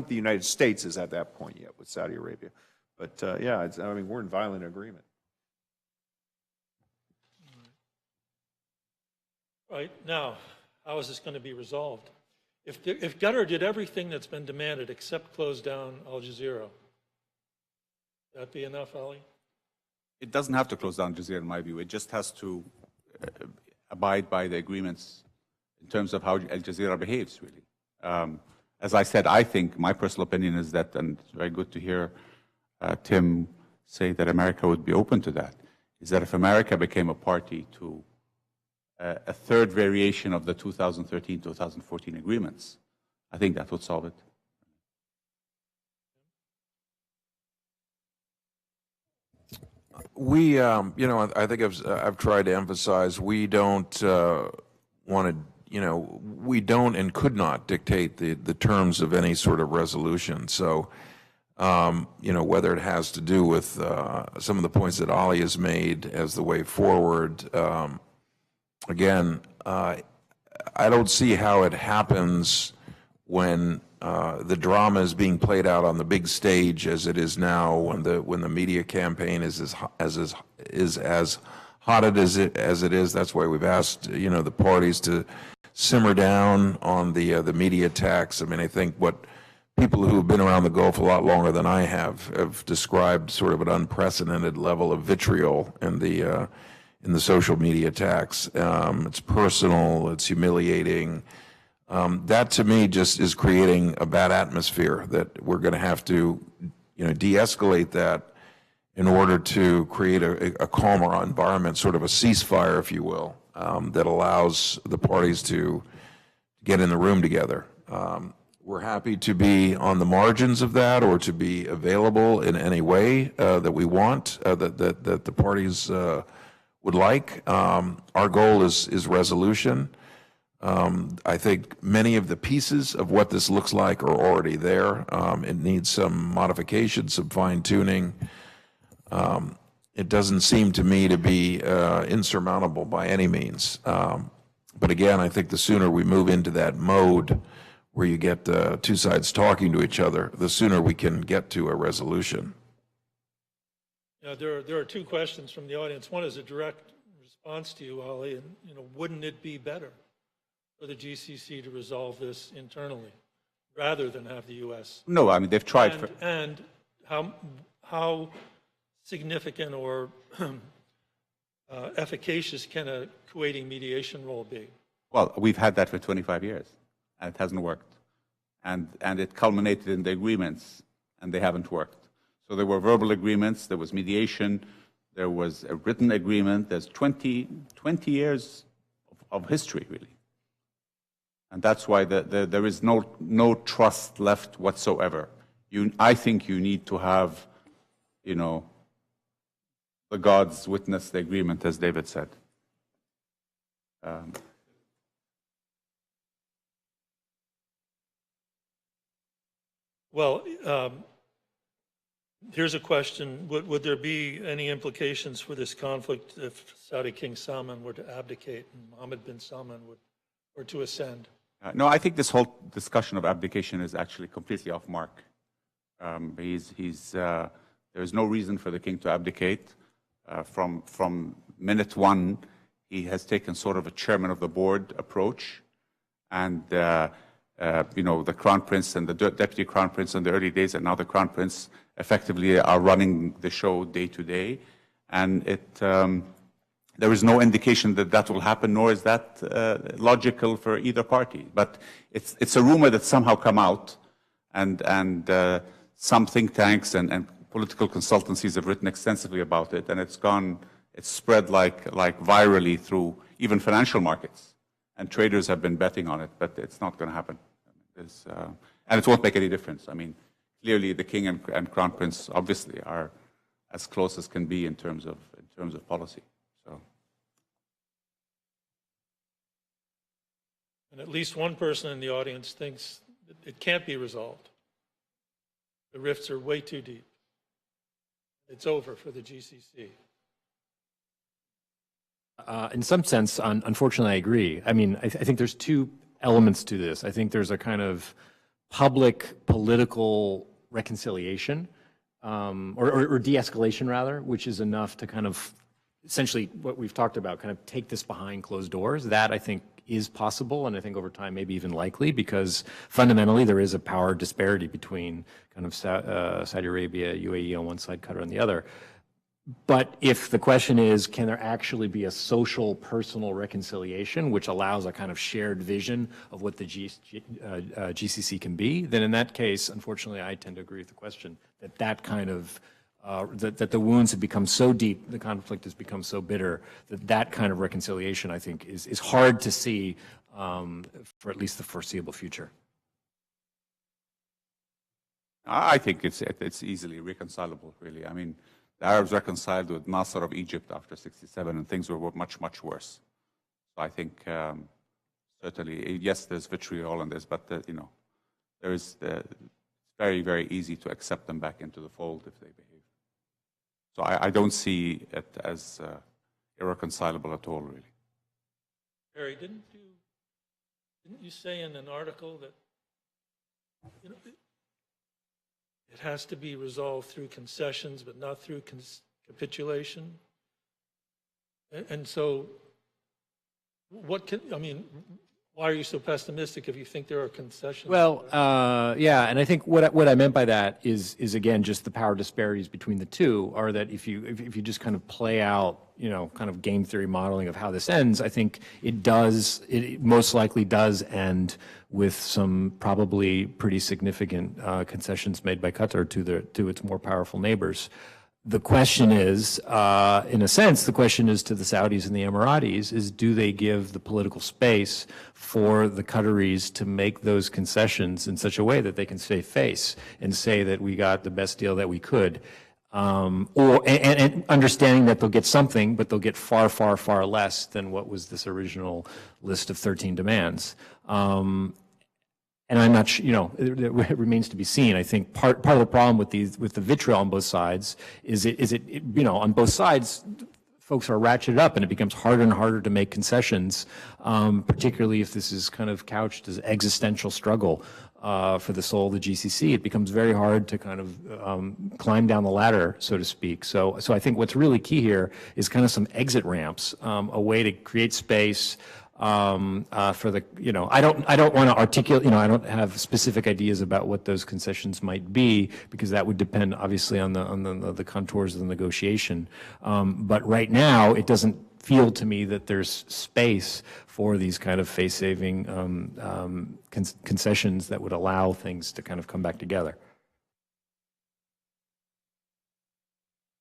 the United States is at that point yet with Saudi Arabia. But yeah, we're in violent agreement. Right now, how is this going to be resolved? If Qatar did everything that's been demanded except close down Al Jazeera, would that be enough, Ali? It doesn't have to close down Jazeera, in my view. It just has to abide by the agreements in terms of how Al Jazeera behaves, really. As I said, I think my personal opinion is that, and it's very good to hear Tim say that America would be open to that, is that if America became a party to a third variation of the 2013-2014 agreements, I think that would solve it. We, I think I've tried to emphasize, we don't want to, we don't and could not dictate the terms of any sort of resolution. So, whether it has to do with some of the points that Ali has made as the way forward, again, I don't see how it happens when the drama is being played out on the big stage as it is now, when the media campaign is as hot as it is. That's why we've asked the parties to simmer down on the media attacks. I mean, I think what people who have been around the Gulf a lot longer than I have described sort of an unprecedented level of vitriol in the social media attacks. It's personal, it's humiliating. That to me just is creating a bad atmosphere that we're going to have to, de-escalate that in order to create a calmer environment, sort of a ceasefire, if you will, that allows the parties to get in the room together. We're happy to be on the margins of that or to be available in any way that we want, that the parties would like. Our goal is resolution. I think many of the pieces of what this looks like are already there. It needs some modification, some fine-tuning. it doesn't seem to me to be insurmountable by any means. But again, I think the sooner we move into that mode where you get two sides talking to each other, the sooner we can get to a resolution. Yeah, there are two questions from the audience. One is a direct response to you, Ali, and wouldn't it be better for the GCC to resolve this internally rather than have the U.S.? No, I mean, they've tried. And how significant or efficacious can a Kuwaiti mediation role be? Well, we've had that for 25 years, and it hasn't worked. And it culminated in the agreements, and they haven't worked. So there were verbal agreements, there was mediation, there was a written agreement. There's 20 years of history, really. And that's why there is no trust left whatsoever. I think you need to have, the gods witness the agreement, as David said. Well, here's a question. Would there be any implications for this conflict if Saudi King Salman were to abdicate and Mohammed bin Salman were to ascend? No, I think this whole discussion of abdication is actually completely off mark. There is no reason for the king to abdicate. From minute one, he has taken sort of a chairman of the board approach, and the crown prince and the deputy crown prince in the early days, and now the crown prince effectively are running the show day to day, and there is no indication that will happen, nor is that logical for either party. But it's a rumor that's somehow come out, and some think tanks and political consultancies have written extensively about it, and it's spread like virally through even financial markets, and traders have been betting on it, but it's not going to happen. And it won't make any difference. I mean, clearly the king and crown prince obviously are as close as can be in terms of policy. So. And at least one person in the audience thinks it can't be resolved. The rifts are way too deep. It's over for the GCC. In some sense, unfortunately, I agree. I mean, I think there's two elements to this. I think there's a kind of public political reconciliation, or de-escalation rather, which is enough to kind of essentially what we've talked about, kind of take this behind closed doors. That I think is possible, and I think over time maybe even likely, because fundamentally there is a power disparity between kind of Saudi Arabia, UAE on one side, Qatar on the other. But if the question is, can there actually be a social, personal reconciliation which allows a kind of shared vision of what the GCC can be, then in that case, unfortunately, I tend to agree with the question that kind of that the wounds have become so deep, the conflict has become so bitter, that kind of reconciliation, I think, is hard to see for at least the foreseeable future. I think it's easily reconcilable, really. I mean, the Arabs reconciled with Nasser of Egypt after '67, and things were much, much worse. So I think certainly, yes, there's vitriol in this, but there is very, very easy to accept them back into the fold if they behave. So I don't see it as irreconcilable at all, really. Harry, didn't you say in an article that it has to be resolved through concessions, but not through capitulation? And so, why are you so pessimistic if you think there are concessions? Well, yeah, and I think what I meant by that is again just the power disparities between the two are that if you just kind of play out kind of game theory modeling of how this ends, I think it most likely does end with some probably pretty significant concessions made by Qatar to its more powerful neighbors. The question is, in a sense, the question is to the Saudis and the Emiratis is, do they give the political space for the Qataris to make those concessions in such a way that they can save face and say that we got the best deal that we could, and understanding that they'll get something, but they'll get far, far, far less than what was this original list of 13 demands. and I'm not, it remains to be seen. I think part of the problem with the vitriol on both sides is on both sides, folks are ratcheted up, and it becomes harder and harder to make concessions, particularly if this is kind of couched as existential struggle for the soul of the GCC. It becomes very hard to kind of climb down the ladder, so to speak. So I think what's really key here is kind of some exit ramps, a way to create space for the, I don't want to articulate, I don't have specific ideas about what those concessions might be, because that would depend obviously on the contours of the negotiation. But right now, it doesn't feel to me that there's space for these kind of face-saving concessions that would allow things to kind of come back together.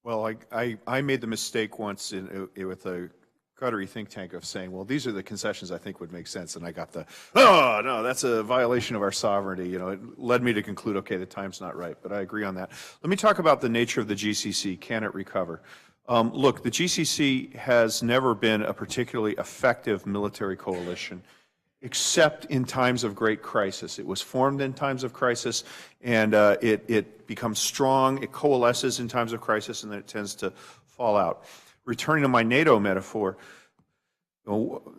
Well, I made the mistake once with a Qatari think tank of saying, well, these are the concessions I think would make sense. And I got oh, no, that's a violation of our sovereignty. It led me to conclude, okay, the time's not right, but I agree on that. Let me talk about the nature of the GCC. Can it recover? Look, the GCC has never been a particularly effective military coalition, except in times of great crisis. It was formed in times of crisis, and it becomes strong, it coalesces in times of crisis, and then it tends to fall out. Returning to my NATO metaphor,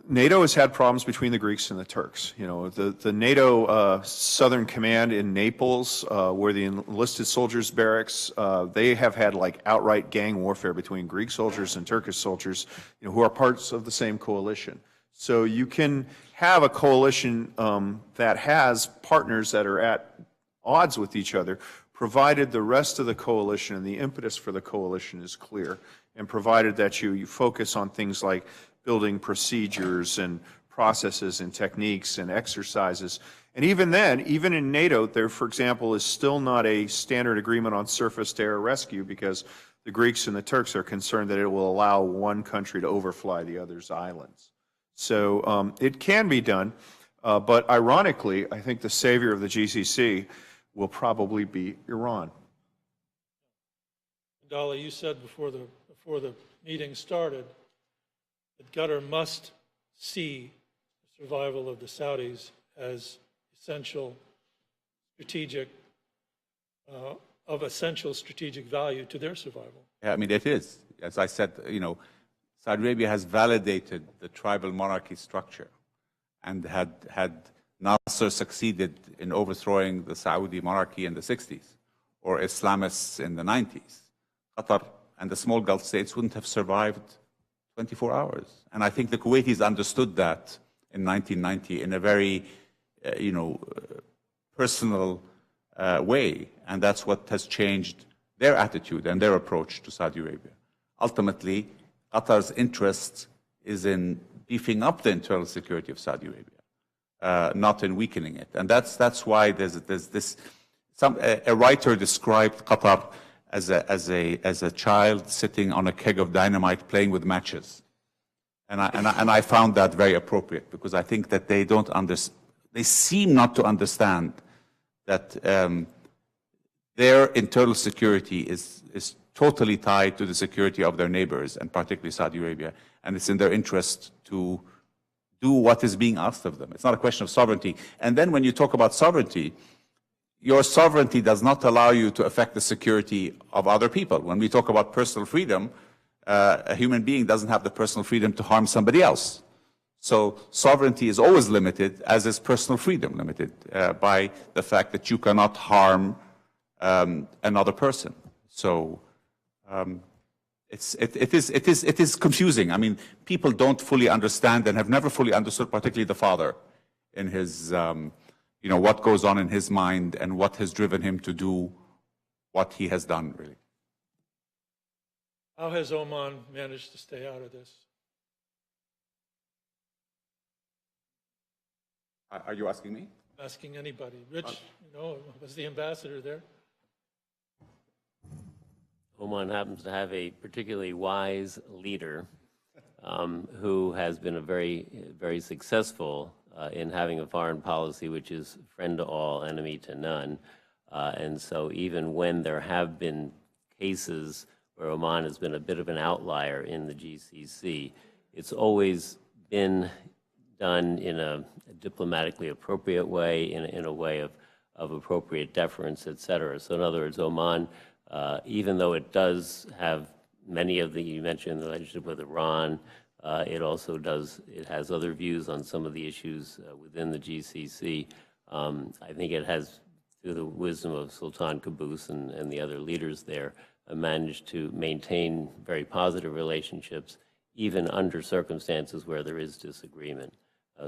NATO has had problems between the Greeks and the Turks. The NATO Southern Command in Naples, where the enlisted soldiers barracks, they have had like outright gang warfare between Greek soldiers and Turkish soldiers, who are parts of the same coalition. So you can have a coalition that has partners that are at odds with each other, provided the rest of the coalition and the impetus for the coalition is clear, and provided that you focus on things like building procedures and processes and techniques and exercises. And even then, even in NATO, there, for example, is still not a standard agreement on surface-to-air rescue, because the Greeks and the Turks are concerned that it will allow one country to overfly the other's islands. So it can be done, but ironically, I think the savior of the GCC will probably be Iran. Dolly, you said before the meeting started that Qatar must see the survival of the Saudis as essential strategic value to their survival. Yeah, I mean, it is. As I said, Saudi Arabia has validated the tribal monarchy structure, and had Nasser succeeded in overthrowing the Saudi monarchy in the 60s, or Islamists in the 90s, Qatar and the small Gulf states wouldn't have survived 24 hours. And I think the Kuwaitis understood that in 1990 in a very, personal way. And that's what has changed their attitude and their approach to Saudi Arabia. Ultimately, Qatar's interest is in beefing up the internal security of Saudi Arabia, not in weakening it. And that's why there's this. A writer described Qatar as a child sitting on a keg of dynamite playing with matches, and I found that very appropriate, because I think that they seem not to understand that their internal security is totally tied to the security of their neighbors, and particularly Saudi Arabia, and it's in their interest to do what is being asked of them. It's not a question of sovereignty. And then when you talk about sovereignty, your sovereignty does not allow you to affect the security of other people. When we talk about personal freedom, a human being doesn't have the personal freedom to harm somebody else. So sovereignty is always limited, as is personal freedom limited by the fact that you cannot harm another person. So it is confusing. I mean, people don't fully understand and have never fully understood, particularly the father, in his, what goes on in his mind and what has driven him to do what he has done, really. How has Oman managed to stay out of this? Are you asking me? Asking anybody. Rich, was the ambassador there? Oman happens to have a particularly wise leader who has been very successful in having a foreign policy which is friend to all, enemy to none. And so even when there have been cases where Oman has been a bit of an outlier in the GCC, it's always been done in a diplomatically appropriate way, in a way of appropriate deference, et cetera. So in other words, Oman, even though it does have many of the, you mentioned the relationship with Iran, it also it has other views on some of the issues within the GCC. I think it has, through the wisdom of Sultan Qaboos and the other leaders there, managed to maintain very positive relationships, even under circumstances where there is disagreement.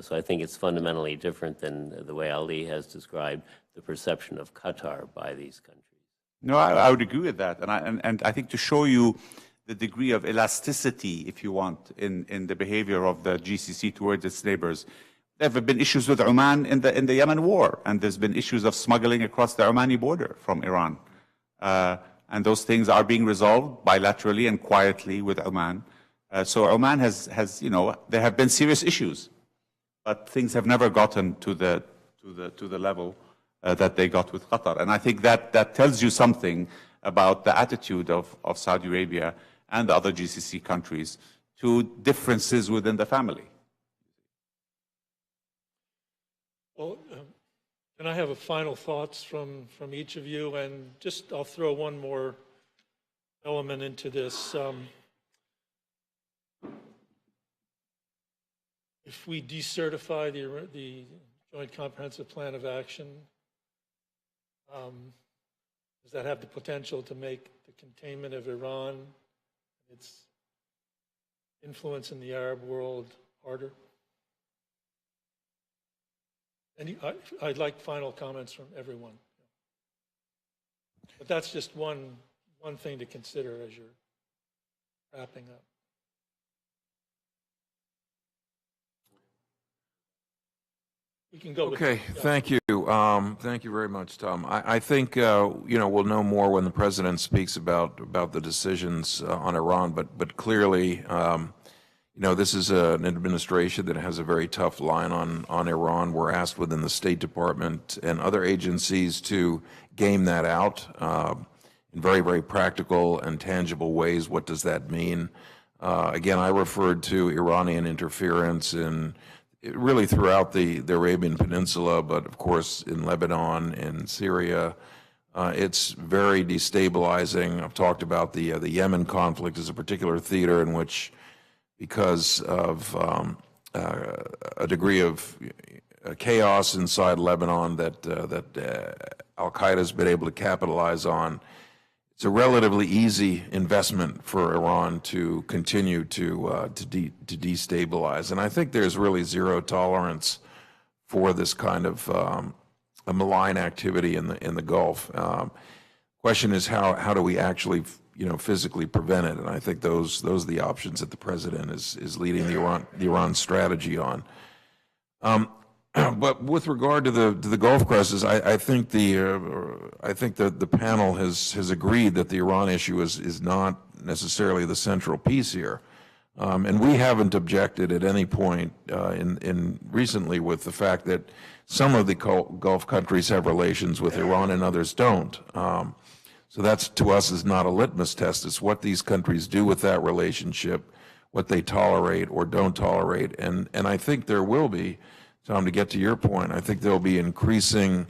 So I think it's fundamentally different than the way Ali has described the perception of Qatar by these countries. No, I would agree with that. And I think to show you the degree of elasticity, if you want, in the behavior of the GCC towards its neighbors, there have been issues with Oman in the Yemen war, and there's been issues of smuggling across the Omani border from Iran. And those things are being resolved bilaterally and quietly with Oman. So Oman has, you know, there have been serious issues, but things have never gotten to the level that they got with Qatar. And I think that tells you something about the attitude of Saudi Arabia and the other GCC countries to differences within the family. Well, can I have a final thoughts from each of you? And just, I'll throw one more element into this. If we decertify the Joint Comprehensive Plan of Action, does that have the potential to make the containment of Iran, its influence in the Arab world, harder? And I'd like final comments from everyone. But that's just one thing to consider as you're wrapping up. We can go. Okay, thank you. Thank you very much, Tom. I think we'll know more when the president speaks about the decisions on Iran. But clearly, this is an administration that has a very tough line on Iran. We're asked within the State Department and other agencies to game that out in very, very practical and tangible ways. What does that mean? Again, I referred to Iranian interference in really throughout the Arabian Peninsula, but of course in Lebanon and Syria. It's very destabilizing. I've talked about the Yemen conflict as a particular theater in which, because of a degree of chaos inside Lebanon that Al-Qaeda has been able to capitalize on, it's a relatively easy investment for Iran to continue to destabilize. And I think there's really zero tolerance for this kind of a malign activity in the Gulf. Question is how do we actually physically prevent it? And I think those are the options that the president is leading the Iran strategy on. But with regard to the Gulf crisis, I think the panel has agreed that the Iran issue is not necessarily the central piece here, and we haven't objected at any point in recently with the fact that some of the Gulf countries have relations with Iran and others don't. So that's, to us, is not a litmus test. It's what these countries do with that relationship, what they tolerate or don't tolerate, and I think there will be. Tom, to get to your point, I think there'll be increasing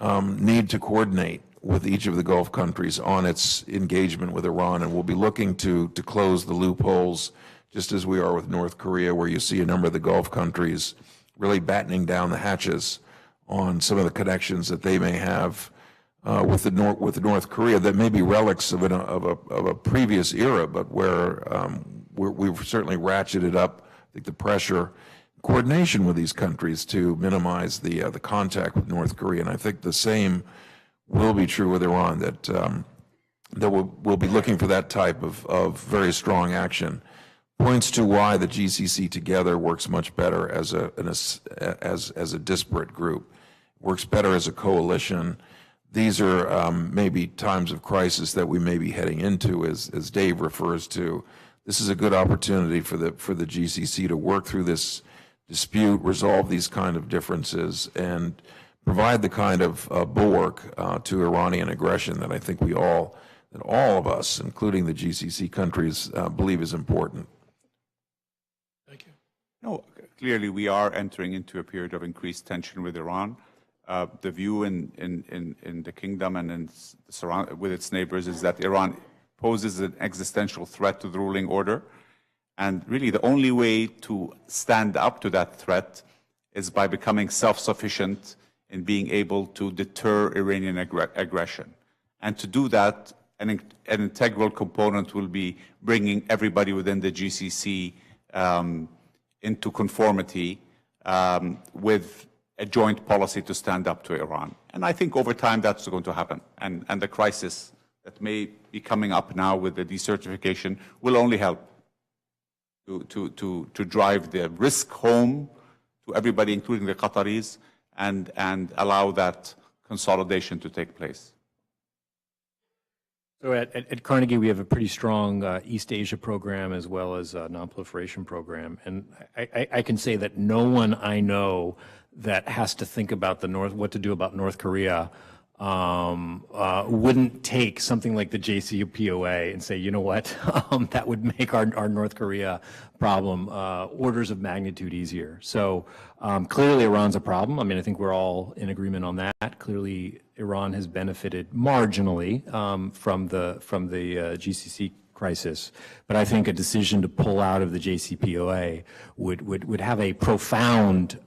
need to coordinate with each of the Gulf countries on its engagement with Iran, and we'll be looking to close the loopholes, just as we are with North Korea, where you see a number of the Gulf countries really battening down the hatches on some of the connections that they may have with North Korea that may be relics of a previous era, but where we've certainly ratcheted up, I think, the pressure. Coordination with these countries to minimize the contact with North Korea, and I think the same will be true with Iran. That we'll be looking for that type of very strong action. Points to why the GCC together works much better as a disparate group, works better as a coalition. These are maybe times of crisis that we may be heading into, as Dave refers to. This is a good opportunity for the GCC to work through this dispute, resolve these kind of differences, and provide the kind of bulwark to Iranian aggression that I think all of us, including the GCC countries, believe is important. Thank you. No, clearly we are entering into a period of increased tension with Iran. The view in the kingdom and with its neighbors is that Iran poses an existential threat to the ruling order. And really the only way to stand up to that threat is by becoming self-sufficient in being able to deter Iranian aggression. And to do that, an integral component will be bringing everybody within the GCC into conformity with a joint policy to stand up to Iran. And I think over time that's going to happen. And the crisis that may be coming up now with the decertification will only help to drive the risk home to everybody, including the Qataris, and allow that consolidation to take place. So at Carnegie, we have a pretty strong East Asia program as well as a non-proliferation program. And I can say that no one I know that has to think about what to do about North Korea wouldn't take something like the JCPOA and say, you know what, that would make our North Korea problem orders of magnitude easier. So clearly Iran's a problem. I mean, I think we're all in agreement on that. Clearly Iran has benefited marginally from the GCC crisis, but I think a decision to pull out of the JCPOA would have a profound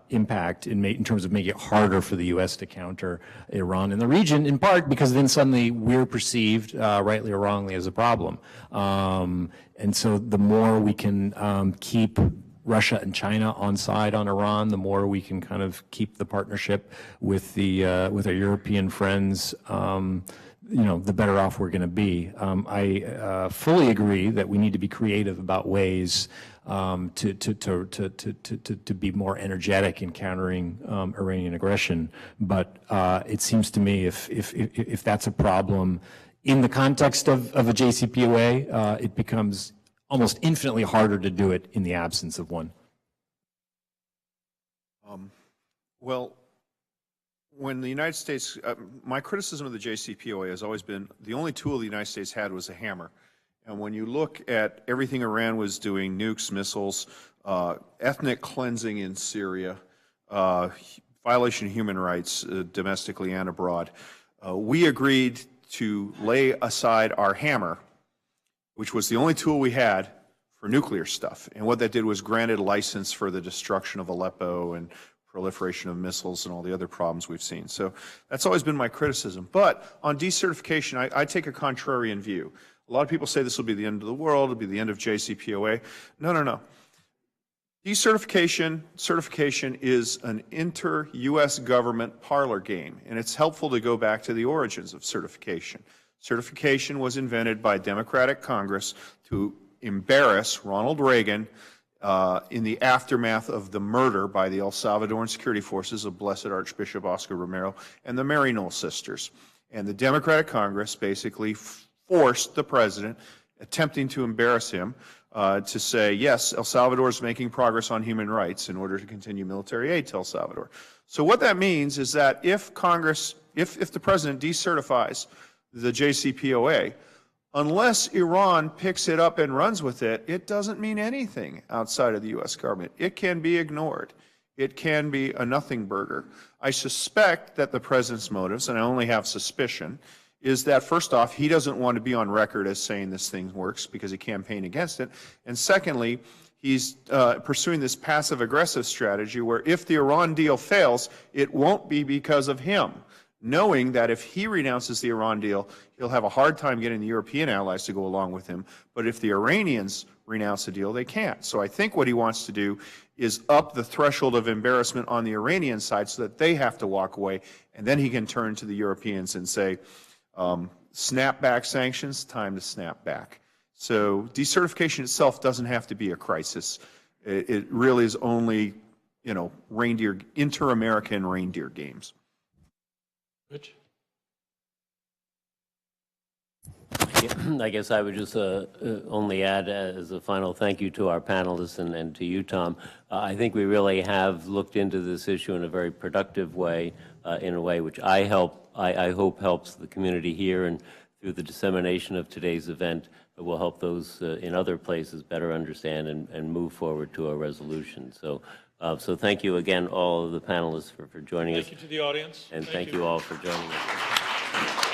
impact in terms of making it harder for the U.S. to counter Iran in the region, in part because then suddenly we're perceived, rightly or wrongly, as a problem. And so the more we can keep Russia and China on side on Iran, the more we can kind of keep the partnership with our European friends, the better off we're going to be. I fully agree that we need to be creative about ways to be more energetic in countering Iranian aggression. But it seems to me if that's a problem in the context of a JCPOA, it becomes almost infinitely harder to do it in the absence of one. When the United States, my criticism of the JCPOA has always been the only tool the United States had was a hammer. And when you look at everything Iran was doing, nukes, missiles, ethnic cleansing in Syria, violation of human rights domestically and abroad, we agreed to lay aside our hammer, which was the only tool we had for nuclear stuff. And what that did was granted license for the destruction of Aleppo and proliferation of missiles and all the other problems we've seen. So that's always been my criticism. But on decertification, I take a contrarian view. A lot of people say this will be the end of the world, it'll be the end of JCPOA. No. Certification is an inter-U.S. government parlor game, and it's helpful to go back to the origins of certification. Certification was invented by Democratic Congress to embarrass Ronald Reagan in the aftermath of the murder by the El Salvadoran security forces of Blessed Archbishop Oscar Romero and the Maryknoll sisters. And the Democratic Congress basically forced the president, attempting to embarrass him, to say, yes, El Salvador is making progress on human rights in order to continue military aid to El Salvador. So what that means is that if Congress, if the president decertifies the JCPOA, unless Iran picks it up and runs with it, it doesn't mean anything outside of the U.S. government. It can be ignored. It can be a nothing burger. I suspect that the president's motives, and I only have suspicion, is that first off, he doesn't want to be on record as saying this thing works because he campaigned against it. And secondly, he's pursuing this passive-aggressive strategy where if the Iran deal fails, it won't be because of him, knowing that if he renounces the Iran deal, he'll have a hard time getting the European allies to go along with him. But if the Iranians renounce the deal, they can't. So I think what he wants to do is up the threshold of embarrassment on the Iranian side so that they have to walk away, and then he can turn to the Europeans and say, snap back sanctions, time to snap back. So decertification itself doesn't have to be a crisis. It really is only, inter-American reindeer games. Rich? I guess I would just only add as a final thank you to our panelists and to you, Tom. I think we really have looked into this issue in a very productive way, in a way which I hope helps the community here. And through the dissemination of today's event will help those in other places better understand and move forward to a resolution. So, so thank you again, all of the panelists, for joining us. Thank you to the audience. And thank you all for joining us.